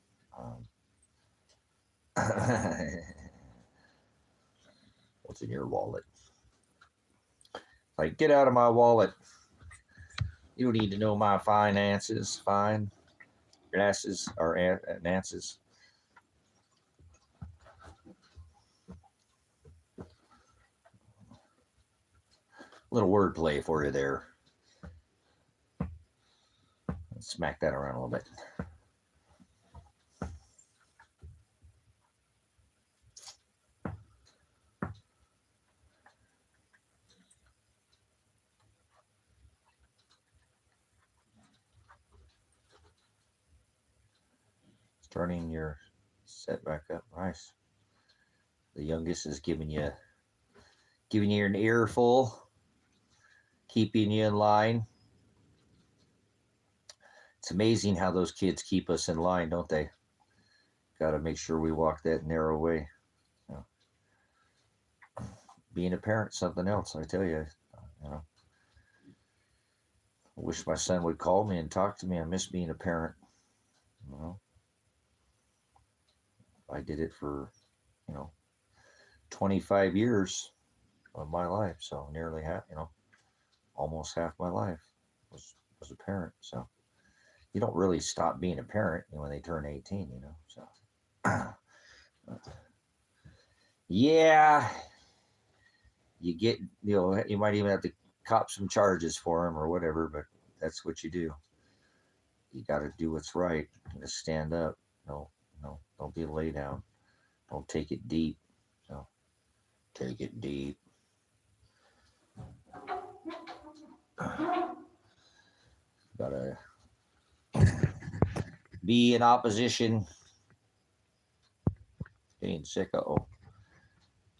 What's in your wallet? Like, get out of my wallet. You need to know my finances. Fine. Asses or nances. Little wordplay for you there. Let's smack that around a little bit. Turning your set back up. Nice. The youngest is giving you an earful, keeping you in line. It's amazing how those kids keep us in line, don't they? Got to make sure we walk that narrow way. You know, being a parent's something else, I tell you. You know, I wish my son would call me and talk to me. I miss being a parent. You know, I did it for 25 years of my life, so nearly half, almost half my life was a parent. So you don't really stop being a parent when they turn 18, so yeah, you get, you might even have to cop some charges for them or whatever, but that's what you do. You got to do what's right. You got to stand up. No, don't be a lay down. Don't take it deep. No, take it deep. Gotta be in opposition. Getting sick.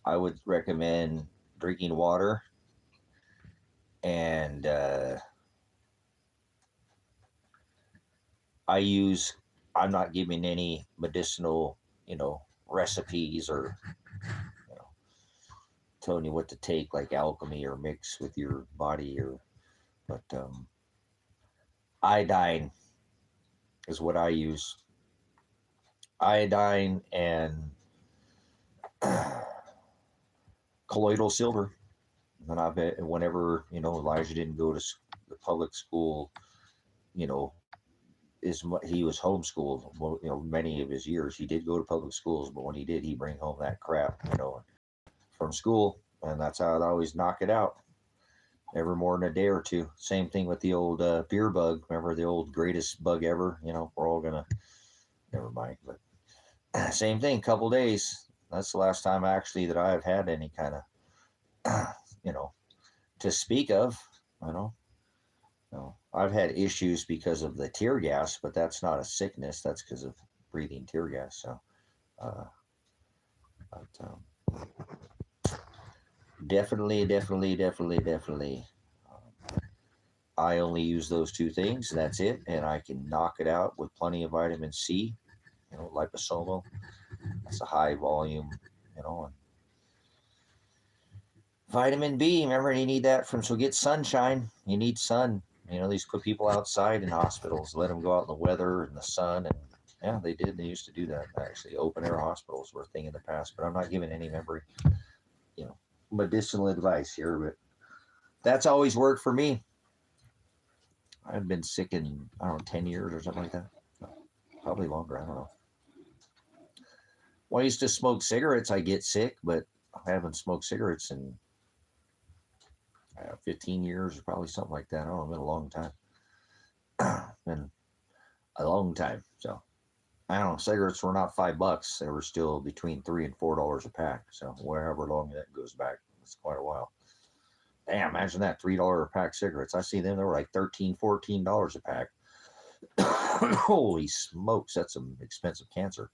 I would recommend drinking water, And I'm not giving any medicinal, recipes or, you know, telling you what to take, like alchemy or mix with your body, but iodine is what I use. Iodine and colloidal silver. And I bet whenever, Elijah didn't go to the public school, you know, he was homeschooled. Well, many of his years he did go to public schools, but when he did, he bring home that crap, from school, and that's how I'd always knock it out. Never more than a day or two. Same thing with the old beer bug. Remember the old greatest bug ever? We're all gonna. Never mind. But same thing. Couple days. That's the last time actually that I've had any kind of, to speak of. I've had issues because of the tear gas, but that's not a sickness. That's because of breathing tear gas. So, definitely. I only use those two things, and that's it. And I can knock it out with plenty of vitamin C, liposomal. That's a high volume, and vitamin B. Remember, you need that so get sunshine. You need sun. These put people outside in hospitals, let them go out in the weather and the sun. And yeah, they did. They used to do that, actually. Open air hospitals were a thing in the past, but I'm not giving any medicinal advice here, but that's always worked for me. I've been sick in, I don't know, 10 years or something like that. Probably longer. I don't know. When I used to smoke cigarettes, I get sick, but I haven't smoked cigarettes in 15 years or probably something like that. I don't know. It's been a long time. Been a long time. So I don't know. Cigarettes were not $5. They were still between $3 and $4 a pack. So wherever long that goes back, it's quite a while. Damn, imagine that, $3 a pack cigarettes. I see them, they were like $13, $14 a pack. Holy smokes, that's some expensive cancer.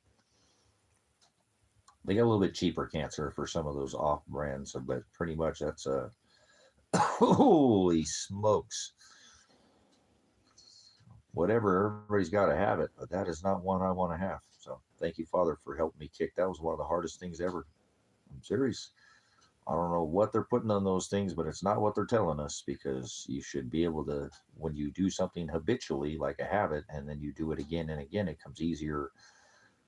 They got a little bit cheaper cancer for some of those off brands, but pretty much that's a holy smokes. Whatever, everybody's got to have it, but that is not one I want to have. So thank you, Father, for helping me kick. That was one of the hardest things ever. I'm serious. I don't know what they're putting on those things, but it's not what they're telling us, because you should be able to, when you do something habitually, like a habit, and then you do it again and again, it comes easier,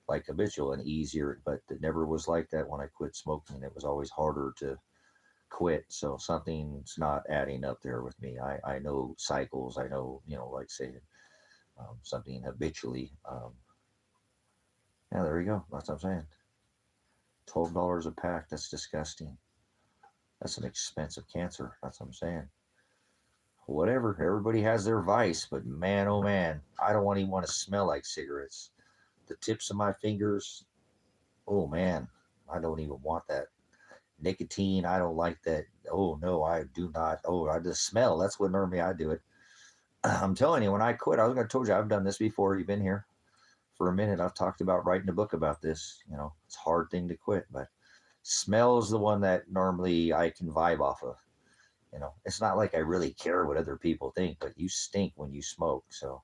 like habitual and easier. But it never was like that when I quit smoking. It was always harder to quit. So something's not adding up there with me. I know cycles. I know, like saying something habitually. Yeah, there you go. That's what I'm saying. $12 a pack. That's disgusting. That's an expensive cancer. That's what I'm saying. Whatever. Everybody has their vice, but man, oh man, I don't even want to smell like cigarettes. The tips of my fingers, oh man, I don't even want that. Nicotine, I don't like that. Oh no, I do not. Oh, I just smell. That's what normally I do it. I'm telling you, when I quit, I was going to told you I've done this before. You've been here for a minute. I've talked about writing a book about this. It's a hard thing to quit, but smell is the one that normally I can vibe off of. It's not like I really care what other people think, but you stink when you smoke. So,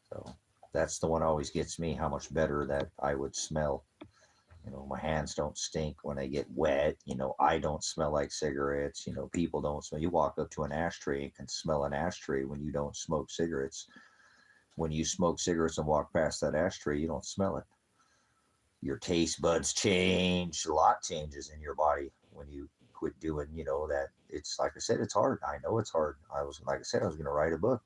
so that's the one always gets me, how much better that I would smell. My hands don't stink when they get wet. I don't smell like cigarettes. People don't smell. You walk up to an ashtray and can smell an ashtray when you don't smoke cigarettes. When you smoke cigarettes and walk past that ashtray, you don't smell it. Your taste buds change. A lot changes in your body when you quit doing, that. It's like I said, it's hard. I know it's hard. I was going to write a book.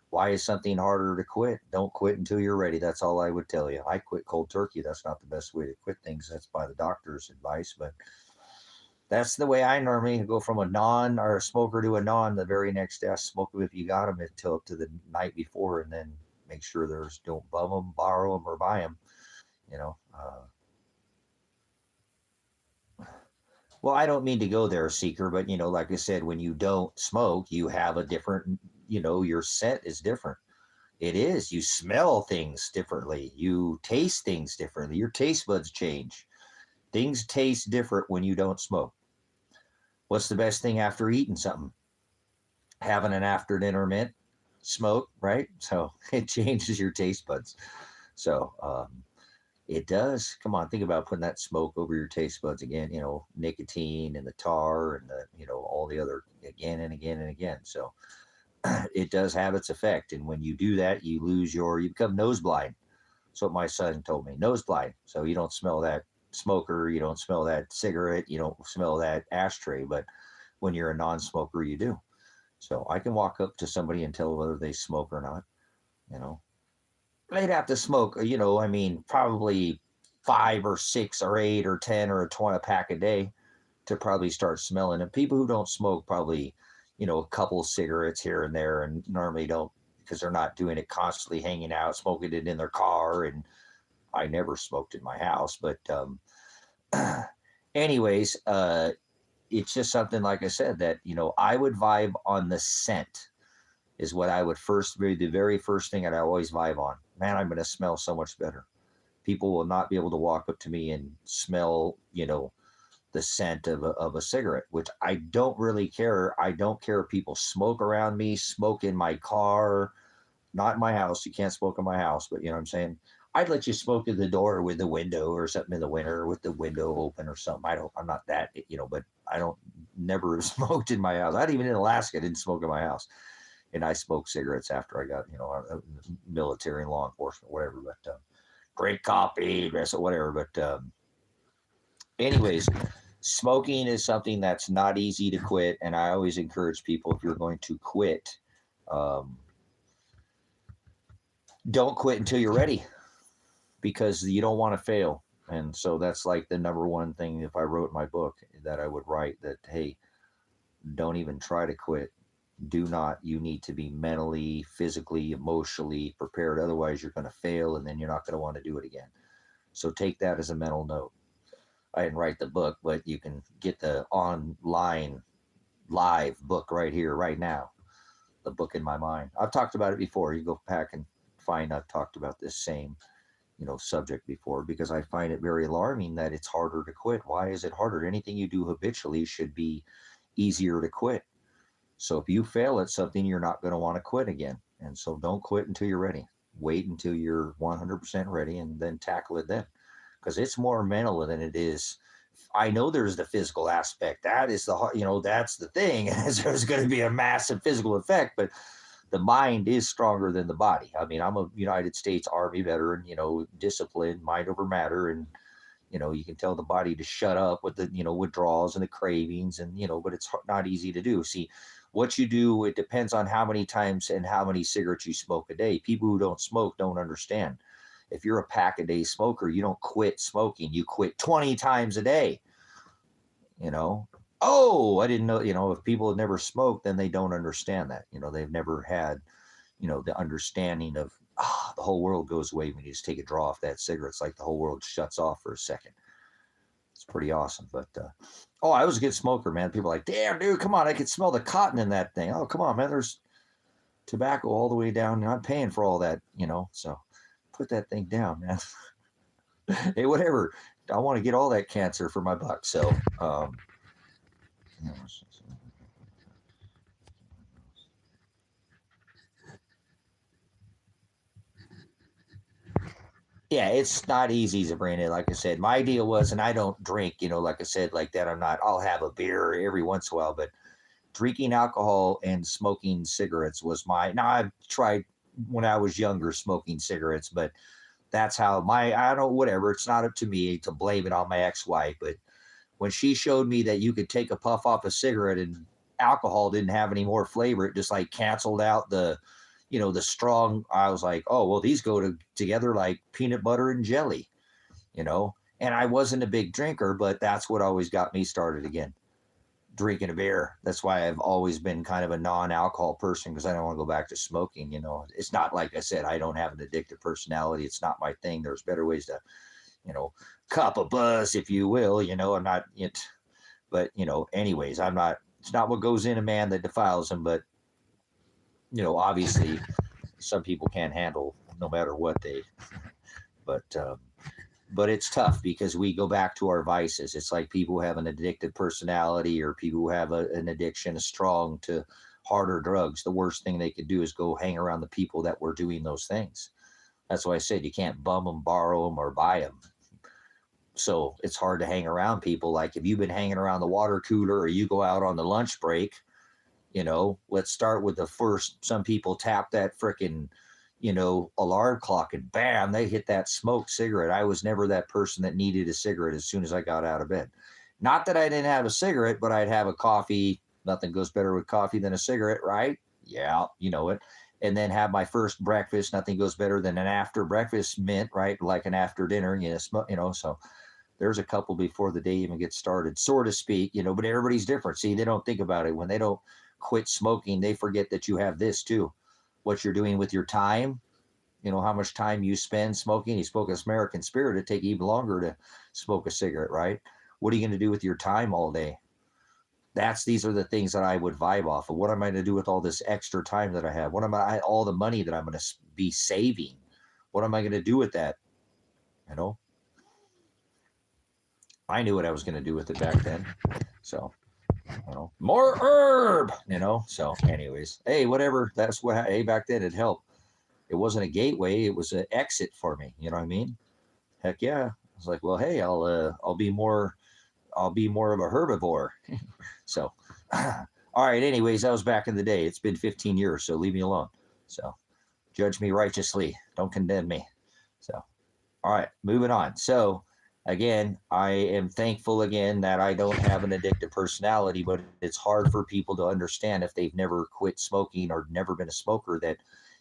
Why is something harder to quit? Don't quit until you're ready. That's all I would tell you. I quit cold turkey. That's not the best way to quit things. That's by the doctor's advice, but that's the way I normally go, from a non or a smoker to a non. The very next day, I smoke them if you got them until up to the night before, and then make sure don't bum them, borrow them, or buy them. Well, I don't mean to go there, seeker, but like I said, when you don't smoke, you have a different, your scent is different. It is. You smell things differently. You taste things differently. Your taste buds change. Things taste different when you don't smoke. What's the best thing after eating something? Having an after dinner mint, smoke, right? So it changes your taste buds. So it does. Come on, think about putting that smoke over your taste buds again. Nicotine and the tar and all the other again and again and again. So it does have its effect. And when you do that, you become nose blind. That's what my son told me, nose blind. So you don't smell that smoker, you don't smell that cigarette, you don't smell that ashtray. But when you're a non-smoker, you do. So I can walk up to somebody and tell whether they smoke or not. They'd have to smoke, probably 5 or 6 or 8 or 10 or 20 pack a day to probably start smelling. And people who don't smoke probably, a couple cigarettes here and there, and normally don't, because they're not doing it constantly, hanging out, smoking it in their car. And I never smoked in my house, but anyways, it's just something, like I said, that, I would vibe on the scent is what I would the very first thing that I always vibe on. Man, I'm going to smell so much better. People will not be able to walk up to me and smell, the scent of a cigarette, which I don't really care. I don't care if people smoke around me, smoke in my car, not in my house. You can't smoke in my house, but you know what I'm saying? I'd let you smoke in the door with the window or something in the winter with the window open or something. I'm not that, but I don't never smoked in my house. Not even in Alaska, I didn't smoke in my house. And I smoked cigarettes after I got, military and law enforcement, whatever. But great copy, whatever. But anyways, smoking is something that's not easy to quit. And I always encourage people, if you're going to quit, don't quit until you're ready, because you don't want to fail. And so that's like the number one thing, if I wrote my book, that I would write, that, hey, don't even try to quit. Do not. You need to be mentally, physically, emotionally prepared. Otherwise, you're going to fail, and then you're not going to want to do it again. So take that as a mental note. I didn't write the book, but you can get the online live book right here, right now. The book in my mind. I've talked about it before. You go back and find I've talked about this same, subject before, because I find it very alarming that it's harder to quit. Why is it harder? Anything you do habitually should be easier to quit. So if you fail at something, you're not going to want to quit again. And so don't quit until you're ready. Wait until you're 100% ready and then tackle it then. Because it's more mental than it is. I know there's the physical aspect. That is that's the thing. There's going to be a massive physical effect, but the mind is stronger than the body. I'm a United States Army veteran, disciplined, mind over matter. And, you can tell the body to shut up with the, withdrawals and the cravings and, but it's not easy to do. See, what you do, it depends on how many times and how many cigarettes you smoke a day. People who don't smoke don't understand. If you're a pack a day smoker, you don't quit smoking. You quit 20 times a day. Oh, I didn't know, if people have never smoked, then they don't understand that. They've never had, the understanding of, the whole world goes away when you just take a draw off that cigarette. It's like the whole world shuts off for a second. It's pretty awesome. But, I was a good smoker, man. People are like, damn, dude, come on. I could smell the cotton in that thing. Oh, come on, man. There's tobacco all the way down. And I'm paying for all that, so put that thing down, man. Hey, whatever. I want to get all that cancer for my buck. So, yeah, it's not easy, Sabrina. Like I said, my deal was, and I don't drink, like I said, like that. I'll have a beer every once in a while, but drinking alcohol and smoking cigarettes was now I've tried when I was younger smoking cigarettes, but that's how I don't, whatever. It's not up to me to blame it on my ex-wife, but when she showed me that you could take a puff off a cigarette and alcohol didn't have any more flavor, it just like canceled out the strong. I was like, oh, well, these go together like peanut butter and jelly, and I wasn't a big drinker, but that's what always got me started again, drinking a beer. That's why I've always been kind of a non-alcohol person, because I don't want to go back to smoking. It's not, like I said, I don't have an addictive personality. It's not my thing. There's better ways to, cup a buzz, if you will, I'm not it, but anyways, it's not what goes in a man that defiles him, but obviously some people can't handle no matter what but but it's tough because we go back to our vices. It's like people who have an addictive personality or people who have an addiction strong to harder drugs. The worst thing they could do is go hang around the people that were doing those things. That's why I said you can't bum them, borrow them, or buy them. So it's hard to hang around people. Like if you've been hanging around the water cooler or you go out on the lunch break, you know, let's start with the first. Some people tap that frickin', you know, alarm clock and bam, they hit that smoked cigarette. I was never that person that needed a cigarette as soon as I got out of bed. Not that I didn't have a cigarette, but I'd have a coffee. Nothing goes better with coffee than a cigarette, right? Yeah, you know it. And then have my first breakfast. Nothing goes better than an after breakfast mint, right? Like an after dinner, you know, so there's a couple before the day even gets started, so to speak, you know, but everybody's different. See, they don't think about it. When they don't quit smoking, they forget that you have this too. What you're doing with your time, you know, how much time you spend smoking. You smoke this American Spirit, it'd take even longer to smoke a cigarette, right? What are you going to do with your time all day? These are the things that I would vibe off of. What am I going to do with all this extra time that I have? What am I, all the money that I'm going to be saving? What am I going to do with that? You know, I knew what I was going to do with it back then. So, you know, more herb, you know. So anyways, hey, whatever. That's what, hey, back then it helped. It wasn't a gateway. It was an exit for me. You know what I mean? Heck yeah. I was like, well, hey, I'll be more of a herbivore. So, all right. Anyways, that was back in the day. It's been 15 years, so leave me alone. So, judge me righteously. Don't condemn me. So, all right, moving on. So, again, I am thankful again that I don't have an addictive personality, but it's hard for people to understand if they've never quit smoking or never been a smoker that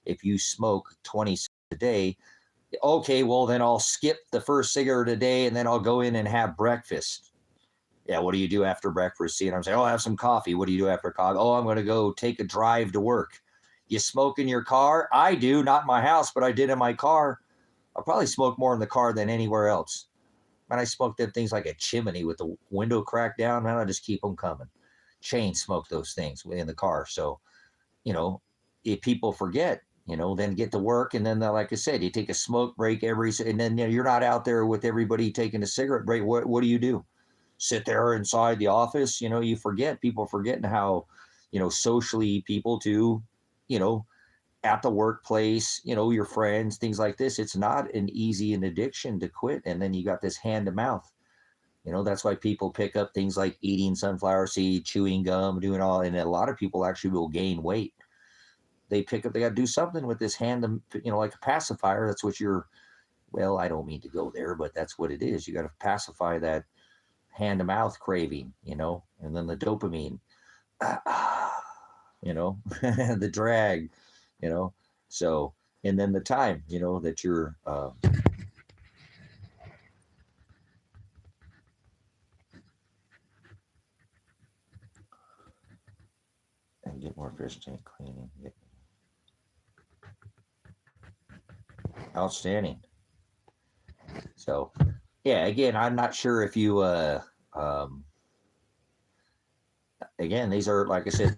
if you smoke 20 a day, okay, well, then I'll skip the first cigarette a day and then I'll go in and have breakfast. Yeah, what do you do after breakfast? See, and I'm saying, oh, I'll have some coffee. What do you do after coffee? Oh, I'm going to go take a drive to work. You smoke in your car? I do, not in my house, but I did in my car. I'll probably smoke more in the car than anywhere else. Man, I smoked them things like a chimney with the window cracked down. Man, I just keep them coming. Chain smoke those things in the car. So, you know, if people forget, you know, then get to work. And then, like I said, you take a smoke break and then you know, you're not out there with everybody taking a cigarette break. What do you do? Sit there inside the office? You know, you forget. People forgetting how, you know, socially people too, you know, at the workplace, you know, your friends, things like this. It's not an easy an addiction to quit. And then you got this hand to mouth. You know, that's why people pick up things like eating sunflower seed, chewing gum, doing all. And a lot of people actually will gain weight. They got to do something with this hand, you know, like a pacifier. That's what well, I don't mean to go there, but that's what it is. You got to pacify that hand to mouth craving, you know, and then the dopamine, you know, the drag, you know, so, and then the time, you know, that you're, and get more fish tank cleaning. Outstanding. So, yeah, again, I'm not sure if you, again, these are, like I said,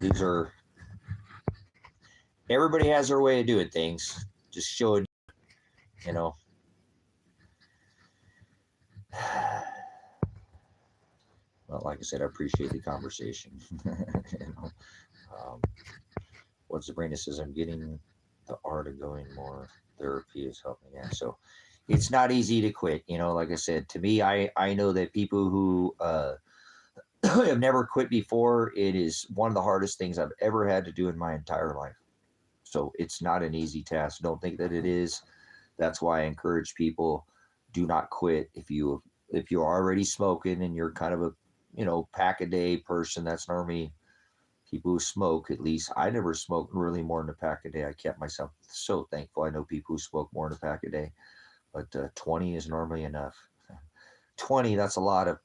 everybody has their way of doing things. Just showing, you know. Well, like I said, I appreciate the conversation. You know, what Sabrina says, I'm getting the art of going more. Therapy is helping. Yeah, so it's not easy to quit. You know, like I said, to me, I know that people who have never quit before, it is one of the hardest things I've ever had to do in my entire life. So it's not an easy task. Don't think that it is. That's why I encourage people, do not quit. If you're already smoking and you're kind of a, you know, pack a day person, that's normally people who smoke. At least I never smoked really more than a pack a day. I kept myself so thankful. I know people who smoke more than a pack a day, but 20 is normally enough. 20, that's a lot of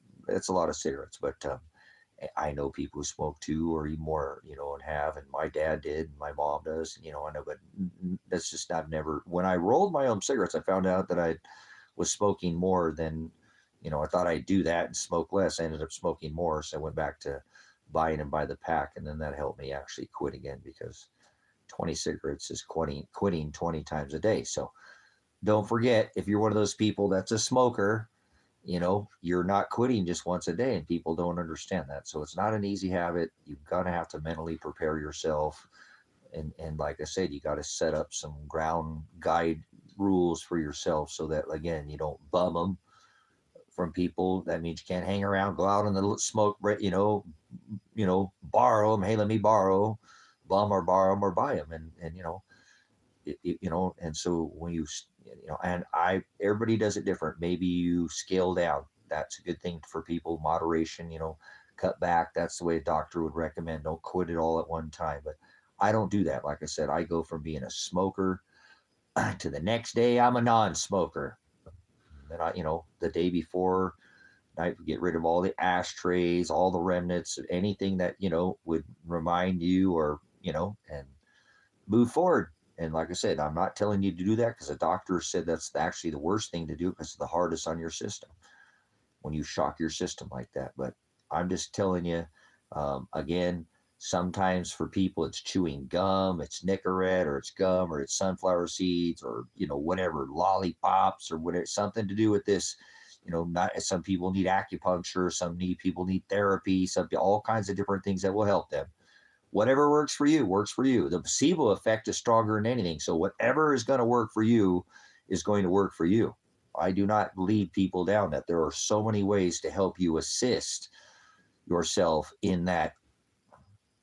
cigarettes, but I know people who smoke 2 or even more, you know, and have, and my dad did, and my mom does, you know, I know, but that's just, I've never, when I rolled my own cigarettes, I found out that I was smoking more than, you know, I thought I'd do that and smoke less. I ended up smoking more. So I went back to buying them by the pack. And then that helped me actually quit again, because 20 cigarettes is quitting 20 times a day. So don't forget, if you're one of those people that's a smoker, you're not quitting just once a day, and people don't understand that. So it's not an easy habit. You've got to have to mentally prepare yourself. And like I said, you got to set up some ground guide rules for yourself so that, again, you don't bum them from people. That means you can't hang around, go out in the smoke, borrow them. Hey, let me borrow, bum or borrow them or buy them. And and so when and everybody does it different. Maybe you scale down. That's a good thing for people. Moderation, cut back. That's the way a doctor would recommend. Don't quit it all at one time. But I don't do that. Like I said, I go from being a smoker to the next day I'm a non-smoker. Then the day before, I get rid of all the ashtrays, all the remnants, anything that would remind you, or and move forward. And like I said, I'm not telling you to do that because the doctor said that's actually the worst thing to do because it's the hardest on your system when you shock your system like that. But I'm just telling you, again, sometimes for people it's chewing gum, it's Nicorette, or it's gum, or it's sunflower seeds, or whatever, lollipops, or whatever, something to do with this. Not some people need acupuncture, people need therapy, all kinds of different things that will help them. Whatever works for you works for you. The placebo effect is stronger than anything. So whatever is going to work for you is going to work for you. I do not lead people down that. There are so many ways to help you assist yourself in that,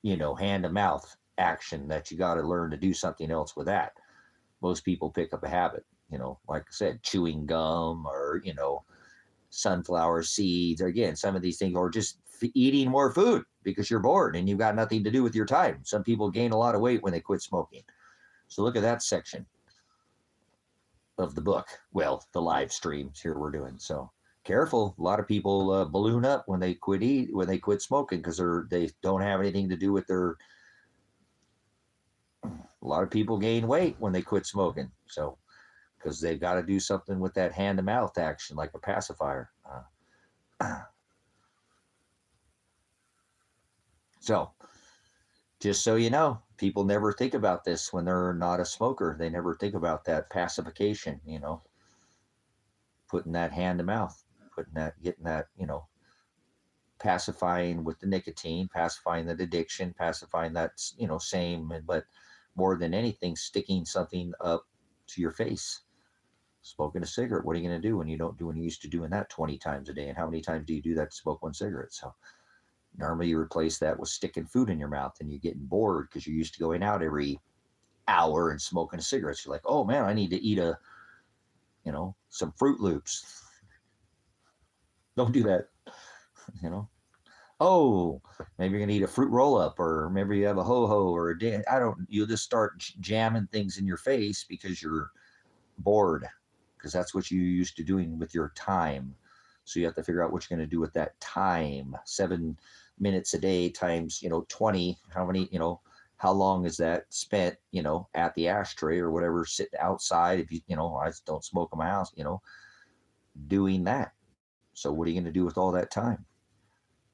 hand to mouth action, that you got to learn to do something else with that. Most people pick up a habit, like I said, chewing gum, or, sunflower seeds, or again, some of these things, or just eating more food because you're bored and you've got nothing to do with your time. Some people gain a lot of weight when they quit smoking. So look at that section of the book. Well, the live streams here we're doing. So careful. A lot of people balloon up when they quit smoking because they don't have anything to do with their. A lot of people gain weight when they quit smoking. So because they've got to do something with that hand to mouth action, like a pacifier. So just so you know, people never think about this when they're not a smoker. They never think about that pacification, putting that hand to mouth, getting that, pacifying with the nicotine, pacifying that addiction, pacifying that, same, but more than anything, sticking something up to your face. Smoking a cigarette, what are you going to do when you don't do when you used to doing that 20 times a day? And how many times do you do that to smoke one cigarette? So normally you replace that with sticking food in your mouth, and you're getting bored because you're used to going out every hour and smoking cigarettes. You're like, oh man, I need to eat some Fruit Loops. Don't do that. Oh, maybe you're gonna eat a fruit roll up, or maybe you have a ho-ho or a dan. You'll just start jamming things in your face because you're bored, because that's what you used to doing with your time. So you have to figure out what you're going to do with that time. 7 minutes a day times 20. How many, how long is that spent at the ashtray or whatever, sitting outside? If I don't smoke in my house, doing that. So what are you going to do with all that time?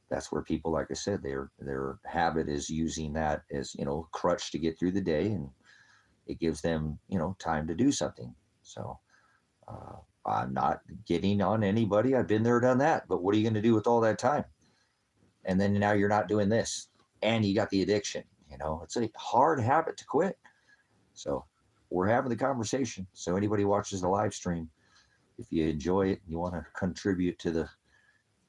That's where people, like I said, their habit is using that as crutch to get through the day, and it gives them time to do something. So I'm not getting on anybody. I've been there, done that. But what are you going to do with all that time? And then now you're not doing this, and you got the addiction. It's a hard habit to quit. So we're having the conversation. So anybody watches the live stream, if you enjoy it and you want to contribute to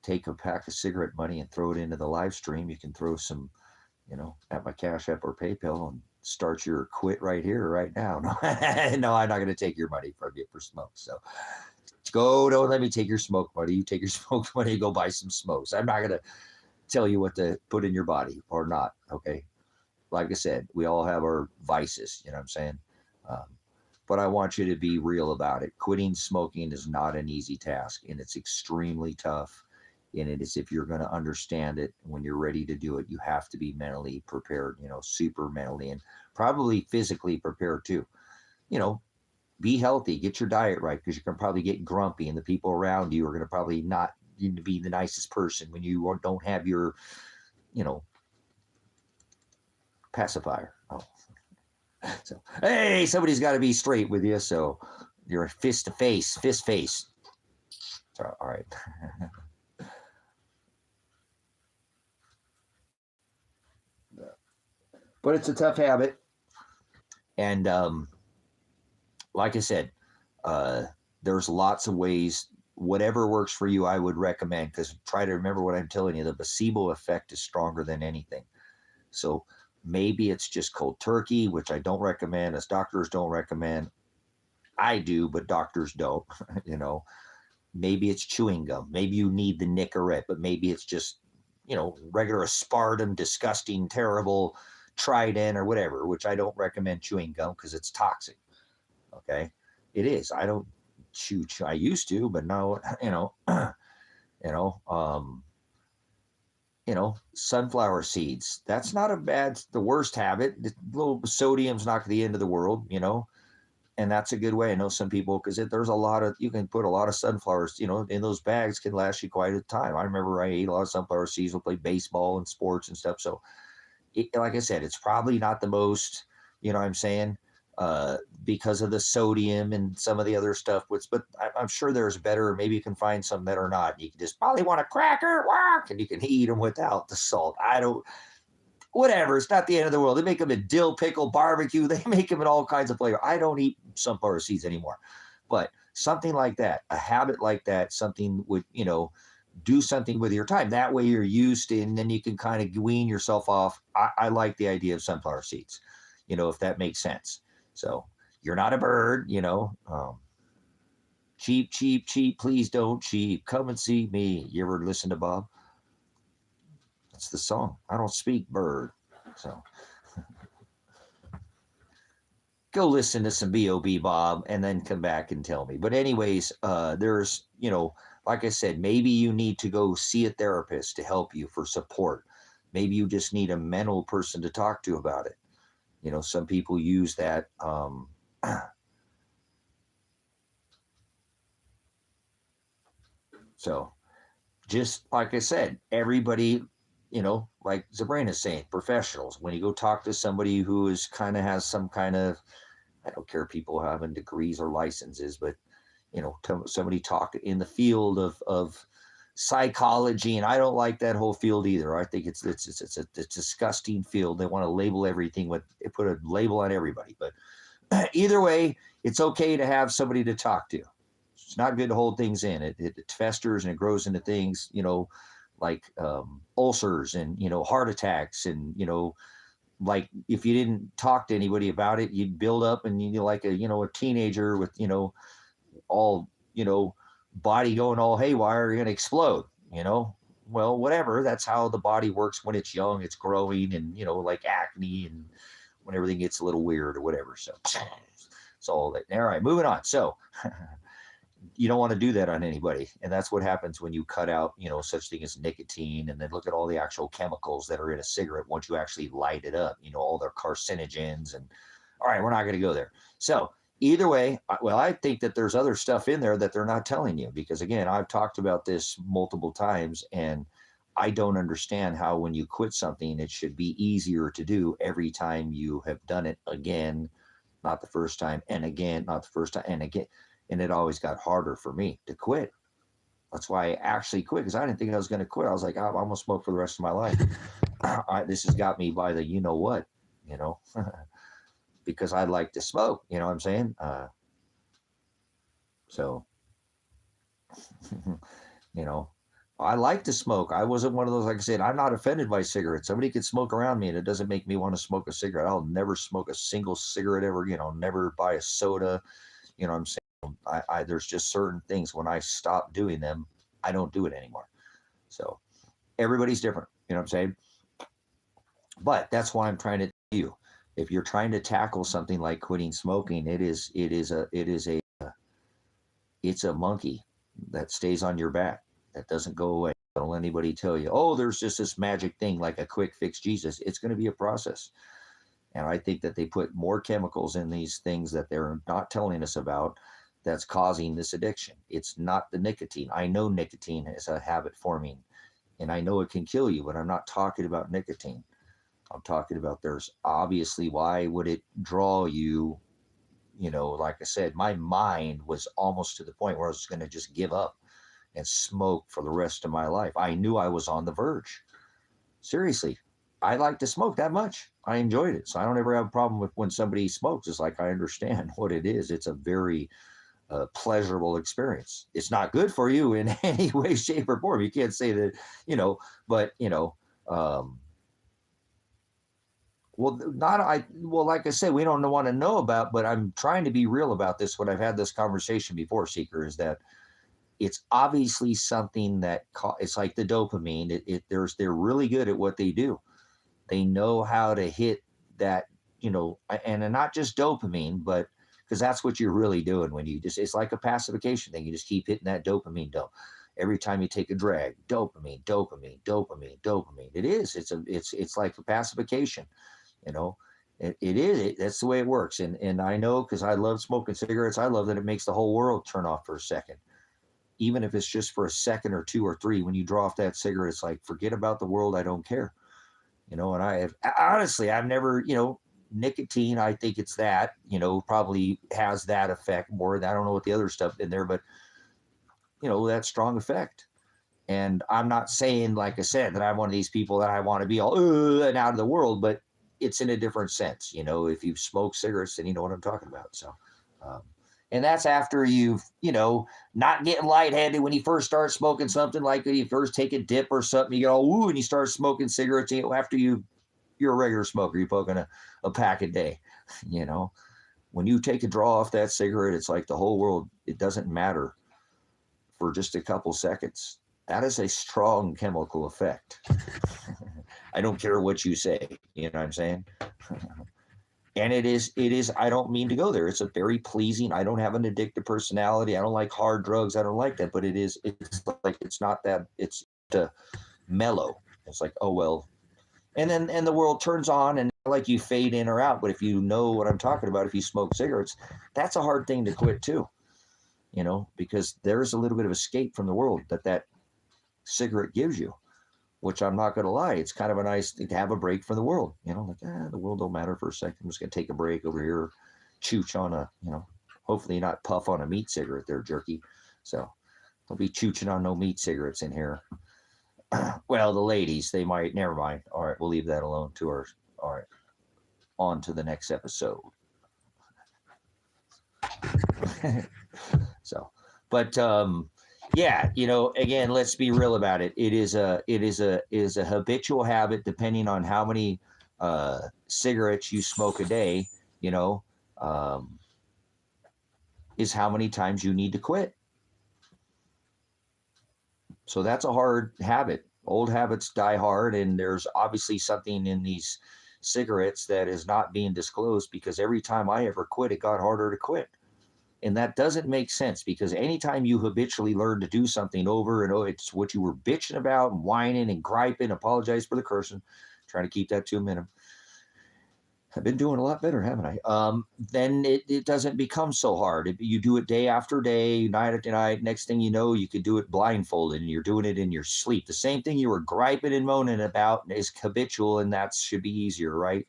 take a pack of cigarette money and throw it into the live stream, you can throw some, at my Cash App or PayPal, and start your quit right here, right now. No, no, I'm not going to take your money from you for smoke. So don't let me take your smoke money. You take your smoke money and go buy some smokes. I'm not going to tell you what to put in your body or not. Okay. Like I said, we all have our vices, you know what I'm saying? But I want you to be real about it. Quitting smoking is not an easy task, and it's extremely tough. And it is, if you're going to understand it, when you're ready to do it, you have to be mentally prepared, super mentally, and probably physically prepared too. Be healthy, get your diet right, because you're going to probably get grumpy, and the people around you are going to probably not be the nicest person when you don't have your, pacifier. Oh. So, hey, somebody's got to be straight with you. So, You're fist to face, fist face. So, all right. But it's a tough habit. And like I said, there's lots of ways. Whatever works for you, I would recommend, because try to remember what I'm telling you. The placebo effect is stronger than anything. So maybe it's just cold turkey, which I don't recommend, as doctors don't recommend. I do, but doctors don't. You know, maybe it's chewing gum. Maybe you need the Nicorette, but maybe it's just, you know, regular aspartame, disgusting, terrible Trident or whatever, which I don't recommend chewing gum because it's toxic. Okay, it is. I don't chew. I used to, but now, you know, you know, sunflower seeds. That's not the worst habit. The little sodium's not the end of the world, you know, and that's a good way. I know some people, because there's a lot of, you can put a lot of sunflowers, you know, in those bags, can last you quite a time. I remember I ate a lot of sunflower seeds. We'll play baseball and sports and stuff. So, like I said, it's probably not the most, you know what I'm saying, because of the sodium and some of the other stuff. But I'm sure there's better. Maybe you can find some that are not. You can just probably want a cracker, and you can eat them without the salt. I don't, whatever. It's not the end of the world. They make them in dill pickle, barbecue. They make them in all kinds of flavor. I don't eat sunflower seeds anymore. But something like that, a habit like that, something would, you know, do something with your time. That way you're used to, and then you can kind of wean yourself off. I like the idea of sunflower seeds, you know, if that makes sense. So you're not a bird, you know. Cheap, cheap, cheap. Please don't cheap. Come and see me. You ever listen to Bob? That's the song. I don't speak bird. So go listen to some B.O.B. Bob and then come back and tell me. But anyways, there's, you know, like I said, maybe you need to go see a therapist to help you for support. Maybe you just need a mental person to talk to about it. You know, some people use that. So just like I said, everybody, you know, like Zabrina's saying, professionals, when you go talk to somebody who is kind of has some kind of, I don't care people having degrees or licenses, but, you know, somebody talk in the field of psychology. And I don't like that whole field either. I think it's a disgusting field. They want to label everything they put a label on everybody. But either way, it's okay to have somebody to talk to. It's not good to hold things in. It festers and it grows into things, you know, like ulcers and, you know, heart attacks. And, you know, like if you didn't talk to anybody about it, you'd build up, and you like a teenager with, you know, all, you know, body going all haywire, you're going to explode, you know. Well, whatever, that's how the body works when it's young. It's growing, and, you know, like acne, and when everything gets a little weird or whatever. So it's all that. All right, moving on. So you don't want to do that on anybody, and that's what happens when you cut out, you know, such thing as nicotine. And then look at all the actual chemicals that are in a cigarette once you actually light it up, you know, all their carcinogens. And all right, we're not going to go there. So either way, well, I think that there's other stuff in there that they're not telling you, because again, I've talked about this multiple times, and I don't understand how when you quit something, it should be easier to do every time you have done it again, not the first time, and again, not the first time, and again. And it always got harder for me to quit. That's why I actually quit, because I didn't think I was going to quit. I was like, I'm going to smoke for the rest of my life. This has got me by the, you know what, you know, because I like to smoke, you know what I'm saying? So, you know, I like to smoke. I wasn't one of those, like I said, I'm not offended by cigarettes. Somebody could smoke around me and it doesn't make me want to smoke a cigarette. I'll never smoke a single cigarette ever, you know, never buy a soda, you know what I'm saying? There's just certain things when I stop doing them, I don't do it anymore. So everybody's different, you know what I'm saying? But that's why I'm trying to tell you, if you're trying to tackle something like quitting smoking, it's a monkey that stays on your back, that doesn't go away. Don't let anybody tell you, oh, there's just this magic thing like a quick fix Jesus. It's going to be a process. And I think that they put more chemicals in these things that they're not telling us about, that's causing this addiction. It's not the nicotine. I know nicotine is a habit forming, and I know it can kill you, but I'm not talking about nicotine. I'm talking about, there's obviously, why would it draw you like I said, my mind was almost to the point where I was going to just give up and smoke for the rest of my life. I knew I was on the verge. Seriously, I like to smoke that much. I enjoyed it. So I don't ever have a problem with when somebody smokes. It's like I understand what it is. It's a very pleasurable experience. It's not good for you in any way, shape, or form. You can't say that, but, well, like I said, we don't want to know about, but I'm trying to be real about this. When I've had this conversation before, Seeker, is that it's obviously something that it's like the dopamine. They're really good at what they do. They know how to hit that, and not just dopamine, but because that's what you're really doing when it's like a pacification thing. You just keep hitting that dopamine dope. Every time you take a drag, dopamine, dopamine, dopamine, dopamine. It's like a pacification, It is. That's the way it works. And I know, because I love smoking cigarettes, I love that it makes the whole world turn off for a second. Even if it's just for a second or two or three, when you draw off that cigarette, it's like, forget about the world. I don't care. And I've never, nicotine, I think it's that, probably has that effect more. I don't know what the other stuff in there, but, that strong effect. And I'm not saying, like I said, that I'm one of these people that I want to be all and out of the world, but it's in a different sense. If you smoke cigarettes, then you know what I'm talking about. So, and that's after you've, not getting lightheaded when you first start smoking something, like when you first take a dip or something, you get all woo and you start smoking cigarettes. After you're a regular smoker, you're poking a pack a day. When you take a draw off that cigarette, it's like the whole world, it doesn't matter for just a couple seconds. That is a strong chemical effect. I don't care what you say. You know what I'm saying? And it is, I don't mean to go there. It's a very pleasing, I don't have an addictive personality. I don't like hard drugs. I don't like that, but it's like, it's not that, it's mellow. It's like, oh, well. And the world turns on and like you fade in or out. But if you know what I'm talking about, if you smoke cigarettes, that's a hard thing to quit too, because there's a little bit of escape from the world that cigarette gives you. Which I'm not going to lie, it's kind of a nice thing to have a break from the world. The world don't matter for a second. I'm just going to take a break over here, chooch on hopefully not puff on a meat cigarette there, jerky. So don't be chooching on no meat cigarettes in here. Well, the ladies, they might, never mind. All right, we'll leave that alone to our, all right, on to the next episode. So, but, yeah, again, let's be real about it. It is a habitual habit, depending on how many cigarettes you smoke a day, is how many times you need to quit. So that's a hard habit. Old habits die hard, and there's obviously something in these cigarettes that is not being disclosed, because every time I ever quit, it got harder to quit. And that doesn't make sense, because anytime you habitually learn to do something over and over, it's what you were bitching about and whining and griping, apologize for the cursing, trying to keep that to a minimum. I've been doing a lot better, haven't I? Then it doesn't become so hard. You do it day after day, night after night. Next thing you know, you could do it blindfolded, and you're doing it in your sleep. The same thing you were griping and moaning about is habitual, and that should be easier, right?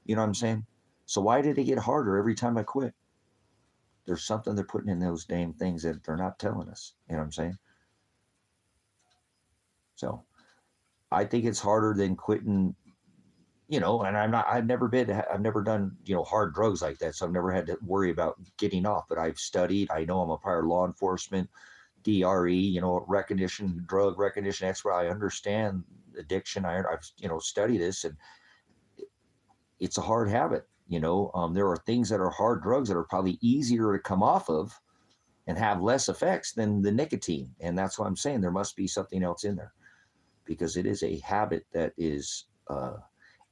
You know what I'm saying? So why did it get harder every time I quit? There's something they're putting in those damn things that they're not telling us. You know what I'm saying? So I think it's harder than quitting, and I've never done, hard drugs like that. So I've never had to worry about getting off, but I've studied. I know I'm a prior law enforcement, DRE, drug recognition expert. I understand addiction. I've, studied this, and it's a hard habit. There are things that are hard drugs that are probably easier to come off of and have less effects than the nicotine. And that's what I'm saying. There must be something else in there, because it is a habit that is,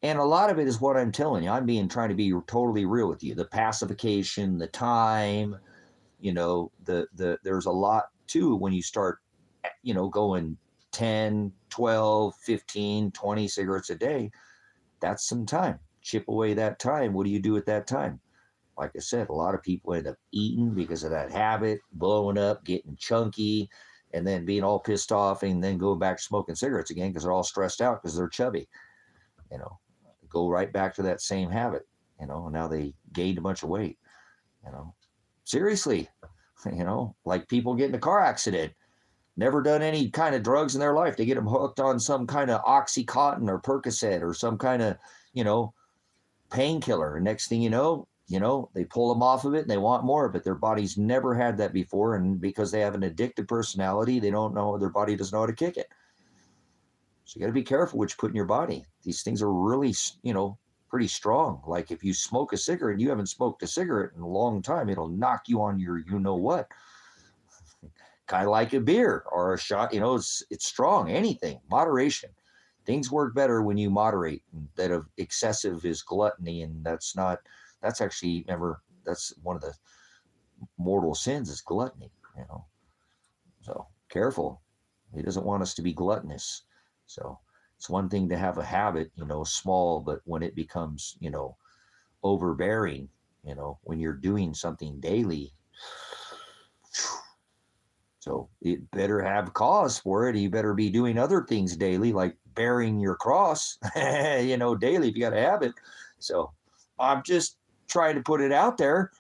and a lot of it is what I'm telling you. I'm trying to be totally real with you. The pacification, the time, there's a lot too when you start, going 10, 12, 15, 20 cigarettes a day. That's some time. Chip away that time. What do you do at that time? Like I said, a lot of people end up eating because of that habit, blowing up, getting chunky, and then being all pissed off, and then going back to smoking cigarettes again because they're all stressed out because they're chubby. Go right back to that same habit. And now they gained a bunch of weight. Seriously, like people get in a car accident, never done any kind of drugs in their life. They get them hooked on some kind of Oxycontin or Percocet or some kind of, painkiller. And next thing you know, they pull them off of it and they want more, but their body's never had that before. And because they have an addictive personality, they don't know, their body doesn't know how to kick it. So you got to be careful what you put in your body. These things are really, pretty strong. Like if you smoke a cigarette and you haven't smoked a cigarette in a long time, it'll knock you on your what. Kind of like a beer or a shot, it's strong. Anything, moderation. Things work better when you moderate. Instead of excessive is gluttony, and that's actually, remember, that's one of the mortal sins is gluttony. So careful. He doesn't want us to be gluttonous. So it's one thing to have a habit, small, but when it becomes, overbearing, when you're doing something daily, so it better have cause for it. You better be doing other things daily, like bearing your cross, daily if you got to have it. So I'm just trying to put it out there.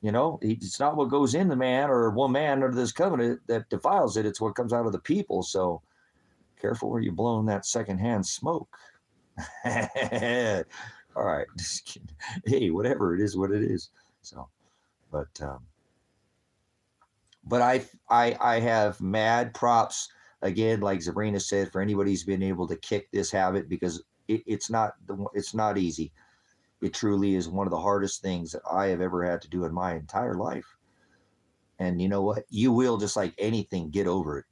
It's not what goes in the man or woman under this covenant that defiles it. It's what comes out of the people. So careful where you're blowing that secondhand smoke. All right. Just kidding. Hey, whatever it is, what it is. So, but I have mad props again, like Sabrina said, for anybody who's been able to kick this habit, because it's not easy. It truly is one of the hardest things that I have ever had to do in my entire life. And you know what? You will, just like anything, get over it.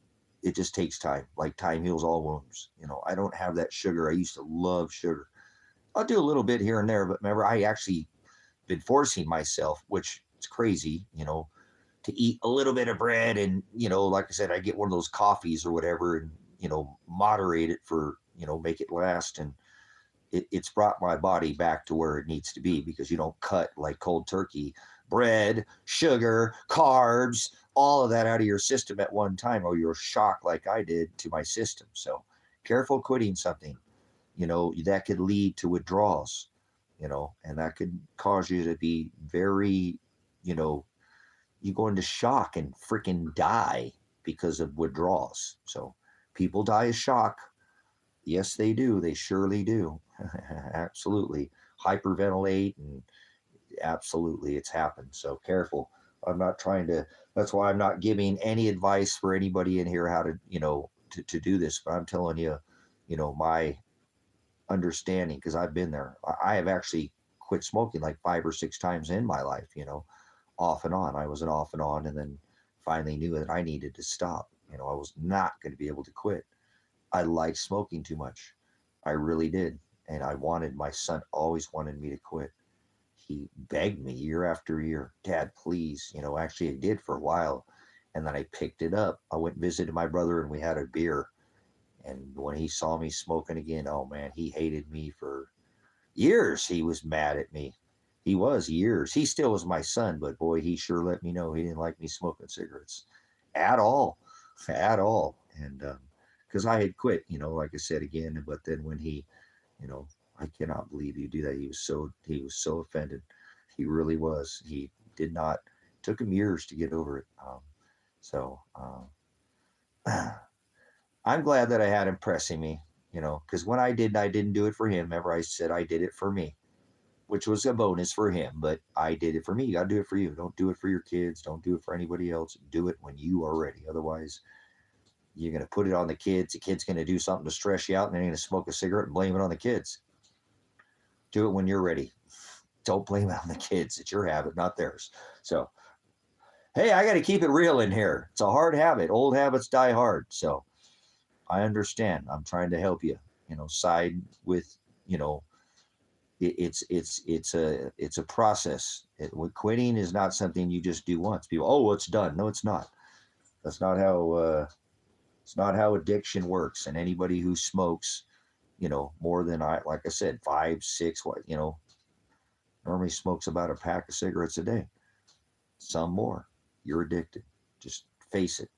It just takes time. Like time heals all wounds. I don't have that sugar. I used to love sugar. I'll do a little bit here and there, but remember, I actually been forcing myself, which is crazy, to eat a little bit of bread and, like I said, I get one of those coffees or whatever and, moderate it for, make it last. And it's brought my body back to where it needs to be, because you don't cut like cold turkey bread, sugar, carbs, all of that out of your system at one time, or you're shocked like I did to my system. So careful quitting something, that could lead to withdrawals, and that could cause you to be very, you go into shock and freaking die because of withdrawals. So people die of shock. Yes, they do. They surely do. Absolutely. Hyperventilate, and absolutely it's happened. So careful. I'm not trying to, that's why I'm not giving any advice for anybody in here how to, to do this, but I'm telling you, my understanding, because I've been there. I have actually quit smoking like 5 or 6 times in my life, off and on. I was an off and on, and then finally knew that I needed to stop. I was not going to be able to quit. I liked smoking too much. I really did. And my son always wanted me to quit. He begged me year after year, Dad, please. Actually I did for a while. And then I picked it up. I went and visited my brother and we had a beer. And when he saw me smoking again, oh man, he hated me for years. He was mad at me. He was years. He still was my son, but boy, he sure let me know he didn't like me smoking cigarettes at all. And, because I had quit, like I said again, but then when he, I cannot believe you do that. He was so offended. He really was. He did not, took him years to get over it. I'm glad that I had him pressing me, because when I didn't do it for him. Remember, I said I did it for me, which was a bonus for him, but I did it for me. You got to do it for you. Don't do it for your kids. Don't do it for anybody else. Do it when you are ready. Otherwise, you're going to put it on the kids. The kid's going to do something to stress you out, and then you're going to smoke a cigarette and blame it on the kids. Do it when you're ready. Don't blame it on the kids. It's your habit, not theirs. So, hey, I got to keep it real in here. It's a hard habit. Old habits die hard. So I understand. I'm trying to help you, side with, it's a process. Quitting is not something you just do once. People, oh, well, it's done. No, it's not. That's not how, it's not how addiction works. And anybody who smokes, more than like I said, 5, 6, normally smokes about a pack of cigarettes a day. Some more. You're addicted. Just face it.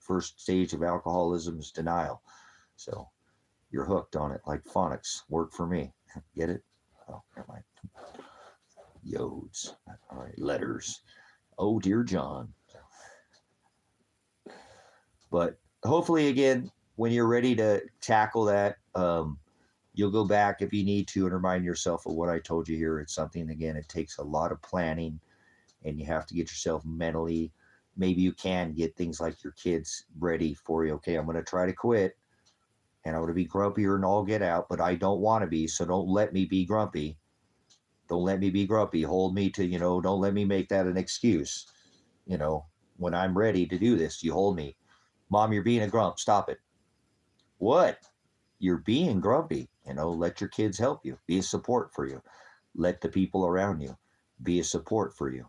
First stage of alcoholism is denial. So you're hooked on it, like phonics. Work for me. Get it? Oh, never mind. Yodes. All right, letters. Oh, dear John. But hopefully, again, when you're ready to tackle that, you'll go back if you need to and remind yourself of what I told you here. It's something, again, it takes a lot of planning, and you have to get yourself mentally. Maybe you can get things like your kids ready for you. Okay, I'm going to try to quit, and I'm going to be grumpier and all get out, but I don't want to be, so don't let me be grumpy. Don't let me be grumpy. Hold me to, don't let me make that an excuse. When I'm ready to do this, you hold me. Mom, you're being a grump. Stop it. What? You're being grumpy. Let your kids help you. Be a support for you. Let the people around you be a support for you.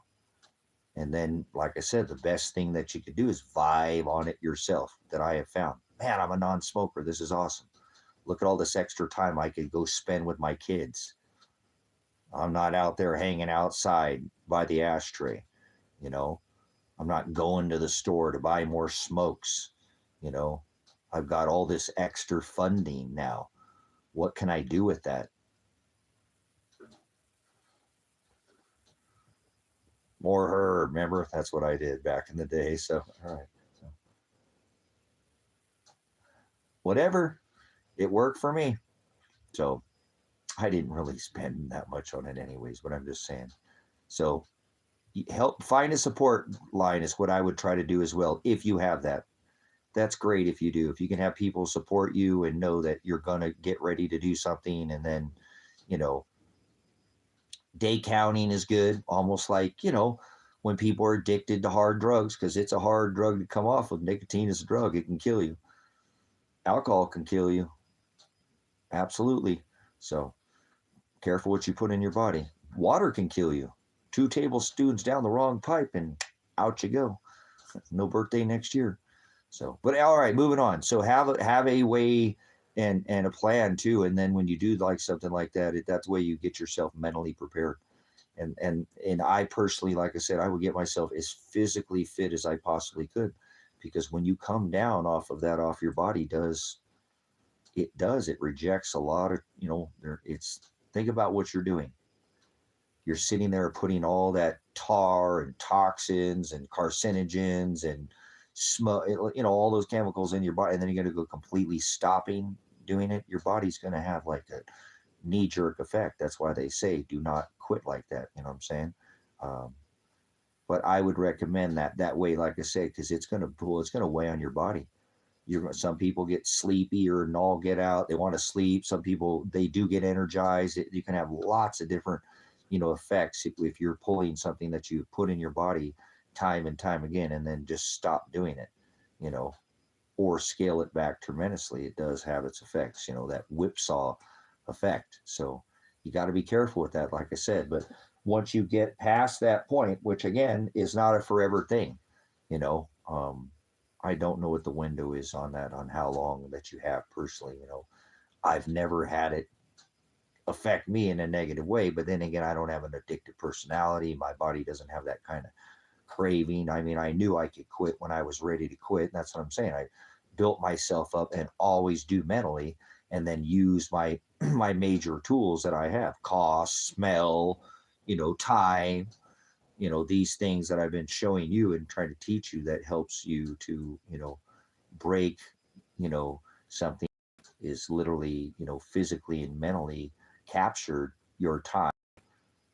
And then, like I said, the best thing that you could do is vibe on it yourself, that I have found. Man, I'm a non-smoker. This is awesome. Look at all this extra time I could go spend with my kids. I'm not out there hanging outside by the ashtray. I'm not going to the store to buy more smokes. I've got all this extra funding now. What can I do with that? More herb. Remember, that's what I did back in the day. So, all right. So, whatever, it worked for me. So I didn't really spend that much on it anyways, but I'm just saying. So help find a support line is what I would try to do as well. If you have that, that's great. If you do, if you can have people support you and know that you're going to get ready to do something, and then, day counting is good. Almost like, when people are addicted to hard drugs, because it's a hard drug to come off of. Nicotine is a drug. It can kill you. Alcohol can kill you. Absolutely. So careful what you put in your body. Water can kill you. 2 tablespoons down the wrong pipe and out you go. No birthday next year. So, but all right, moving on. So have a way and a plan too. And then when you do like something like that, that's the way you get yourself mentally prepared. And I personally, like I said, I would get myself as physically fit as I possibly could, because when you come down off of that, off your body it rejects a lot of, think about what you're doing. You're sitting there putting all that tar and toxins and carcinogens and smoke, all those chemicals in your body, and then you're going to go completely stopping doing it. Your body's going to have like a knee-jerk effect. That's why they say do not quit like that. You know what I'm saying? But I would recommend that way, like I said, because it's going to weigh on your body. Some people get sleepy or all get out. They want to sleep. Some people, they do get energized. You can have lots of different, effects if you're pulling something that you put in your body time and time again, and then just stop doing it, or scale it back tremendously. It does have its effects, that whipsaw effect. So you got to be careful with that, like I said. But once you get past that point, which again is not a forever thing, I don't know what the window is on that, on how long that you have personally. I've never had it affect me in a negative way, but then again, I don't have an addictive personality. My body doesn't have that kind of craving. I mean, I knew I could quit when I was ready to quit. That's what I'm saying. I built myself up and always do mentally, and then use my my major tools that I have: cost, smell, time, these things that I've been showing you and trying to teach you, that helps you to, break, something is literally, physically and mentally captured your time,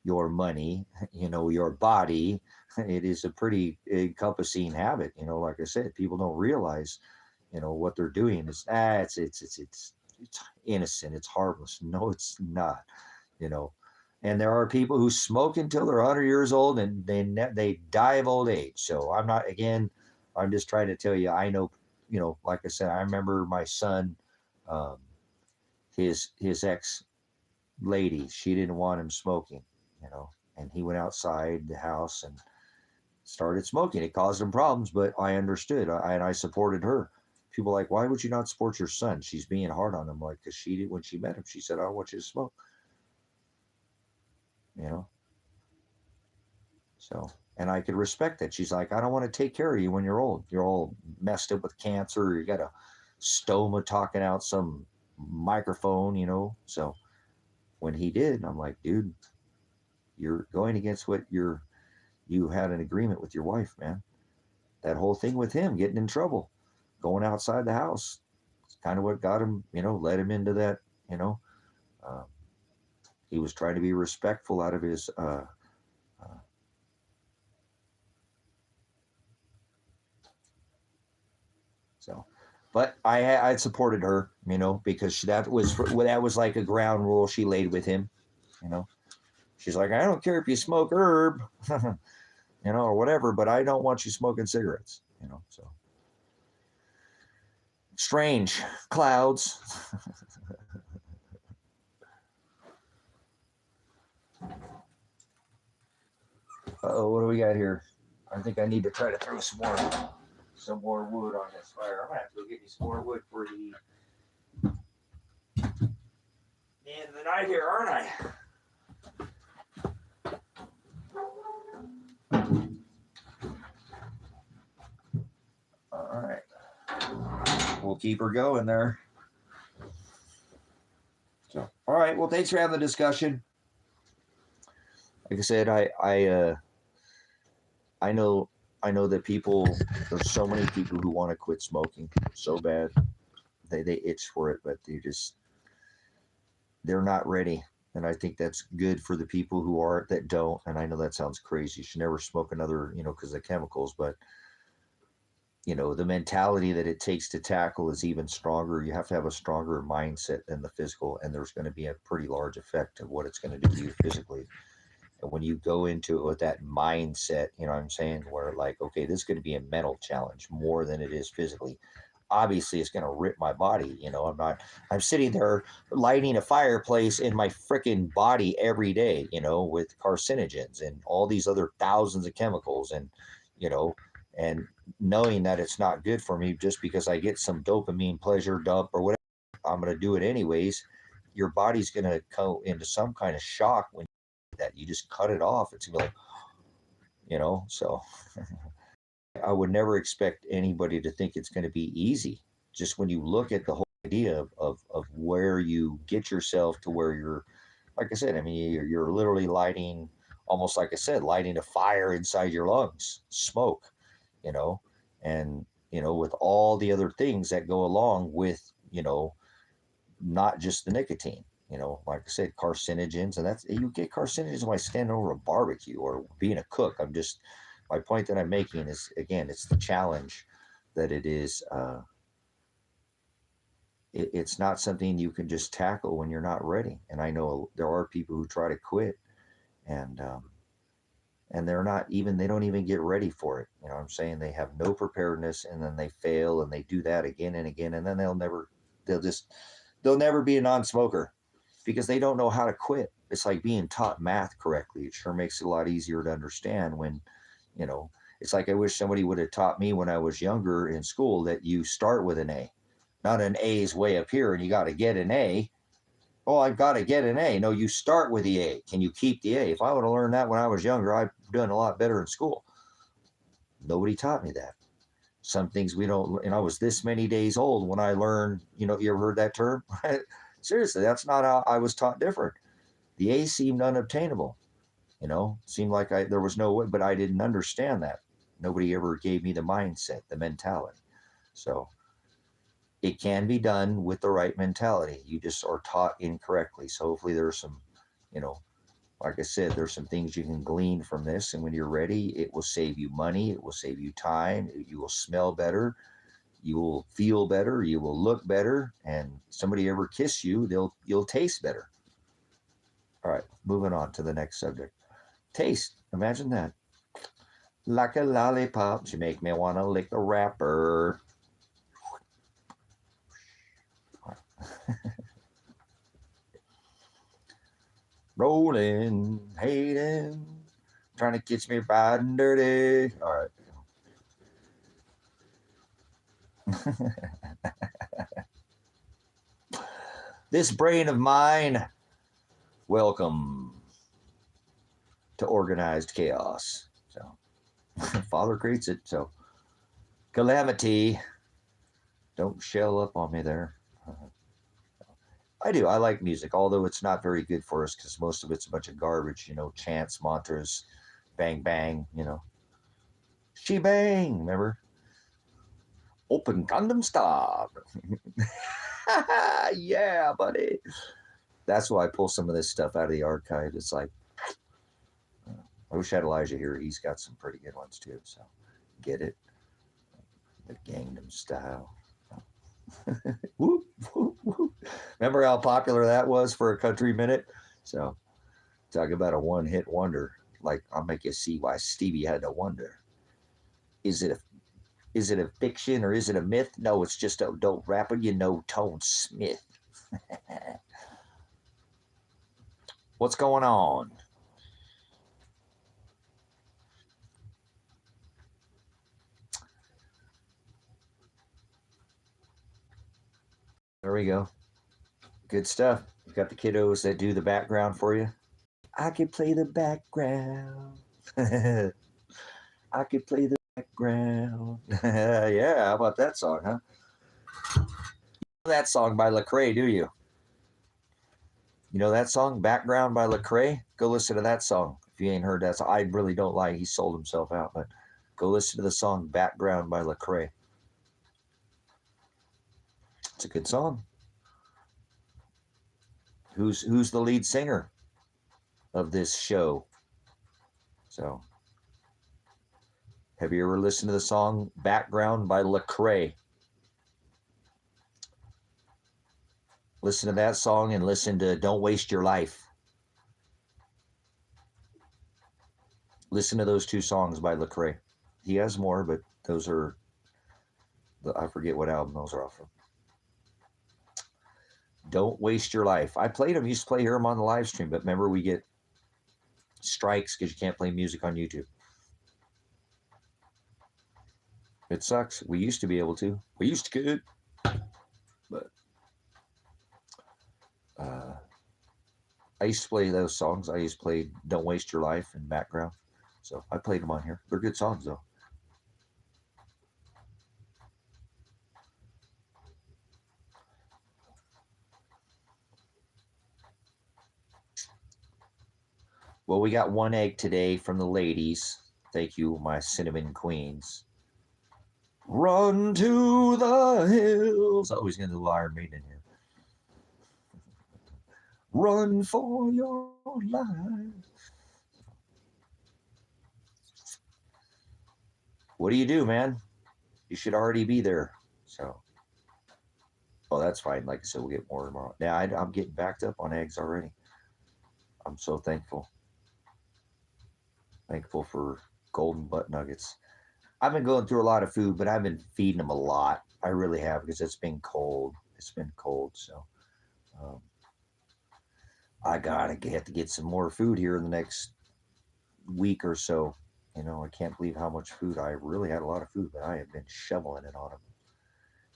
your money, your body. It is a pretty encompassing habit. Like I said, people don't realize, what they're doing is, it's innocent, it's harmless. No, it's not, and there are people who smoke until they're 100 years old and they die of old age. So I'm just trying to tell you, I know, like I said, I remember my son, his ex lady, she didn't want him smoking, and he went outside the house and started smoking. It caused him problems, but I understood, and I supported her. People are like, why would you not support your son? She's being hard on him. Like, because she did, when she met him, she said, I want you to smoke, so, and I could respect that. She's like, I don't want to take care of you when you're old. You're all messed up with cancer, or you got a stoma talking out some microphone, So when he did, I'm like, dude, You're going against what you had an agreement with your wife, man. That whole thing with him getting in trouble, going outside the house, it's kind of what got him, led him into that, you know. Um, he was trying to be respectful out of his so, but I supported her, because that was like a ground rule she laid with him, you know. She's like, I don't care if you smoke herb, or whatever, but I don't want you smoking cigarettes, So strange clouds. Uh-oh, what do we got here? I think I need to try to throw some more wood on this fire. I'm gonna have to go get you some more wood for the end of the night here, aren't I? All right. We'll keep her going there. So, all right. Well, thanks for having the discussion. Like I said, I know that there's so many people who want to quit smoking so bad. They itch for it, but they're not ready. And I think that's good for the people that don't. And I know that sounds crazy. You should never smoke another, because of chemicals, but the mentality that it takes to tackle is even stronger. You have to have a stronger mindset than the physical, and there's going to be a pretty large effect of what it's going to do to you physically. And when you go into it with that mindset, what I'm saying, where like, okay, this is going to be a mental challenge more than it is physically. Obviously, it's going to rip my body. I'm sitting there lighting a fireplace in my freaking body every day, with carcinogens and all these other thousands of chemicals, and, and knowing that it's not good for me just because I get some dopamine pleasure dump or whatever, I'm going to do it anyways. Your body's going to go into some kind of shock when that you just cut it off. It's gonna be like, so I would never expect anybody to think it's going to be easy. Just when you look at the whole idea of where you get yourself to where you're, like I said, I mean, you're literally lighting, almost like I said, lighting a fire inside your lungs, smoke, you know, and, with all the other things that go along with, not just the nicotine. Like I said, carcinogens, and you get carcinogens by standing over a barbecue or being a cook. My point that I'm making is, again, it's the challenge that it is. It's not something you can just tackle when you're not ready. And I know there are people who try to quit, and they don't even get ready for it. I'm saying? They have no preparedness, and then they fail, and they do that again and again, and then they'll never be a non-smoker because they don't know how to quit. It's like being taught math correctly. It sure makes it a lot easier to understand when, it's like I wish somebody would have taught me when I was younger in school that you start with an A, not an A is way up here and you got to get an A. Oh, I've got to get an A. No, you start with the A. Can you keep the A? If I would have learned that when I was younger, I'd done a lot better in school. Nobody taught me that. Some things we don't, I was this many days old when I learned, you ever heard that term? Seriously, that's not how I was taught different. The A seemed unobtainable, seemed like there was no way, but I didn't understand that. Nobody ever gave me the mindset, the mentality. So it can be done with the right mentality. You just are taught incorrectly. So hopefully there's some, like I said, there's some things you can glean from this. And when you're ready, it will save you money. It will save you time. You will smell better. You will feel better. You will look better. And somebody ever kiss you, you'll taste better. All right, moving on to the next subject. Taste. Imagine that. Like a lollipop, you make me want to lick the wrapper. Rolling, hating, trying to catch me bad and dirty. All right. This brain of mine, welcome to organized chaos. So, Father creates it. So, calamity, don't shell up on me there. I do. I like music, although it's not very good for us because most of it's a bunch of garbage, you know, chants, mantras, bang, bang, you know. She bang, remember? Open Gundam stop. Yeah, buddy. That's why I pull some of this stuff out of the archive. It's like, I wish I had Elijah here. He's got some pretty good ones too. So get it? The Gangnam Style. Whoop, whoop, whoop. Remember how popular that was for a country minute? So talk about a one-hit wonder. Like, I'll make you see why Stevie had to wonder. Is it a fiction or is it a myth? No, it's just a dope rapper, you know, Tone Smith. What's going on? There we go. Good stuff. You got the kiddos that do the background for you. I could play the background. I could play the background. Yeah, how about that song, huh? You know that song by Lecrae, do you? You know that song, Background by Lecrae? Go listen to that song if you ain't heard that song. I really don't like he sold himself out, but go listen to the song Background by Lecrae. It's a good song. Who's the lead singer of this show? So, have you ever listened to the song Background by Lecrae? Listen to that song and listen to Don't Waste Your Life. Listen to those two songs by Lecrae. He has more, but those are, I forget what album those are off of. Don't Waste Your Life. I played them, used to play them on the live stream, but remember we get strikes because you can't play music on YouTube. It sucks. We used to be able to. We used to could. But I used to play those songs. I used to play Don't Waste Your Life in background. So I played them on here. They're good songs, though. Well, we got one egg today from the ladies. Thank you, my cinnamon queens. Run to the hills. Always going to do Iron Maiden here. Run for your life. What do you do, man? You should already be there. So, well, that's fine. Like I said, we'll get more tomorrow. Now, I'm getting backed up on eggs already. I'm so thankful. Thankful for golden butt nuggets. I've been going through a lot of food, but I've been feeding them a lot. I really have because it's been cold. It's been cold, so I gotta have to get some more food here in the next week or so. You know, I can't believe how much food. I really had a lot of food, but I have been shoveling it on them.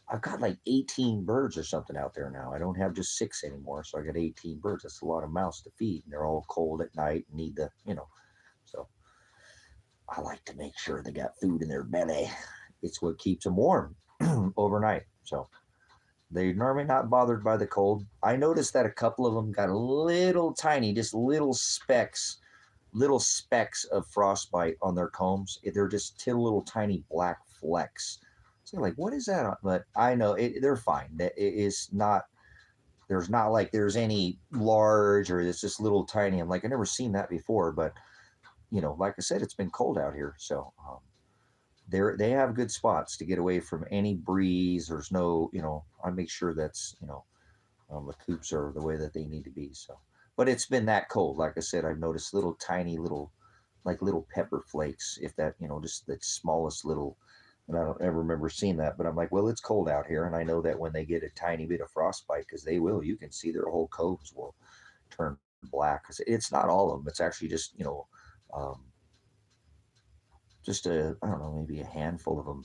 I've got like 18 birds or something out there now. I don't have just 6 anymore, so I got 18 birds. That's a lot of mouths to feed, and they're all cold at night and need the, so I like to make sure they got food in their belly. It's what keeps them warm overnight. So they're normally not bothered by the cold. I noticed that a couple of them got a little tiny, just little specks of frostbite on their combs. They're just little tiny black flecks. So like, what is that? But I know they're fine. It is not. There's not like there's any large or it's just little tiny. I'm like, I've never seen that before. But like I said, it's been cold out here, so they have good spots to get away from any breeze or snow. I make sure that's the coops are the way that they need to be. So, but it's been that cold. Like I said, I've noticed little tiny little pepper flakes, if that just the smallest little. And I don't ever remember seeing that, but I'm like, well, it's cold out here, and I know that when they get a tiny bit of frostbite, because they will, you can see their whole combs will turn black. Because it's not all of them. It's actually just just I don't know, maybe a handful of them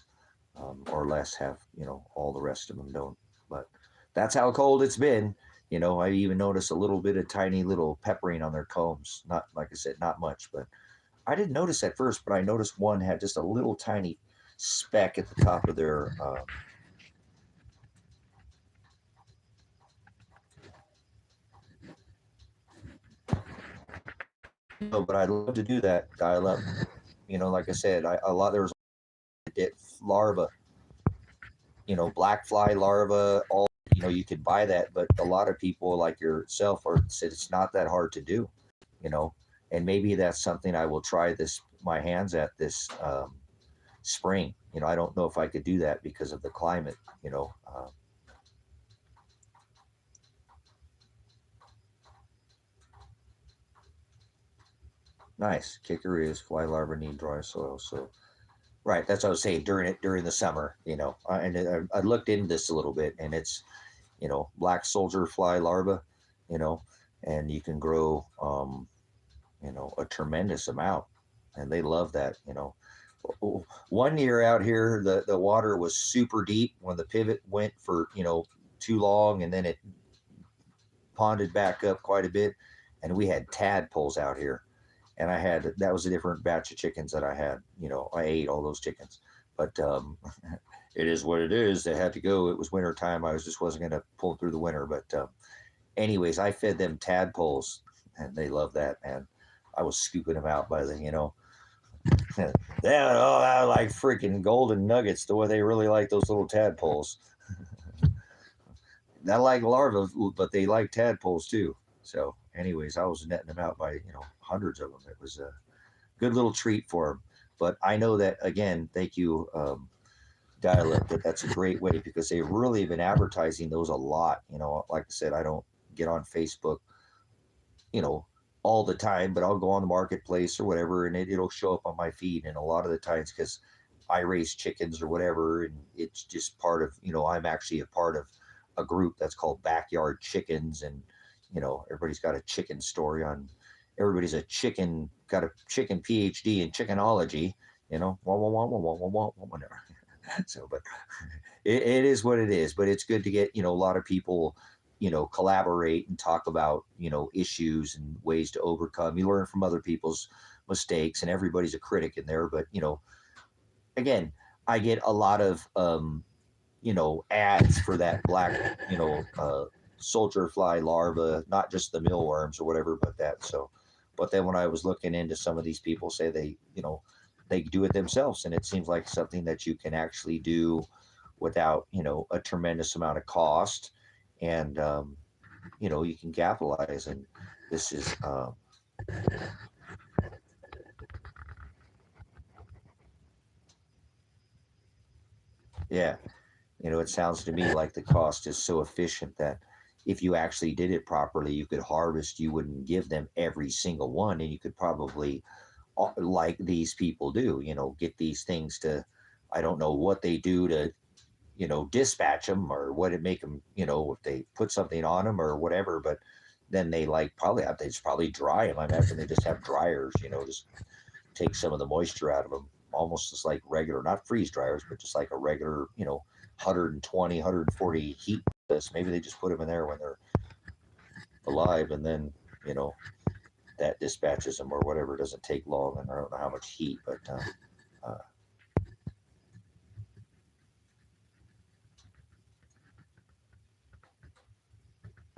or less have, all the rest of them don't. But that's how cold it's been. I even noticed a little bit of tiny little peppering on their combs. Not, like I said, not much, but I didn't notice at first, but I noticed one had just a little tiny speck at the top of their No, but I'd love to do that. Dial up. Like I said, there was larva, black fly larva, all, you could buy that, but a lot of people like yourself said it's not that hard to do, you know, and maybe that's something I will try my hands at this spring. I don't know if I could do that because of the climate, Nice. Kicker is fly larvae need dry soil. So, right, that's what I was saying during the summer, and I looked into this a little bit, and it's, black soldier fly larva, you know, and you can grow, a tremendous amount, and they love that. One year out here, the water was super deep when the pivot went for too long, and then it ponded back up quite a bit, and we had tadpoles out here, and that was a different batch of chickens that I had. I ate all those chickens, but it is what it is. They had to go. It was winter time. Just wasn't going to pull through the winter. But anyways, I fed them tadpoles, and they love that, man. I was scooping them out by they're like freaking golden nuggets. The way they really like those little tadpoles. Not like larvae, but they like tadpoles too. So, anyways, I was netting them out by hundreds of them. It was a good little treat for them. But I know that, again, thank you, Dialect, that's a great way, because they've really been advertising those a lot. Like I said, I don't get on Facebook, you know, all the time, but I'll go on the marketplace or whatever, and it'll show up on my feed. And a lot of the times, because I raise chickens or whatever, and it's just part of, I'm actually a part of a group that's called Backyard Chickens, and everybody's got a chicken story on. Everybody's got a chicken PhD in chickenology, whatever. So, but it is what it is. But it's good to get a lot of people collaborate and talk about issues and ways to overcome. You learn from other people's mistakes, and everybody's a critic in there. But again, I get a lot of ads for that black soldier fly larva, not just the mealworms or whatever, but that. So, but then when I was looking into, some of these people say they do it themselves, and it seems like something that you can actually do without a tremendous amount of cost, and you can capitalize. And this is yeah, it sounds to me like the cost is so efficient that if you actually did it properly, you could harvest. You wouldn't give them every single one, and you could probably, like these people do, get these things to, I don't know what they do to, dispatch them, or what it make them, if they put something on them or whatever. But then they they just probably dry them. I imagine they just have dryers, just take some of the moisture out of them, almost just like regular, not freeze dryers, but just like a regular, 120, 140 heat. Maybe they just put them in there when they're alive, and then, that dispatches them or whatever. It doesn't take long, and I don't know how much heat, but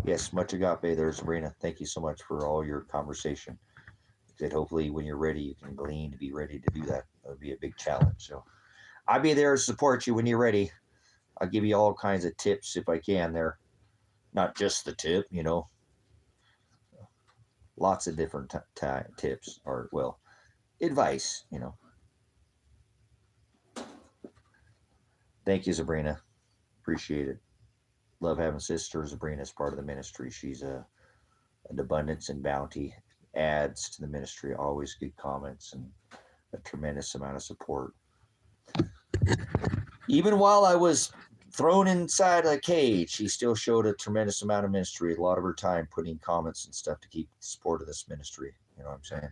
yes, much agape there, Sabrina. Thank you so much for all your conversation. That hopefully when you're ready, you can glean to be ready to do that. That would be a big challenge. So I'll be there to support you when you're ready. I'll give you all kinds of tips if I can there. Not just the tip, lots of different tips, or, well, advice, Thank you, Sabrina. Appreciate it. Love having sister. Sabrina is part of the ministry. She's an abundance and bounty, adds to the ministry. Always good comments and a tremendous amount of support. Even while I was thrown inside a cage, she still showed a tremendous amount of ministry, a lot of her time putting comments and stuff to keep the support of this ministry. You know what I'm saying?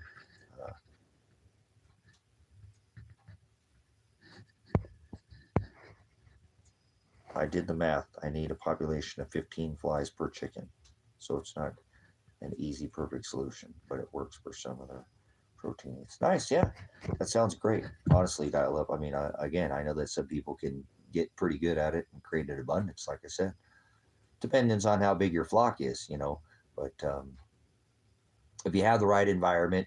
I did the math. I need a population of 15 flies per chicken. So it's not an easy, perfect solution, but it works for some of the protein. It's nice. Yeah, that sounds great. Honestly, dial up. I mean, again, I know that some people can get pretty good at it and create an abundance, like I said. Depends on how big your flock is, But if you have the right environment,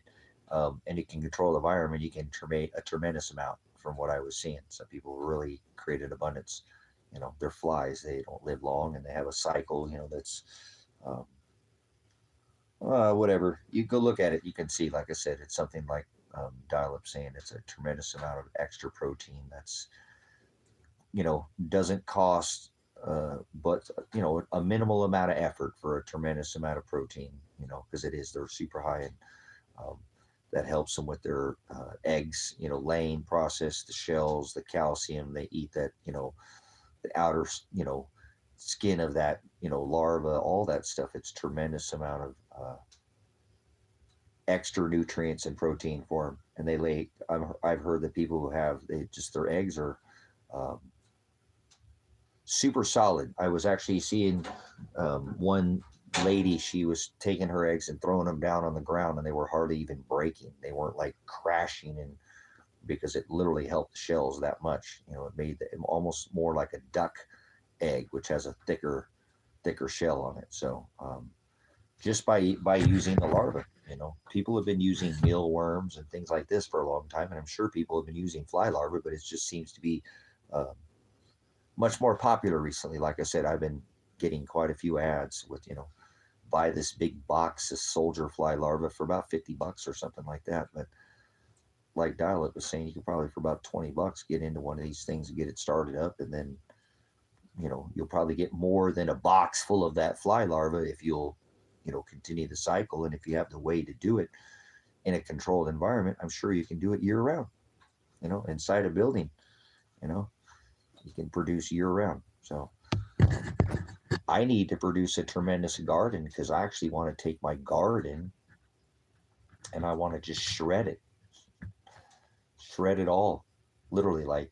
and it can control the environment, you can a tremendous amount from what I was seeing. Some people really create an abundance. They're flies. They don't live long, and they have a cycle. That's um, whatever. You go look at it, you can see. Like I said, it's something like Dial Up saying it's a tremendous amount of extra protein. That's doesn't cost, but a minimal amount of effort for a tremendous amount of protein. Because they're super high in um, that helps them with their eggs, laying process, the shells, the calcium. They eat that, the outer, skin of that, larva, all that stuff. It's tremendous amount of extra nutrients and protein for them. And they lay, I've heard that people who have, their eggs are um, super solid. I was actually seeing one lady, she was taking her eggs and throwing them down on the ground, and they were hardly even breaking. They weren't like crashing, and because it literally helped the shells that much. It made them almost more like a duck egg, which has a thicker shell on it. So just by using the larva, people have been using mealworms and things like this for a long time, and I'm sure people have been using fly larvae, but it just seems to be much more popular recently. Like I said, I've been getting quite a few ads with, buy this big box of soldier fly larvae for about $50 or something like that. But like Dial Up was saying, you could probably for about $20 get into one of these things and get it started up, and then you'll probably get more than a box full of that fly larva if you'll continue the cycle. And if you have the way to do it in a controlled environment, I'm sure you can do it year round. Inside a building, you can produce year round. So I need to produce a tremendous garden, because I actually want to take my garden and I want to just shred it all, literally, like,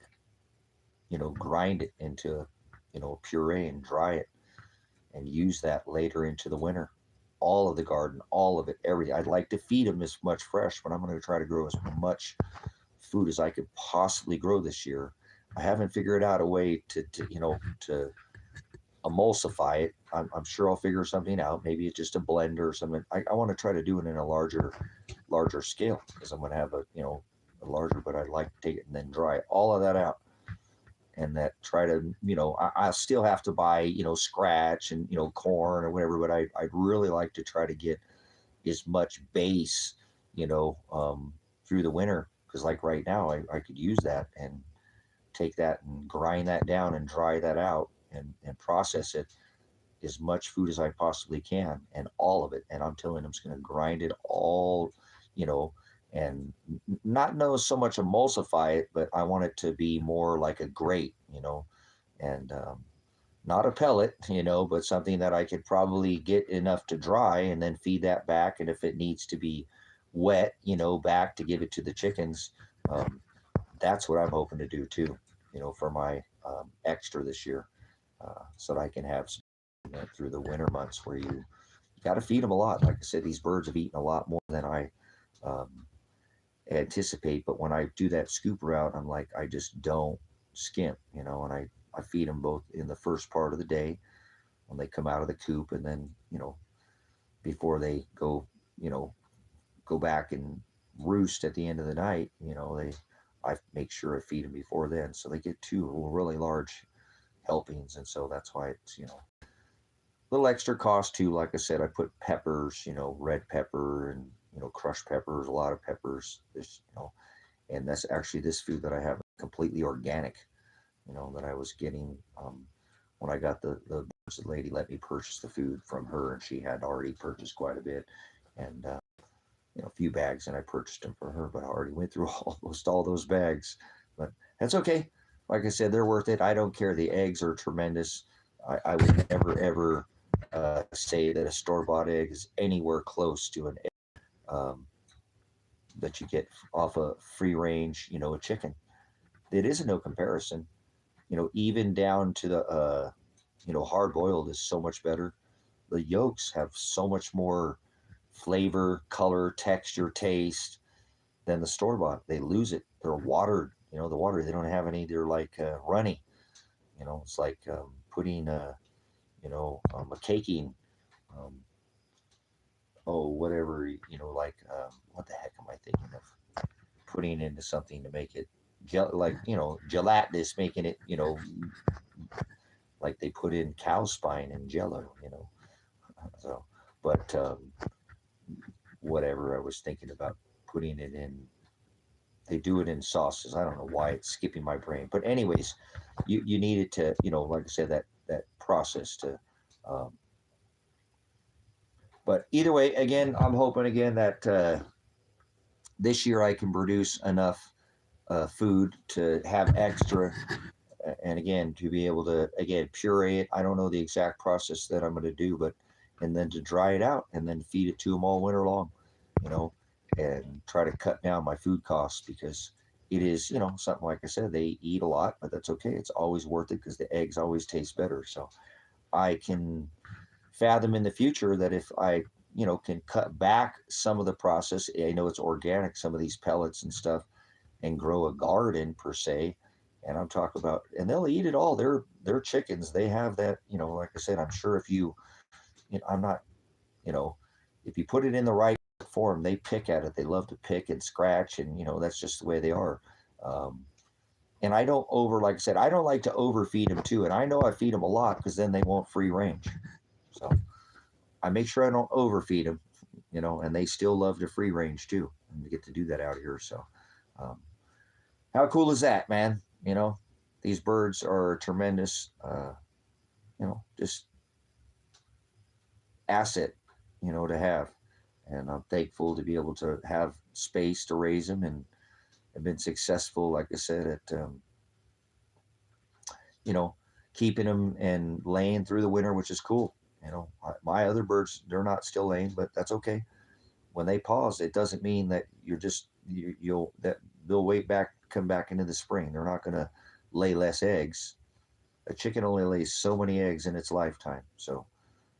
grind it into, a puree and dry it and use that later into the winter. All of the garden, all of it, everything. I'd like to feed them as much fresh, but I'm going to try to grow as much food as I could possibly grow this year. I haven't figured out a way to emulsify it. I'm sure I'll figure something out. Maybe it's just a blender or something. I want to try to do it in a larger scale, because I'm going to have a larger, but I'd like to take it and then dry all of that out, and that try to, I still have to buy, scratch and, corn or whatever, but I'd really like to try to get as much base, through the winter. Because like right now, I could use that and take that and grind that down and dry that out and process it as much food as I possibly can, and all of it. And I'm telling them, I'm just going to grind it all, and not know so much emulsify it, but I want it to be more like a grate, and not a pellet, but something that I could probably get enough to dry and then feed that back. And if it needs to be wet, back to give it to the chickens, that's what I'm hoping to do too, for my extra this year, so that I can have some through the winter months, where you got to feed them a lot. Like I said, these birds have eaten a lot more than I anticipate. But when I do that scoop route, I'm like, I just don't skimp, and I feed them both in the first part of the day when they come out of the coop, and then, before they go, go back and roost at the end of the night, I make sure I feed them before then, so they get two really large helpings. And so that's why it's, a little extra cost too. Like I said, I put peppers, red pepper and, crushed peppers, a lot of peppers, this, and that's actually this food that I have completely organic, that I was getting when I got the lady let me purchase the food from her, and she had already purchased quite a bit, and a few bags, and I purchased them for her, but I already went through almost all those bags. But that's okay. Like I said, they're worth it. I don't care. The eggs are tremendous. I would never, ever say that a store-bought egg is anywhere close to an egg that you get off a free range, a chicken. It isn't no comparison. Even down to the, hard boiled is so much better. The yolks have so much more flavor, color, texture, taste than the store bought. They lose it. They're watered. The water, they don't have any. They're like runny. It's like putting a caking oh, whatever, like, what the heck am I thinking of? Putting into something to make it like, gelatinous, making it, like they put in cow spine and jello. So, but whatever, I was thinking about putting it in. They do it in sauces. I don't know why it's skipping my brain, but anyways, you need it to, like I said, that process to. Um, but either way, again, I'm hoping again that this year I can produce enough food to have extra, and again to be able to again puree it. I don't know the exact process that I'm going to do, but and then to dry it out and then feed it to them all winter long, you know, and try to cut down my food costs because it is, something like I said, they eat a lot, but that's okay. It's always worth it because the eggs always taste better. So I can fathom in the future that if I, can cut back some of the process, I know it's organic, some of these pellets and stuff, and grow a garden per se. And I'm talking about, and they'll eat it all. They're chickens. They have that, like I said, I'm sure if I'm not, you know, if you put it in the right form, they pick at it. They love to pick and scratch, and that's just the way they are. Um, and I don't like I said, I don't like to overfeed them too. And I know I feed them a lot because then they won't free range. So I make sure I don't overfeed them, and they still love to free range too, and we get to do that out here. So, um, how cool is that, man? These birds are tremendous, just asset, to have. And I'm thankful to be able to have space to raise them and have been successful, like I said, at, you know, keeping them and laying through the winter, which is cool. My other birds, they're not still laying, but that's okay. When they pause, it doesn't mean that you'll that they'll wait back, come back into the spring. They're not going to lay less eggs. A chicken only lays so many eggs in its lifetime. So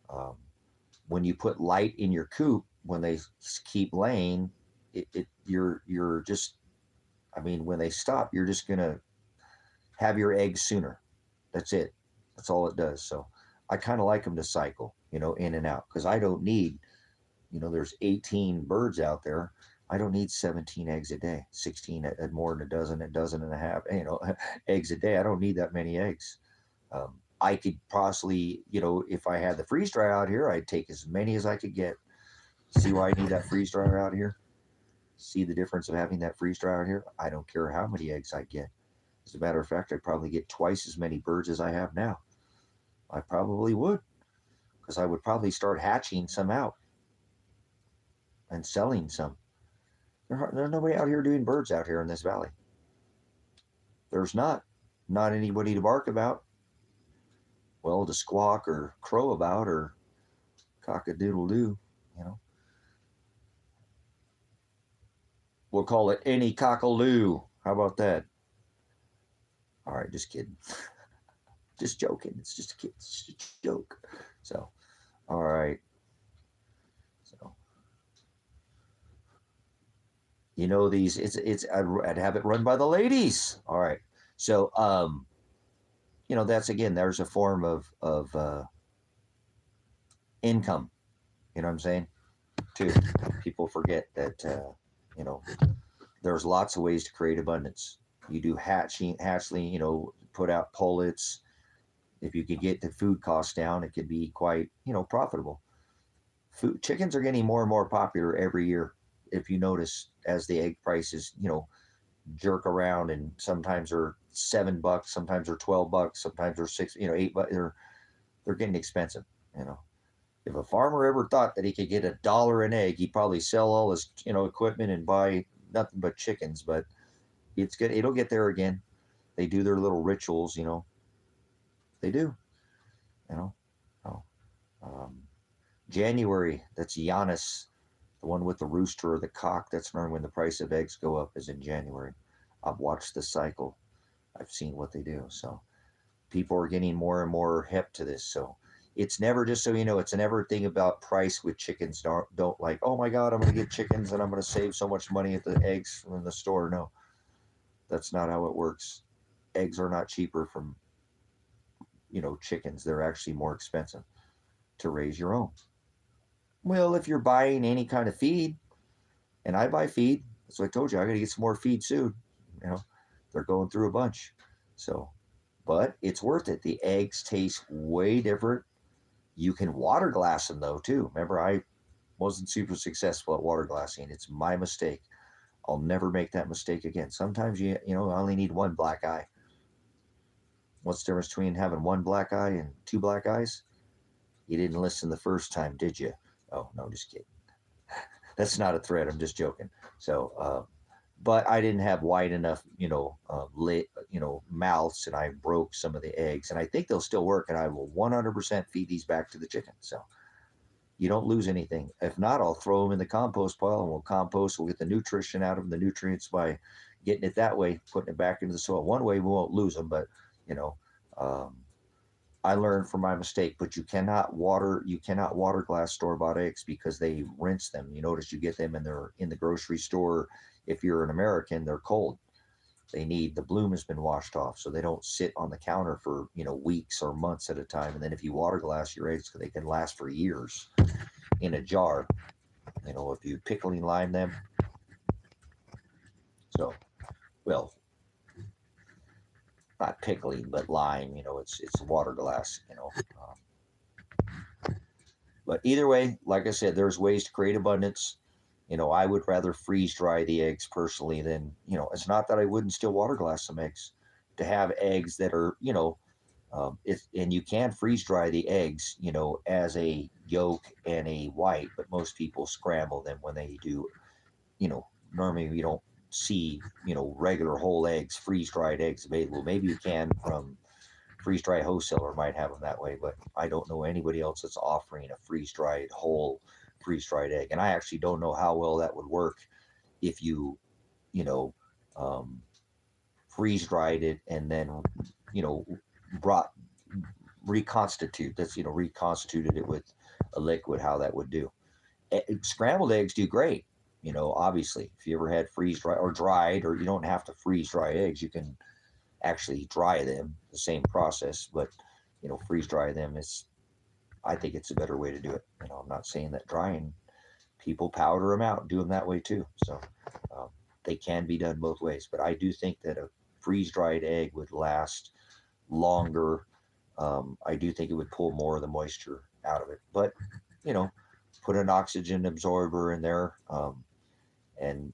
um, when you put light in your coop, when they keep laying, you're just, I mean, when they stop, you're just gonna have your eggs sooner. That's it. That's all it does. So I kind of like them to cycle, in and out because I don't need, there's 18 birds out there. I don't need 17 eggs a day, 16 at more than a dozen and a half, eggs a day. I don't need that many eggs. I could possibly, if I had the freeze dryer out here, I'd take as many as I could get. See why I need that freeze dryer out here? See the difference of having that freeze dryer out here? I don't care how many eggs I get. As a matter of fact, I'd probably get twice as many birds as I have now. I probably would, because I would probably start hatching some out and selling some. There's nobody out here doing birds out here in this valley. There's not anybody to bark about. Well, to squawk or crow about or cock-a-doodle-doo, you know. We'll call it any cockle-doo. How about that? All right, just kidding. Just joking. It's just a kid. It's just a joke. So, all right. So, these. I'd have it run by the ladies. All right. So, that's again. There's a form of income. You know what I'm saying? Too. People forget that. You know, there's lots of ways to create abundance. You do hatchling. Put out pullets. If you could get the food costs down, it could be quite, profitable. Chickens are getting more and more popular every year. If you notice, as the egg prices, jerk around, and sometimes they're $7, sometimes they're $12, sometimes they're six, $8. They're getting expensive. If a farmer ever thought that he could get $1 an egg, he'd probably sell all his, equipment and buy nothing but chickens. But it's good. It'll get there again. They do their little rituals, They do, you know. Oh, um, January, that's Giannis, the one with the rooster or the cock. That's normally when the price of eggs go up, is in January. I've watched the cycle. I've seen what they do. So people are getting more and more hip to this. So it's never, just so you know, it's never a thing about price with chickens. Don't like, oh my God, I'm going to get chickens and I'm going to save so much money at the eggs from the store. No, that's not how it works. Eggs are not cheaper from, chickens. They're actually more expensive to raise your own. Well, if you're buying any kind of feed, and I buy feed, so I told you I got to get some more feed soon. You know, they're going through a bunch. So, but it's worth it. The eggs taste way different. You can water glass them though too. Remember, I wasn't super successful at water glassing. It's my mistake. I'll never make that mistake again. Sometimes you know I only need one black eye. What's the difference between having one black eye and two black eyes? You didn't listen the first time, did you? Oh no, just kidding. That's not a threat. I'm just joking. So, but I didn't have wide enough, mouths, and I broke some of the eggs. And I think they'll still work, and I will 100% feed these back to the chicken. So you don't lose anything. If not, I'll throw them in the compost pile, and we'll compost. We'll get the nutrition out of them, the nutrients by getting it that way, putting it back into the soil. One way we won't lose them, but you know, um, I learned from my mistake. But you cannot water glass store-bought eggs because they rinse them. You notice you get them and they're in the grocery store. If you're an American, they're cold. The bloom has been washed off, so they don't sit on the counter for weeks or months at a time. And then if you water glass your eggs, they can last for years in a jar. If you pickling lime them. So, well, not pickling, but lime. It's water glass. But either way, like I said, there's ways to create abundance. I would rather freeze dry the eggs personally than, it's not that I wouldn't still water glass some eggs. To have eggs that are, and you can freeze dry the eggs, as a yolk and a white, but most people scramble them when they do, normally you don't see, regular whole eggs, freeze dried eggs available. Maybe you can from freeze dry wholesaler might have them that way, but I don't know anybody else that's offering a freeze dried whole freeze dried egg. And I actually don't know how well that would work if you know, um, freeze dried it and then, you know, brought reconstituted it with a liquid, how that would do. Scrambled eggs do great. Obviously, if you ever had freeze dry or dried, or you don't have to freeze dry eggs, you can actually dry them, the same process, but freeze dry them is, I think it's a better way to do it. I'm not saying that drying, people powder them out, do them that way too. So um, they can be done both ways, but I do think that a freeze dried egg would last longer. I do think it would pull more of the moisture out of it, but you know, put an oxygen absorber in there, and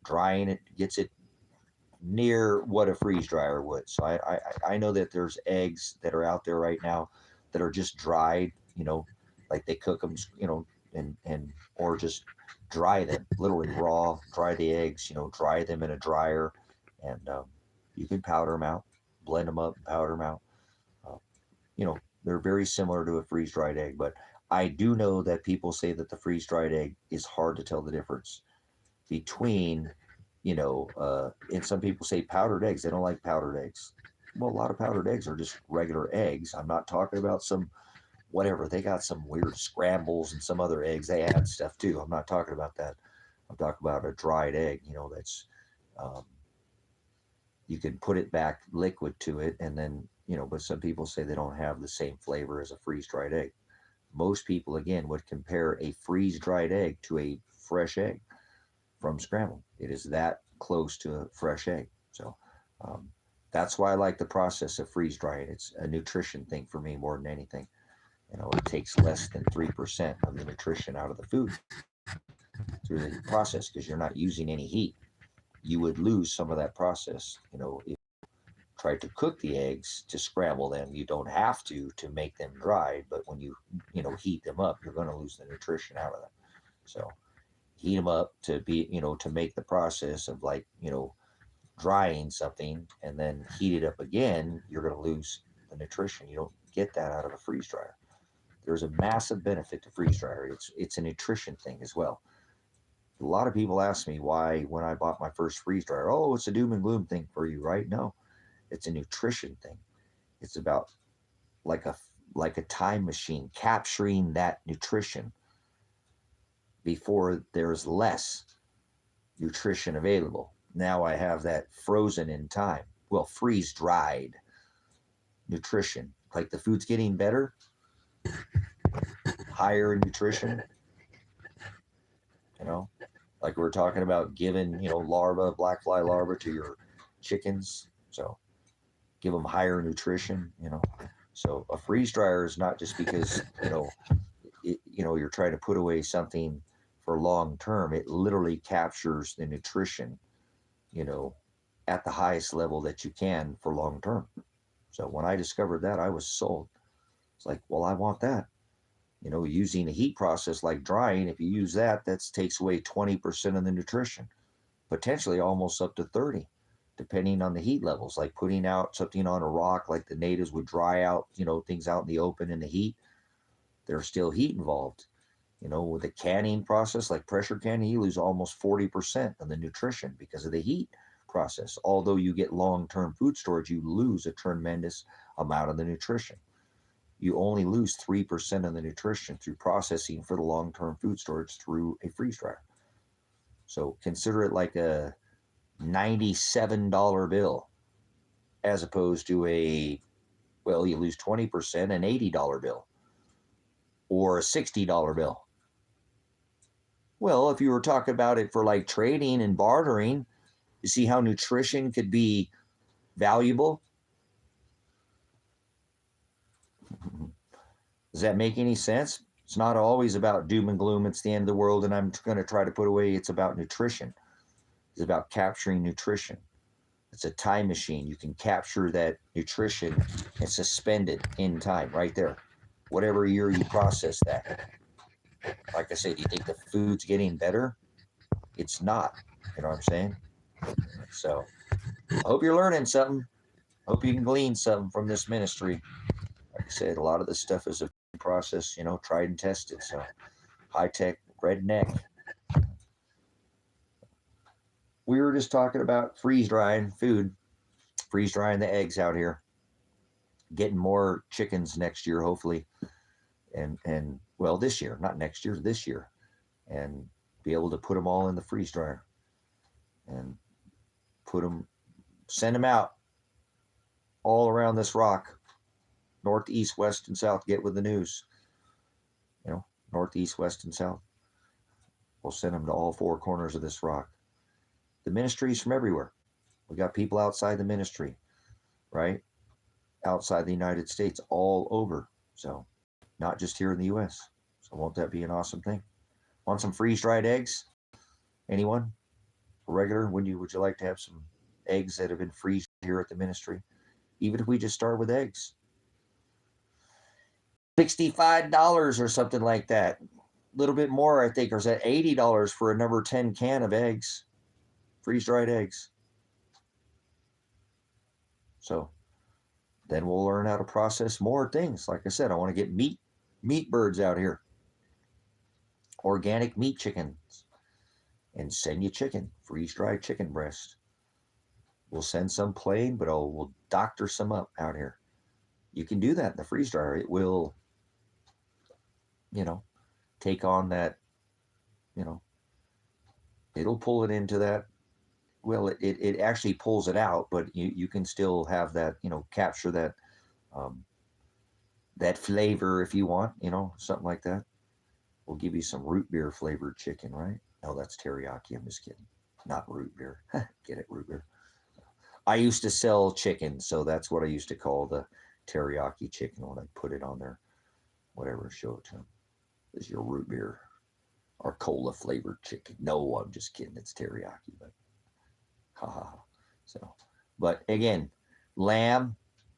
drying it gets it near what a freeze dryer would. So I know that there's eggs that are out there right now that are just dried, like they cook them, and or just dry them, literally raw, dry the eggs, dry them in a dryer, and you can powder them out, blend them up, powder them out. Uh, they're very similar to a freeze dried egg, but I do know that people say that the freeze dried egg is hard to tell the difference between, and some people say powdered eggs. They don't like powdered eggs. Well, a lot of powdered eggs are just regular eggs. I'm not talking about some whatever. They got some weird scrambles and some other eggs. They add stuff too. I'm not talking about that. I'm talking about a dried egg, that's, um, you can put it back liquid to it. And then, but some people say they don't have the same flavor as a freeze dried egg. Most people, again, would compare a freeze dried egg to a fresh egg from scrambled. It is that close to a fresh egg. So um, that's why I like the process of freeze drying. It's a nutrition thing for me more than anything. It takes less than 3% of the nutrition out of the food through the process because you're not using any heat. You would lose some of that process. If you try to cook the eggs to scramble them, you don't have to make them dry. But when heat them up, you're going to lose the nutrition out of them. So heat them up to be, to make the process of like, drying something and then heat it up again, you're going to lose the nutrition. You don't get that out of a freeze dryer. There's a massive benefit to freeze dryer. It's a nutrition thing as well. A lot of people ask me why, when I bought my first freeze dryer, oh, it's a doom and gloom thing for you, right? No, it's a nutrition thing. It's about like a time machine, capturing that nutrition before there's less nutrition available. Now I have that frozen in time. Well, freeze dried nutrition. Like the food's getting better, higher in nutrition. you know, like we were talking about giving, larva, black fly larva to your chickens. So give them higher nutrition. So a freeze dryer is not just because, you're trying to put away something for long term. It literally captures the nutrition, you know, at the highest level that you can for long term. So when I discovered that, I was sold. It's like, well, I want that. Using a heat process like drying, if you use that, that takes away 20% of the nutrition, potentially almost up to 30, depending on the heat levels. Like putting out something on a rock, like the natives would dry out, things out in the open in the heat. There's still heat involved. With the canning process, like pressure canning, you lose almost 40% of the nutrition because of the heat process. Although you get long-term food storage, you lose a tremendous amount of the nutrition. You only lose 3% of the nutrition through processing for the long-term food storage through a freeze dryer. So consider it like a $97 bill as opposed to you lose 20%, an $80 bill or a $60 bill. Well, if you were talking about it for like trading and bartering, you see how nutrition could be valuable? Does that make any sense? It's not always about doom and gloom. It's the end of the world and I'm going to try to put away. It's about nutrition. It's about capturing nutrition. It's a time machine. You can capture that nutrition and suspend it in time right there. Whatever year you process that. Like I said, do you think the food's getting better? It's not. You know what I'm saying? So I hope you're learning something. Hope you can glean something from this ministry. Like I said, a lot of this stuff is a process, tried and tested. So high tech redneck. We were just talking about freeze drying food, freeze drying the eggs out here, getting more chickens next year, hopefully. And well, this year, not next year, this year, and be able to put them all in the freeze dryer and send them out all around this rock, north, east, west, and south. Get with the news, north, east, west, and south. We'll send them to all four corners of this rock. The ministry's from everywhere. We got people outside the ministry, right? Outside the United States, all over. So not just here in the U.S. So won't that be an awesome thing? Want some freeze-dried eggs? Anyone? Regular? Would you like to have some eggs that have been freezed here at the ministry? Even if we just start with eggs. $65 or something like that. A little bit more, I think. Or is that $80 for a number 10 can of eggs? Freeze-dried eggs. So then we'll learn how to process more things. Like I said, I want to get meat birds out here. Organic meat chickens. And send you chicken, freeze-dried chicken breast. We'll send some plain, but we'll doctor some up out here. You can do that in the freeze dryer. It will, take on that, it'll pull it into that. Well, it actually pulls it out, but you can still have that, capture that, that flavor if you want, something like that. We'll give you some root beer flavored chicken, right? No, that's teriyaki. I'm just kidding. Not root beer. Get it, root beer. I used to sell chicken, so that's what I used to call the teriyaki chicken when I put it on there. Whatever, show it to them. This is your root beer or cola flavored chicken. No, I'm just kidding. It's teriyaki, but ha. So, but again, lamb,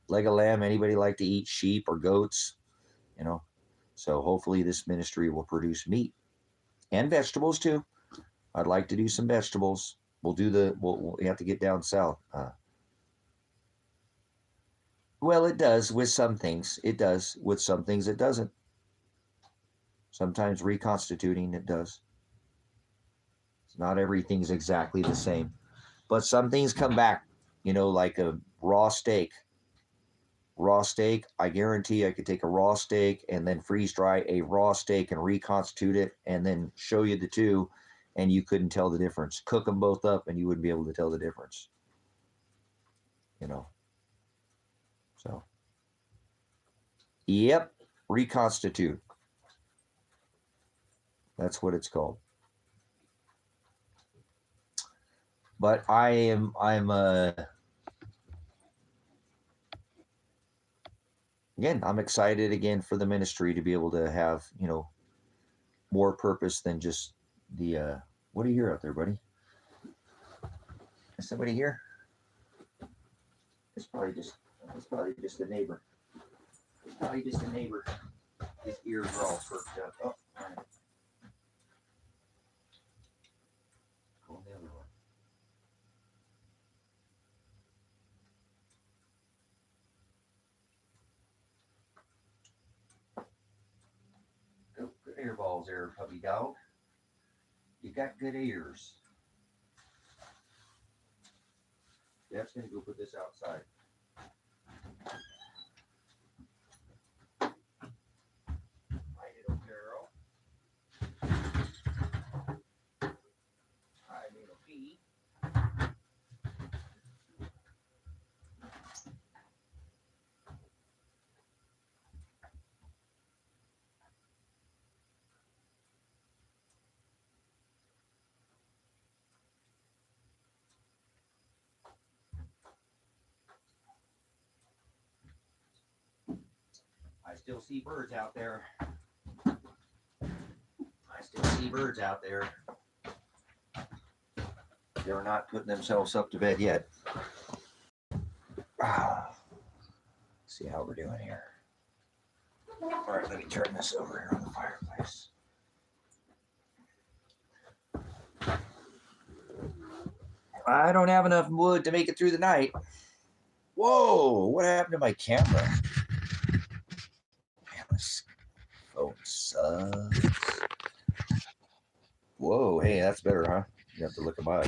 leg of lamb. Anybody like to eat sheep or goats? So hopefully this ministry will produce meat and vegetables too. I'd like to do some vegetables. We'll have to get down south. Well, it does with some things. It does with some things. It doesn't. Sometimes reconstituting it does. Not everything's exactly the same, but some things come back. Like a raw steak. Raw steak, I guarantee I could take a raw steak and then freeze dry a raw steak and reconstitute it and then show you the two, and you couldn't tell the difference. Cook them both up and you wouldn't be able to tell the difference. So, yep, reconstitute. That's what it's called. But I'm again, I'm excited again for the ministry to be able to have, you know, more purpose than just the what do you hear out there, buddy? Is somebody here? It's probably just a neighbor. It's probably just a neighbor. His ears are all perked up. Oh, all right. Go the other way. Go, good ear balls there, puppy dog. You got good ears. Jeff's gonna go put this outside. Right, little girl. Hi, little pea. I still see birds out there. They're not putting themselves up to bed yet. See how we're doing here. All right, let me turn this over here on the fireplace. I don't have enough wood to make it through the night. Whoa, what happened to my camera? Man, this phone sucks. Whoa, hey, that's better, huh? You have to look at mine.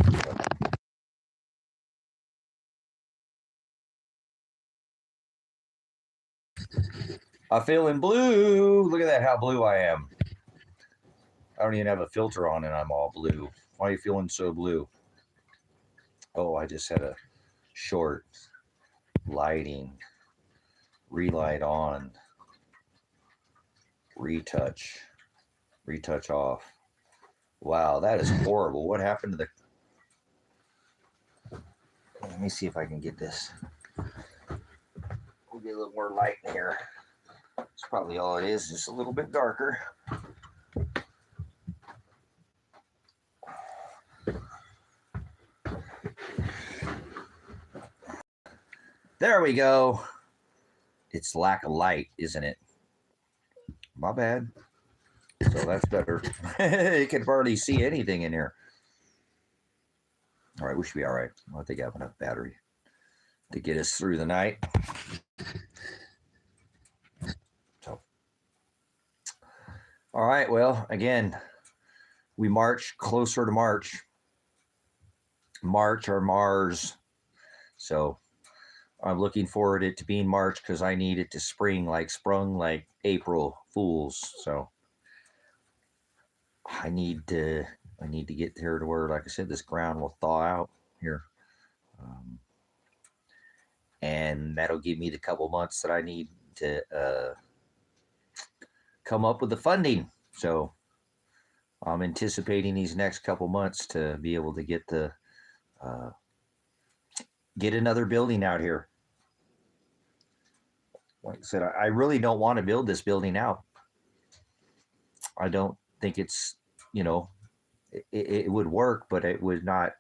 I'm feeling blue. Look at that, how blue I am. I don't even have a filter on and I'm all blue. Why are you feeling so blue? Oh, I just had a short lighting. Relight on. Retouch. Retouch off. Wow, that is horrible. What happened to the... Let me see if I can get this. We'll get a little more light in here. That's probably all it is, just a little bit darker. There we go. It's lack of light, isn't it? My bad. So that's better. You can hardly see anything in here. All right, we should be all right. I think I have enough battery to get us through the night. So, all right, well, again, we march closer to March. March or Mars. So I'm looking forward to it to being March because I need it to sprung like April Fools. So I need to get there to where, like I said, this ground will thaw out here. And that'll give me the couple months that I need to come up with the funding. So I'm anticipating these next couple months to be able to get another building out here. Like I said, I really don't want to build this building out. I don't think it's, it would work, but it would not.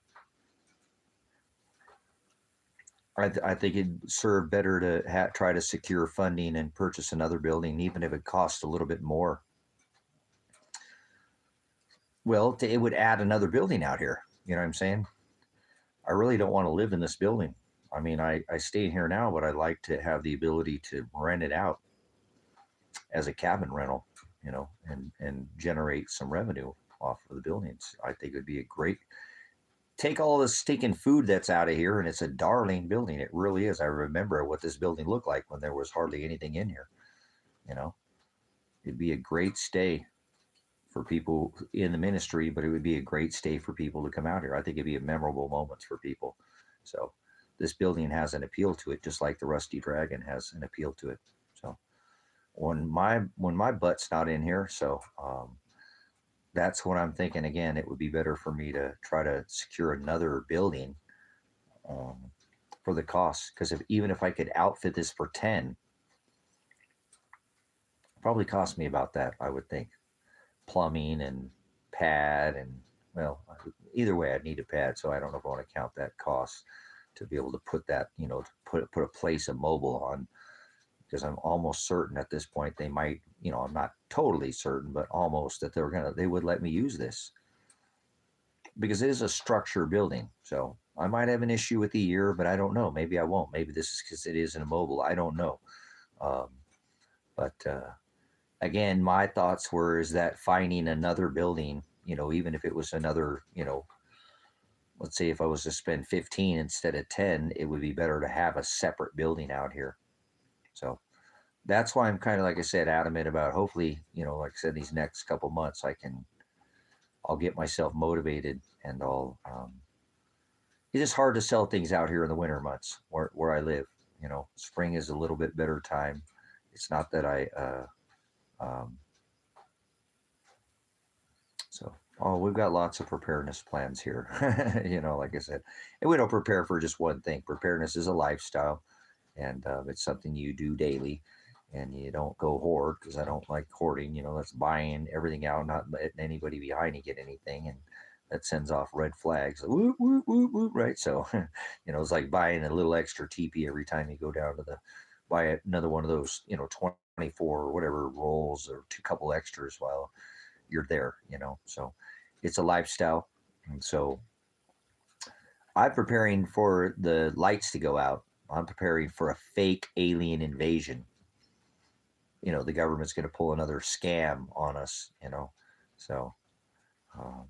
I think it'd serve better to try to secure funding and purchase another building, even if it costs a little bit more. Well, it would add another building out here. You know what I'm saying? I really don't want to live in this building. I mean, I stay here now, but I like to have the ability to rent it out as a cabin rental, and generate some revenue off of the buildings. I think it would be a great... Take all this stinking food that's out of here, and it's a darling building. It really is. I remember what this building looked like when there was hardly anything in here. It'd be a great stay for people in the ministry, but it would be a great stay for people to come out here. I think it'd be a memorable moment for people. So this building has an appeal to it, just like the Rusty Dragon has an appeal to it. So when my butt's not in here, so that's what I'm thinking. Again, it would be better for me to try to secure another building um, for the cost. Because even if I could outfit this for 10, probably cost me about that, I would think. Plumbing and pad and, well, either way, I'd need a pad. So I don't know if I want to count that cost to be able to put that, to put a place of mobile on, because I'm almost certain at this point they might, I'm not totally certain, but almost that they would let me use this, because it is a structure building. So I might have an issue with the year, but I don't know. Maybe I won't. Maybe this is because it isn't a mobile. I don't know. Um, but again, my thoughts were is that finding another building, even if it was another, let's say if I was to spend 15 instead of 10, it would be better to have a separate building out here. So that's why I'm kind of, like I said, adamant about, hopefully, like I said, these next couple months, I'll get myself motivated, and it's just hard to sell things out here in the winter months where I live. Spring is a little bit better time. It's not that um, we've got lots of preparedness plans here. Like I said, and we don't prepare for just one thing. Preparedness is a lifestyle, and it's something you do daily, and you don't go hoard, because I don't like hoarding. That's buying everything out, not letting anybody behind you get anything, and that sends off red flags. Whoop, whoop, whoop, whoop, right? So, it's like buying a little extra teepee every time you go down to buy another one of those, 24 or whatever rolls, or two couple extras while you're there, So it's a lifestyle. And so I'm preparing for the lights to go out. I'm preparing for a fake alien invasion. The government's going to pull another scam on us, So, um,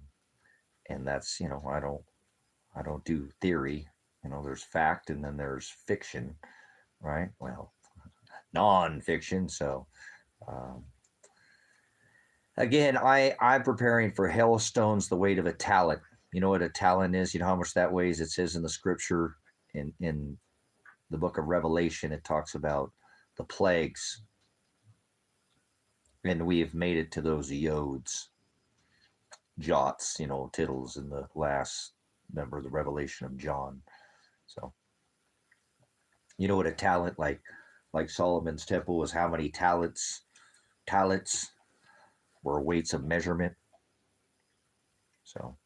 and that's, I don't do theory. There's fact, and then there's fiction, right? Well, non-fiction. So, um, again, I'm preparing for hailstones the weight of a talent. You know what a talent is? You know how much that weighs? It says in the scripture, in the book of Revelation, it talks about the plagues, and we have made it to those yods, jots, tittles in the last number of the Revelation of John. So, you know what a talent, like Solomon's temple was how many talents were weights of measurement. So,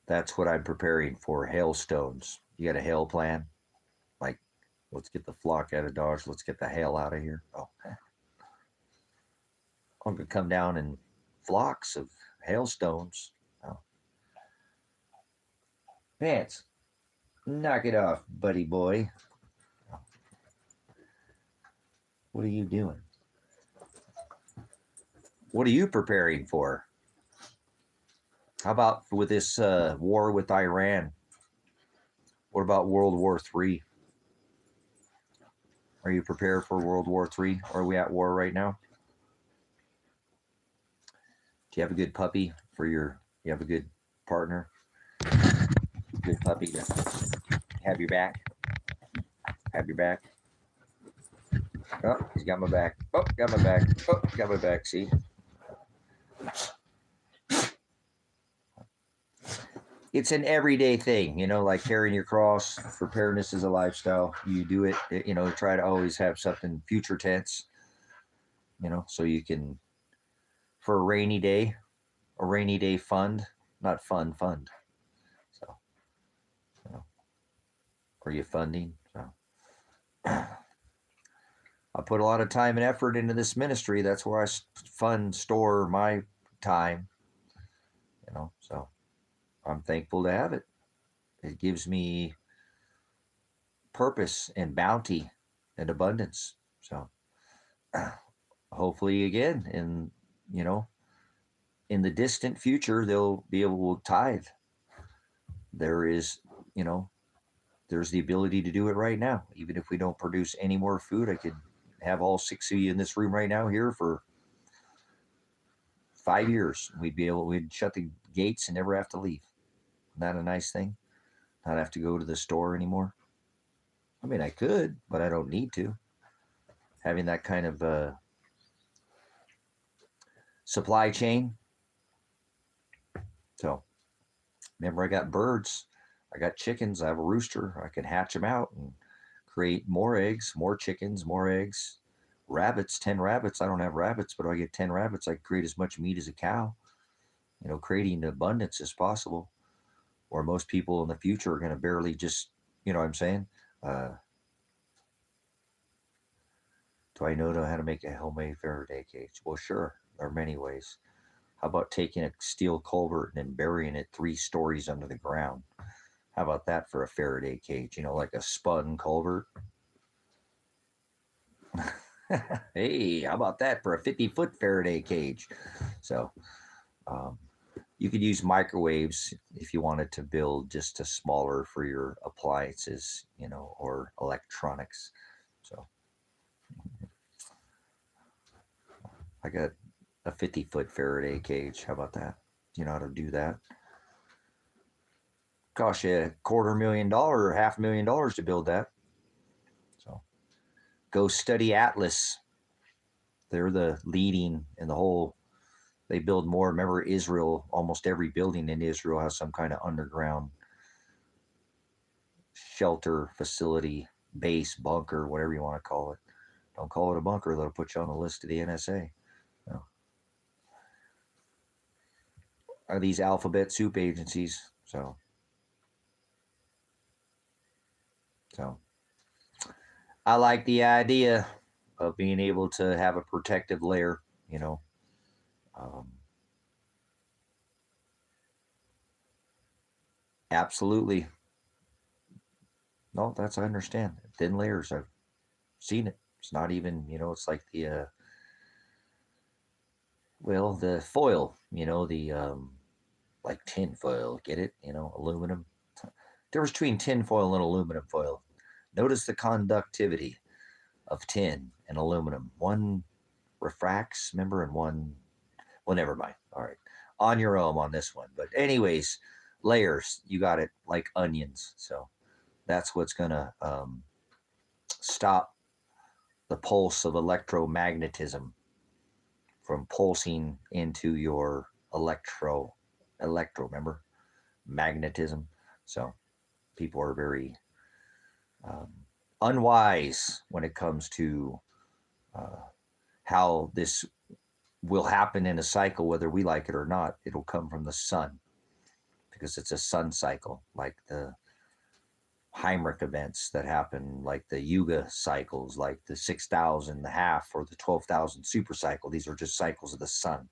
that's what I'm preparing for. Hailstones. You got a hail plan? Like, let's get the flock out of Dodge. Let's get the hail out of here. Oh, I'm going to come down in flocks of hailstones. Oh. Pants, knock it off, buddy boy. Oh. What are you doing? What are you preparing for? How about with this war with Iran? What about World War III? Are you prepared for World War III? Are we at war right now? Do you have a good puppy for you have a good partner? Good puppy to have your back? Have your back? Oh, he's got my back. Oh, got my back. Oh, got my back. See? It's an everyday thing, like carrying your cross. Preparedness is a lifestyle. You do it, try to always have something future tense, so you can, for a rainy day fund, not fund. So, are you funding? So, I put a lot of time and effort into this ministry. That's where I store my time, so I'm thankful to have it. It gives me purpose and bounty and abundance. So hopefully again in the distant future, they'll be able to tithe. There is, there's the ability to do it right now. Even if we don't produce any more food, I could have all 6 of you in this room right now here for 5 years. We'd shut the gates and never have to leave. Isn't that a nice thing? Not have to go to the store anymore. I mean, I could, but I don't need to. Having that kind of supply chain. So remember, I got birds, I got chickens, I have a rooster. I can hatch them out and create more eggs, more chickens, more eggs. Rabbits, 10 rabbits. I don't have rabbits, but if I get 10 rabbits, I can create as much meat as a cow. Creating abundance as possible. Or most people in the future are going to barely just, you know what I'm saying? Do I know how to make a homemade Faraday cage? Well, sure. There are many ways. How about taking a steel culvert and then burying it 3 stories under the ground? How about that for a Faraday cage? Like a spun culvert. Hey, how about that for a 50-foot Faraday cage? So you could use microwaves if you wanted to build just a smaller for your appliances, or electronics. So I got a 50-foot Faraday cage. How about that? Do you know how to do that? Cost you $250,000 or $500,000 to build that. So go study Atlas. They're the leading in the whole. They build more. Remember, Israel, almost every building in Israel has some kind of underground shelter, facility, base, bunker, whatever you want to call it. Don't call it a bunker. They'll put you on the list of the NSA. No. Are these alphabet soup agencies? So I like the idea of being able to have a protective layer, absolutely. No, I understand. Thin layers. I've seen it. It's not even, it's like the foil, like tin foil. Get it? Aluminum. Difference between tin foil and aluminum foil. Notice the conductivity of tin and aluminum. One refracts, remember, and one, well, never mind. All right. On your own on this one. But anyways, layers, you got it, like onions. So that's what's going to stop the pulse of electromagnetism from pulsing into your electro, remember? Magnetism. So people are very unwise when it comes to how this will happen in a cycle, whether we like it or not. It'll come from the sun because it's a sun cycle, like the Heimrich events that happen, like the Yuga cycles, like the 6,000, the half, or the 12,000 super cycle. These are just cycles of the sun,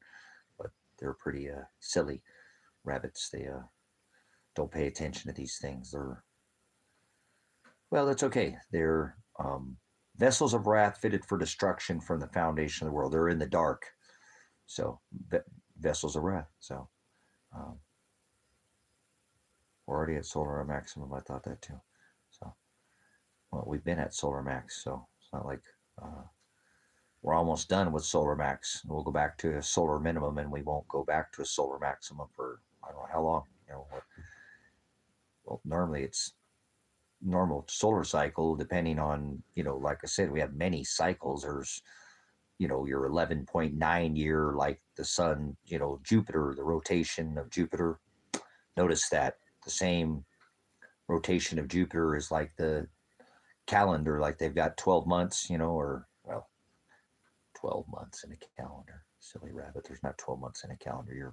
but they're pretty silly rabbits. They don't pay attention to these things. That's okay. They're vessels of wrath fitted for destruction from the foundation of the world. They're in the dark. So vessels of wrath. So we're already at solar maximum. I thought that too. So, well, we've been at solar max. So it's not like we're almost done with solar max. We'll go back to a solar minimum, and we won't go back to a solar maximum for I don't know how long. Well, normally it's normal solar cycle, depending on, like I said, we have many cycles. There's, your 11.9 year, like the sun, Jupiter, the rotation of Jupiter. Notice that the same rotation of Jupiter is like the calendar, like they've got 12 months, 12 months in a calendar. Silly rabbit. There's not 12 months in a calendar year,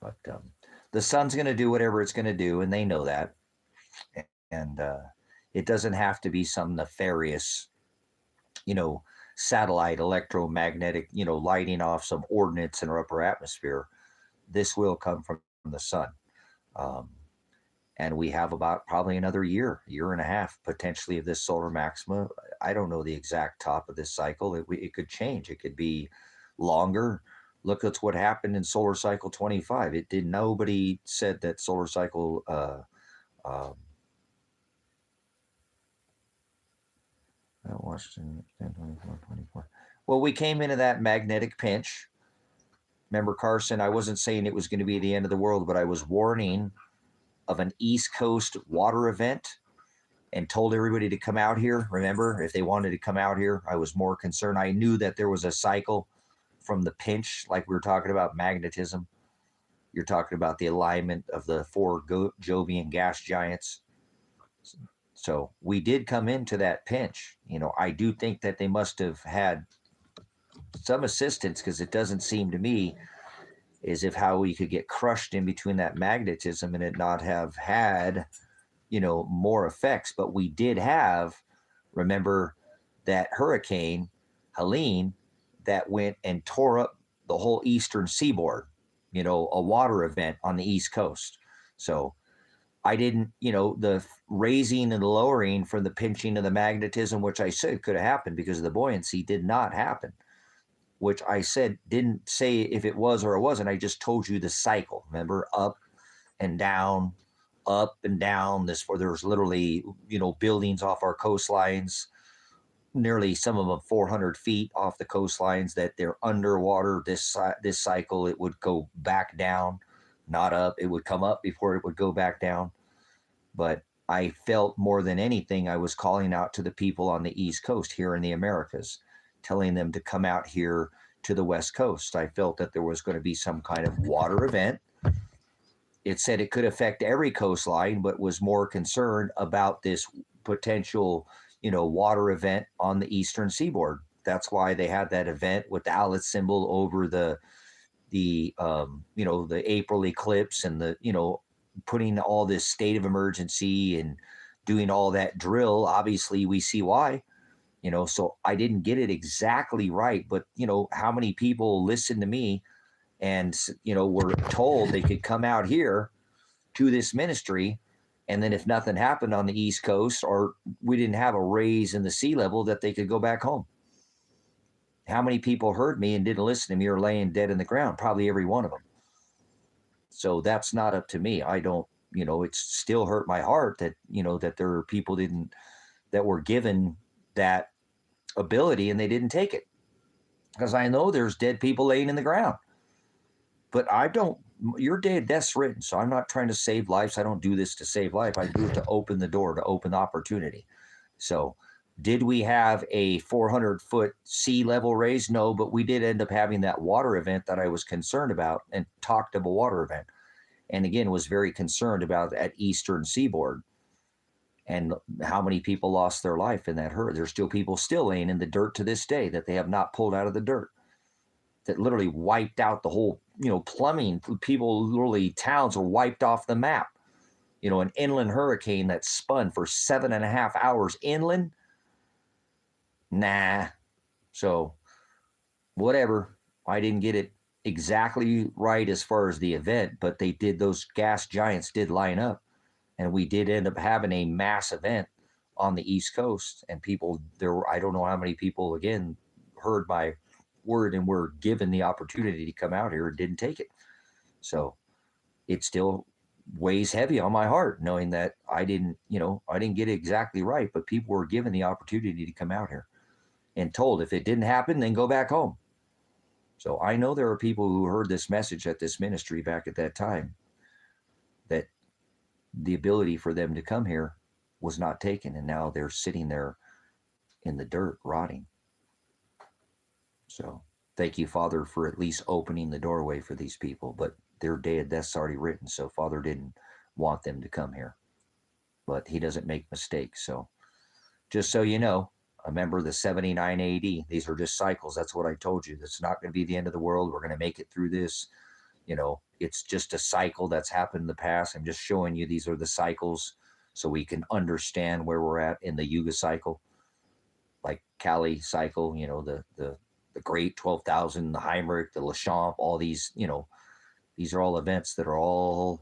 but the sun's going to do whatever it's going to do, and they know that. And it doesn't have to be some nefarious, satellite electromagnetic, lighting off some ordnance in our upper atmosphere. This will come from the sun. And we have about probably another year and a half, potentially, of this solar maxima. I don't know the exact top of this cycle. It could change. It could be longer. Look at what happened in solar cycle 25. Nobody said that solar cycle, I watched in 10, 24, 24. Well, we came into that magnetic pinch. Remember, Carson, I wasn't saying it was going to be the end of the world, but I was warning of an East Coast water event and told everybody to come out here. Remember, if they wanted to come out here, I was more concerned. I knew that there was a cycle from the pinch, like we were talking about magnetism. You're talking about the alignment of the four Jovian gas giants. So we did come into that pinch. I do think that they must have had some assistance, because it doesn't seem to me as if how we could get crushed in between that magnetism and it not have had, more effects. But we did have, remember, that hurricane, Helene, that went and tore up the whole eastern seaboard, a water event on the East Coast. So I didn't, the raising and lowering from the pinching of the magnetism, which I said could have happened because of the buoyancy, did not happen. Which I said didn't say if it was or it wasn't. I just told you the cycle. Remember, up and down, up and down. There's literally, buildings off our coastlines, nearly some of them 400 feet off the coastlines, that they're underwater. This cycle, it would go back down, not up. It would come up before it would go back down. But I felt more than anything, I was calling out to the people on the East Coast here in the Americas, telling them to come out here to the West Coast. I felt that there was going to be some kind of water event. It said it could affect every coastline, but was more concerned about this potential, water event on the eastern seaboard. That's why they had that event with the Alice symbol over the April eclipse, and putting all this state of emergency and doing all that drill. Obviously, we see why. So I didn't get it exactly right, but how many people listened to me and were told they could come out here to this ministry, and then if nothing happened on the East Coast, or we didn't have a raise in the sea level, that they could go back home. How many people heard me and didn't listen to me or laying dead in the ground? Probably every one of them. So that's not up to me. I don't, it's still hurt my heart that, that there are people that were given that ability and they didn't take it, because I know there's dead people laying in the ground. But your day of death's written, so I'm not trying to save lives. I don't do this to save life. I do it to open the door, to open the opportunity. So did we have a 400-foot sea level raise? No, but we did end up having that water event that I was concerned about, and talked of a water event. And again, was very concerned about that eastern seaboard. And how many people lost their life in that hurricane? There's still people still laying in the dirt to this day that they have not pulled out of the dirt. That literally wiped out the whole, plumbing. People, literally, towns were wiped off the map. An inland hurricane that spun for 7.5 hours inland. Nah. So, whatever. I didn't get it exactly right as far as the event, but those gas giants did line up. And we did end up having a mass event on the East Coast. And I don't know how many people, again, heard my word and were given the opportunity to come out here and didn't take it. So it still weighs heavy on my heart, knowing that I didn't get it exactly right, but people were given the opportunity to come out here and told if it didn't happen, then go back home. So I know there are people who heard this message at this ministry back at that time, that the ability for them to come here was not taken, and now they're sitting there in the dirt rotting. So thank you, Father, for at least opening the doorway for these people, but their day of death's already written, so Father didn't want them to come here. But he doesn't make mistakes. So just so you know, remember the 79 AD, these are just cycles. That's what I told you. That's not going to be the end of the world. We're going to make it through this. It's just a cycle that's happened in the past. I'm just showing you these are the cycles so we can understand where we're at in the Yuga cycle, like Kali cycle, the Great 12,000, the Heimrich, the Lachamp, all these, these are all events that are all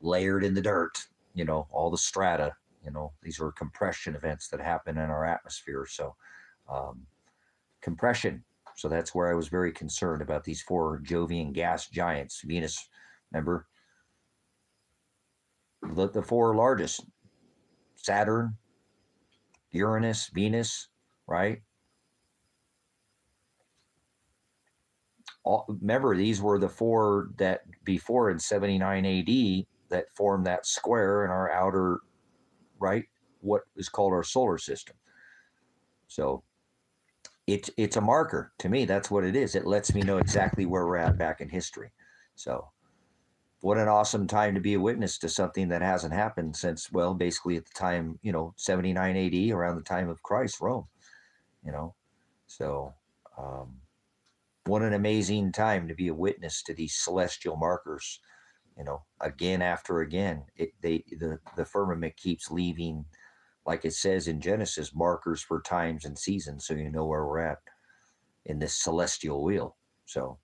layered in the dirt, all the strata, these are compression events that happen in our atmosphere. So compression. So that's where I was very concerned about these four Jovian gas giants. Venus, remember, the four largest: Saturn, Uranus, Venus, right? Remember, these were the four that before in 79 AD that formed that square in our outer, right, what is called our solar system. So it's a marker to me. That's what it is. It lets me know exactly where we're at back in history. So what an awesome time to be a witness to something that hasn't happened since, well, basically at the time, 79 AD, around the time of Christ, Rome, you know. So what an amazing time to be a witness to these celestial markers, again after again. The firmament keeps leaving, like it says in Genesis, markers for times and seasons, so you know where we're at in this celestial wheel. So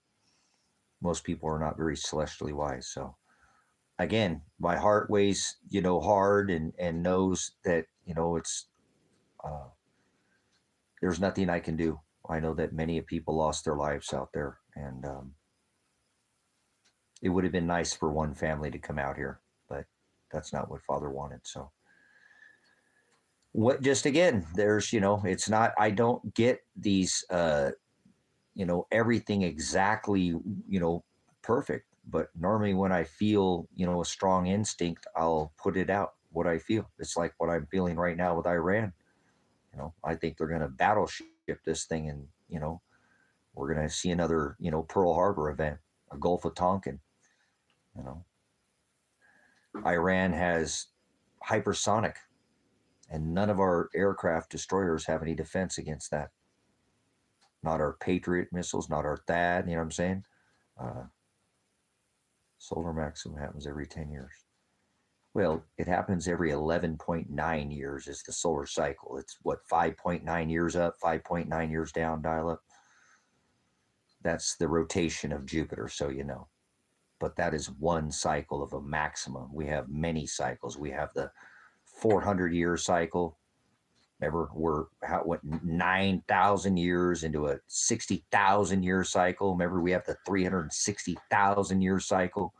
most people are not very celestially wise. So again, my heart weighs, hard and knows that, it's there's nothing I can do. I know that many people lost their lives out there, and it would have been nice for one family to come out here, but that's not what Father wanted. So what, just again, there's, it's not, I don't get these, everything exactly, perfect. But normally when I feel, a strong instinct, I'll put it out, what I feel. It's like what I'm feeling right now with Iran. I think they're going to battleship this thing, and, we're going to see another, Pearl Harbor event, a Gulf of Tonkin. Iran has hypersonic, and none of our aircraft destroyers have any defense against that. Not our Patriot missiles, not our THAAD, you know what I'm saying? Solar maximum happens every 10 years. Well, it happens every 11.9 years is the solar cycle. It's what, 5.9 years up, 5.9 years down, dial up. That's the rotation of Jupiter, so you know. But that is one cycle of a maximum. We have many cycles. We have the 400-year cycle. Remember, we're 9,000 years into a 60,000-year cycle. Remember, we have the 360,000-year cycle.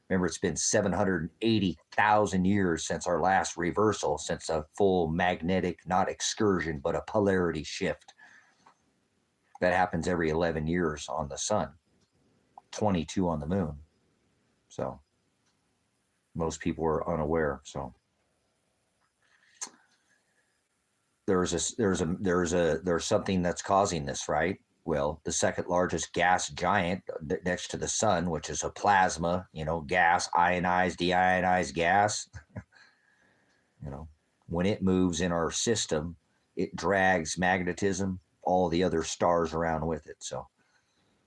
Remember, it's been 780,000 years since our last reversal, since a full magnetic, not excursion, but a polarity shift. That happens every 11 years on the sun, 22 on the moon. So most people are unaware. So there's something that's causing this, right? Well, the second largest gas giant next to the sun, which is a plasma, gas, ionized, deionized gas, when it moves in our system, it drags magnetism, all the other stars around with it. So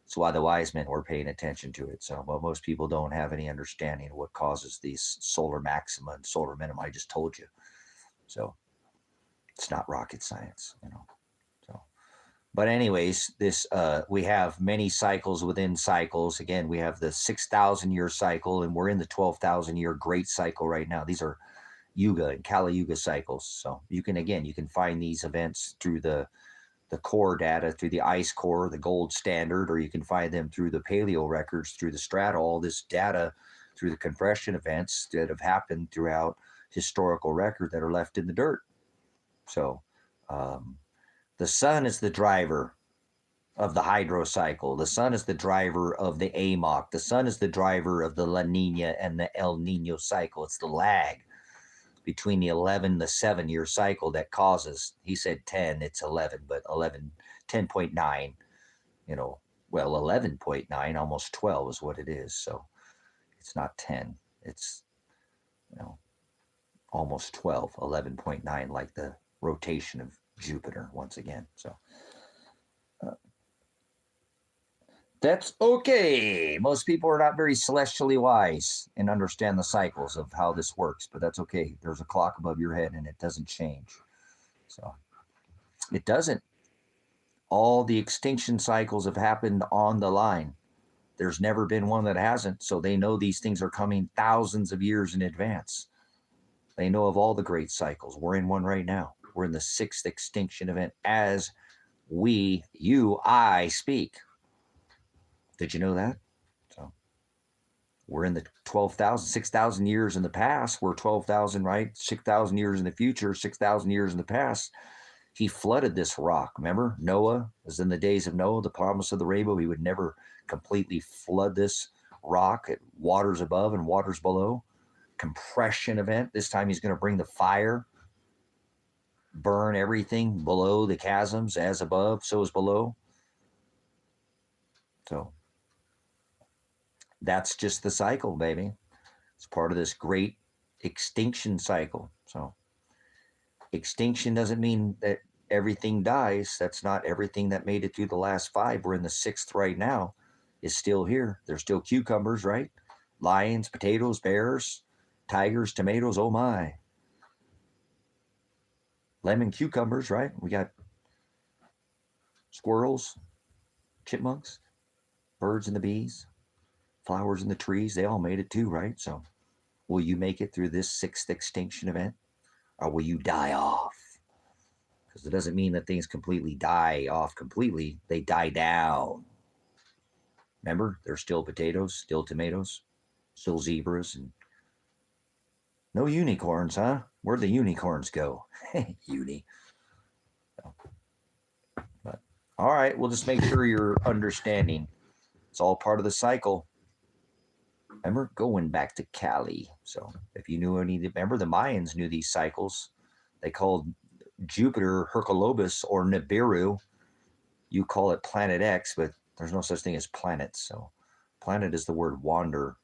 that's why the wise men were paying attention to it. So, well, most people don't have any understanding of what causes these solar maxima and solar minima. I just told you. So it's not rocket science, So, but anyways, this we have many cycles within cycles. Again, we have the 6,000-year cycle, and we're in the 12,000-year great cycle right now. These are Yuga and Kali Yuga cycles. So you can find these events through the core data, through the ice core, the gold standard, or you can find them through the paleo records, through the strata, all this data through the compression events that have happened throughout historical record that are left in the dirt. So the sun is the driver of the hydrocycle. The sun is the driver of the AMOC. The sun is the driver of the La Nina and the El Nino cycle. It's the lag between the 11, the 7-year cycle that causes, he said 10, it's 11, but 10.9, 11.9, almost 12 is what it is. So it's not 10, it's, almost 12, 11.9, like the rotation of Jupiter once again. So that's okay. Most people are not very celestially wise and understand the cycles of how this works, but that's okay. There's a clock above your head and it doesn't change. So it doesn't. All the extinction cycles have happened on the line. There's never been one that hasn't. So they know these things are coming thousands of years in advance. They know of all the great cycles. We're in one right now. We're in the 6th extinction event as I speak. Did you know that? So we're in the 12,000, 6,000 years in the past. We're 12,000, right? 6,000 years in the future, 6,000 years in the past. He flooded this rock. Remember, Noah, as in the days of Noah, the promise of the rainbow, he would never completely flood this rock. It waters above and waters below. Compression event. This time he's going to bring the fire. burn everything below the chasms, as above, so is below. So that's just the cycle, baby. It's part of this great extinction cycle. So extinction doesn't mean that everything dies. That's not everything that made it through the last 5. We're in the 6th right now, is still here. There's still cucumbers, right? Lions, potatoes, bears, tigers, tomatoes, oh my. Lemon cucumbers, right? We got squirrels, chipmunks, birds and the bees, flowers and the trees. They all made it too, right? So will you make it through this 6th extinction event? Or will you die off? Because it doesn't mean that things completely die off completely. They die down. Remember, there's still potatoes, still tomatoes, still zebras, and no unicorns, huh? Where'd the unicorns go? Uni. But all right, we'll just make sure you're understanding. It's all part of the cycle. Remember, going back to Cali. So if you knew any, remember the Mayans knew these cycles. They called Jupiter Hercolobus or Nibiru. You call it Planet X, but there's no such thing as planets. So planet is the word wander.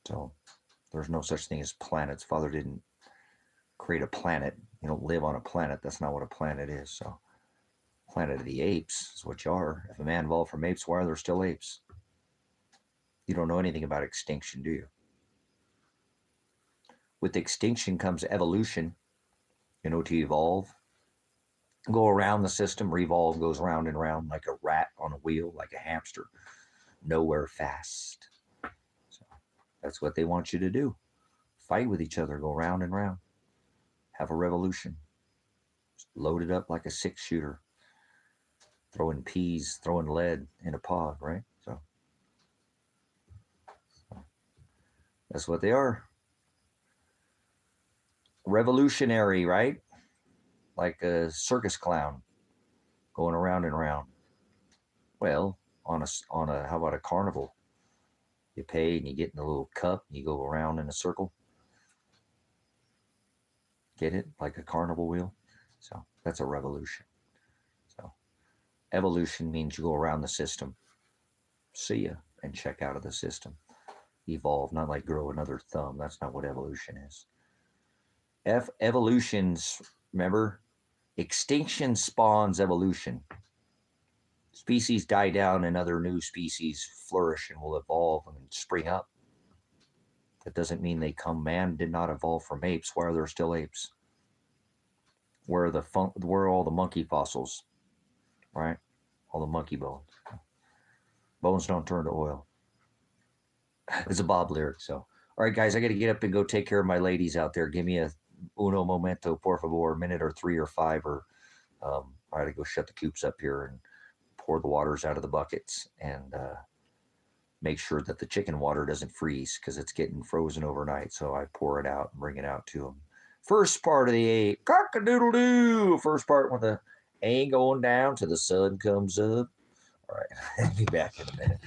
So there's no such thing as planets. Father didn't create a planet. You don't live on a planet. That's not what a planet is. So Planet of the Apes is what you are. If a man evolved from apes, why are there still apes? You don't know anything about extinction, do you? With extinction comes evolution. You know, to evolve, go around the system, revolve, goes round and round like a rat on a wheel, like a hamster, nowhere fast. So that's what they want you to do. Fight with each other, go round and round, have a revolution. Just load it up like a 6-shooter, throwing peas, throwing lead in a pod, right? So that's what they are. Revolutionary, right? Like a circus clown going around and around. Well, on a how about a carnival? You pay and you get in a little cup and you go around in a circle. Get it? Like a carnival wheel. So that's a revolution. So evolution means you go around the system. See ya and check out of the system. Evolve, not like grow another thumb. That's not what evolution is. Evolutions, remember, extinction spawns evolution. Species die down and other new species flourish and will evolve and spring up. That doesn't mean they come. Man did not evolve from apes. Why are there still apes? Where are all the monkey fossils? Right? All the monkey bones. Bones don't turn to oil. It's a Bob lyric. So, all right, guys, I got to get up and go take care of my ladies out there. Give me a uno momento, por favor, a minute or 3 or 5, or I got to go shut the coops up here and pour the waters out of the buckets and make sure that the chicken water doesn't freeze because it's getting frozen overnight. So I pour it out and bring it out to them. First part of the 8, cock-a-doodle-doo. First part when the ain't going down till the sun comes up. All right, I'll be back in a minute.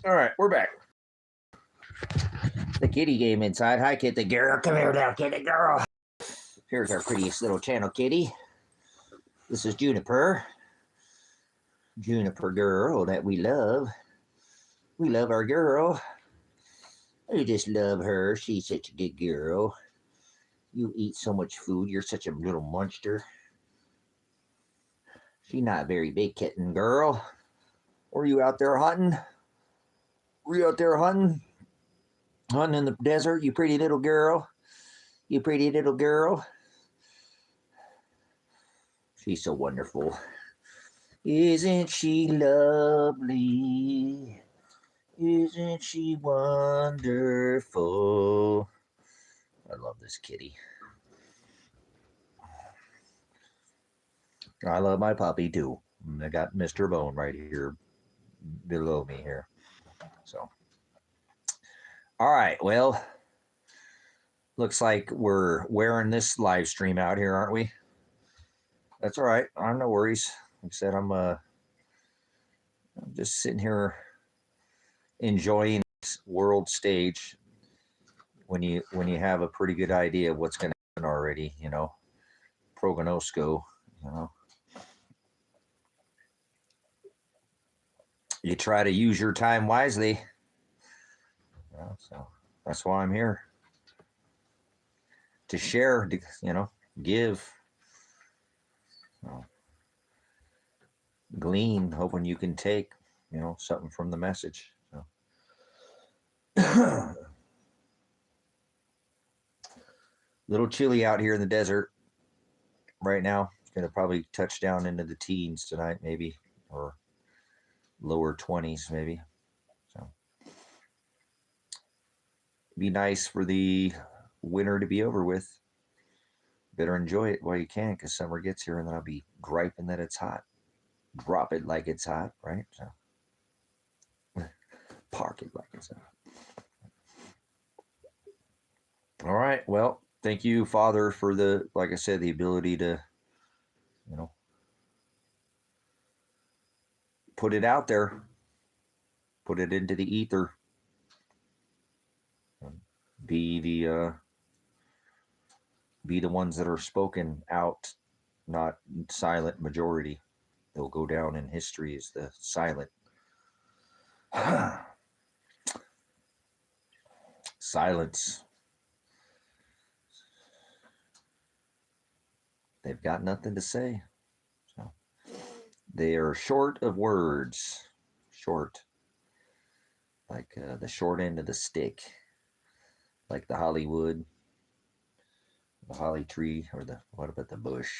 All right, we're back. The kitty came inside. Hi, kitty girl. Come here now, kitty girl. Here's our prettiest little channel kitty. This is Juniper. Juniper girl that we love. We love our girl. I just love her. She's such a good girl. You eat so much food. You're such a little monster. She's not a very big kitten, girl. Were you out there hunting? Were you out there hunting? Hunting in the desert, you pretty little girl. You pretty little girl. She's so wonderful. Isn't she lovely? Isn't she wonderful? I love this kitty. I love my puppy too. I got Mr. Bone right here below me here. So, all right. Well, looks like we're wearing this live stream out here, aren't we? That's all right. I'm no worries. Like I said, I'm just sitting here enjoying this world stage. When you have a pretty good idea of what's going to happen already, you know, prognosco, you know. You try to use your time wisely. Yeah, so that's why I'm here. To share, to, you know, give. So, glean, hoping you can take, you know, something from the message. So. Little chilly out here in the desert right now. It's going to probably touch down into the teens tonight, maybe, or lower 20s, maybe. So, be nice for the winter to be over with. Better enjoy it while you can, because summer gets here and then I'll be griping that it's hot. Drop it like it's hot, right? So, park it like it's hot. All right. Well, thank you, Father, for the, like I said, the ability to, you know, put it out there, put it into the ether, be the ones that are spoken out, not silent majority. They'll go down in history as the silent. Silence. They've got nothing to say. So they are short of words. Short. Like the short end of the stick. Like the Hollywood. The holly tree, or the, what about the bush?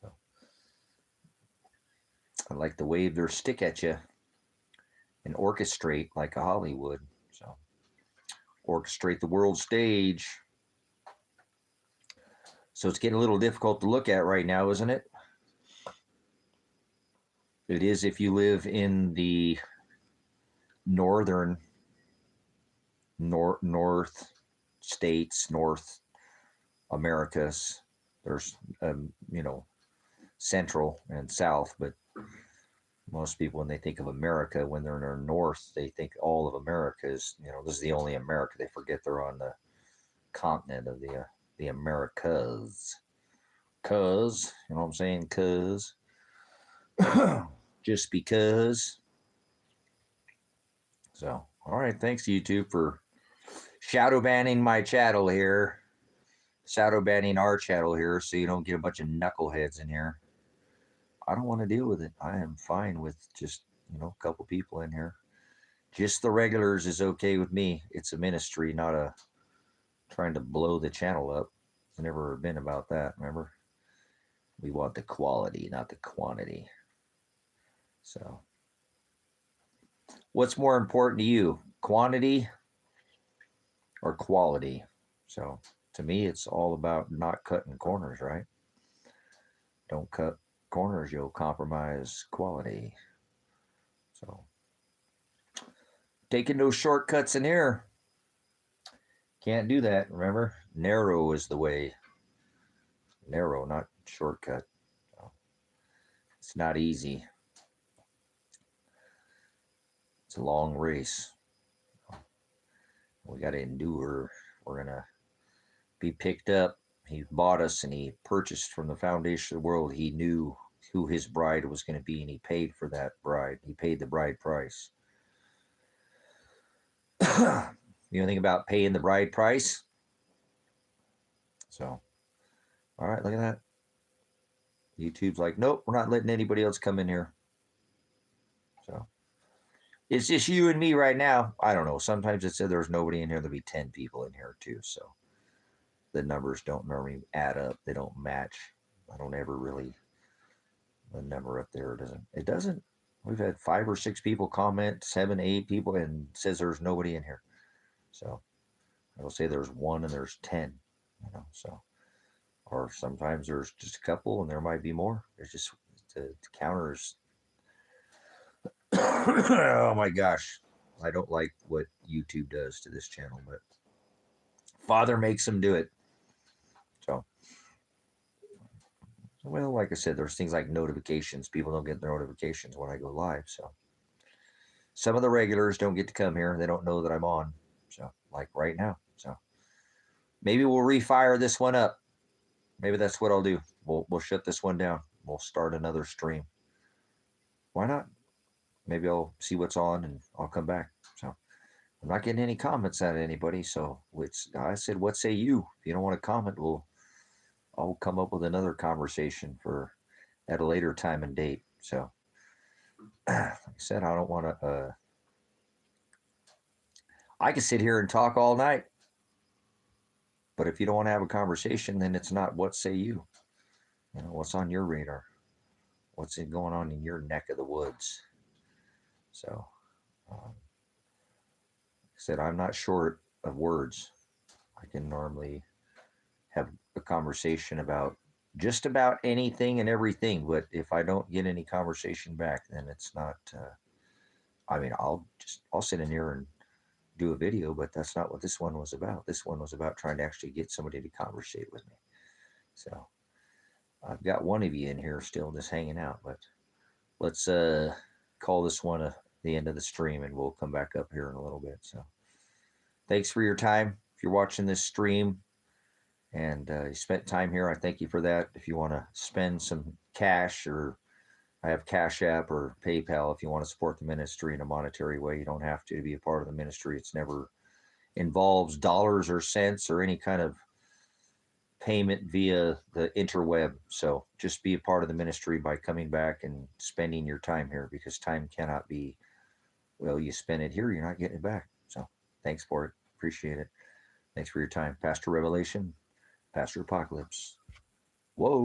So I like to wave their stick at you and orchestrate like a Hollywood. So orchestrate the world stage. So it's getting a little difficult to look at right now, isn't it? It is if you live in the northern north states, North Americas. There's you know, central and south, but most people, when they think of America, when they're in the north, they think all of America is, you know, this is the only America. They forget they're on the continent of the Americas. Cause, you know what I'm saying? Cause. Just because. So, all right. Thanks, YouTube, for shadow banning my channel here. Shadow banning our channel here so you don't get a bunch of knuckleheads in here. I don't want to deal with it. I am fine with just, you know, a couple people in here. Just the regulars is okay with me. It's a ministry, not a trying to blow the channel up. It's never been about that, remember? We want the quality, not the quantity. So, what's more important to you, quantity or quality? So, to me, it's all about not cutting corners, right? Don't cut corners, you'll compromise quality. So, taking those shortcuts in here, can't do that. Remember, narrow is the way. Narrow, not shortcut. So, it's not easy. It's a long race. We got to endure. We're going to be picked up. He bought us and he purchased from the foundation of the world. He knew who his bride was going to be, and he paid for that bride. He paid the bride price. You know anything about paying the bride price? So, all right, look at that. YouTube's like, nope, we're not letting anybody else come in here. So, it's just you and me right now. I don't know. Sometimes it said there's nobody in here. There'll be 10 people in here too. So, the numbers don't normally add up. They don't match. I don't ever really, the number up there doesn't. We've had 5 or 6 people comment, 7, 8 people, and it says there's nobody in here. So, it'll say there's 1 and there's 10, so. Or sometimes there's just a couple and there might be more. There's just the counters. Oh my gosh. I don't like what YouTube does to this channel, but Father makes them do it. So, well, like I said, there's things like notifications. People don't get their notifications when I go live. So some of the regulars don't get to come here. They don't know that I'm on. So like right now. So maybe we'll refire this one up. Maybe that's what I'll do. We'll shut this one down. We'll start another stream. Why not? Maybe I'll see what's on and I'll come back. So I'm not getting any comments out of anybody. So I said, what say you? If you don't want to comment, I'll come up with another conversation at a later time and date. So like I said, I don't want to. I can sit here and talk all night. But if you don't want to have a conversation, then it's not what say you. What's on your radar? What's going on in your neck of the woods? So, like I said, I'm not short of words. I can normally have a conversation about just about anything and everything. But if I don't get any conversation back, then it's not. I'll sit in here and do a video, but that's not what this one was about. This one was about trying to actually get somebody to conversate with me. So I've got one of you in here still just hanging out, but let's call this one the end of the stream, and we'll come back up here in a little bit. So thanks for your time. If you're watching this stream and you spent time here, I thank you for that. If you want to spend some cash, or I have CashApp or PayPal, if you want to support the ministry in a monetary way, you don't have to be a part of the ministry. It's never involves dollars or cents or any kind of payment via the interweb. So just be a part of the ministry by coming back and spending your time here, because time cannot be, well, you spend it here, you're not getting it back. So thanks for it. Appreciate it. Thanks for your time. Pastor Revelation, Pastor Apocalypse. Whoa.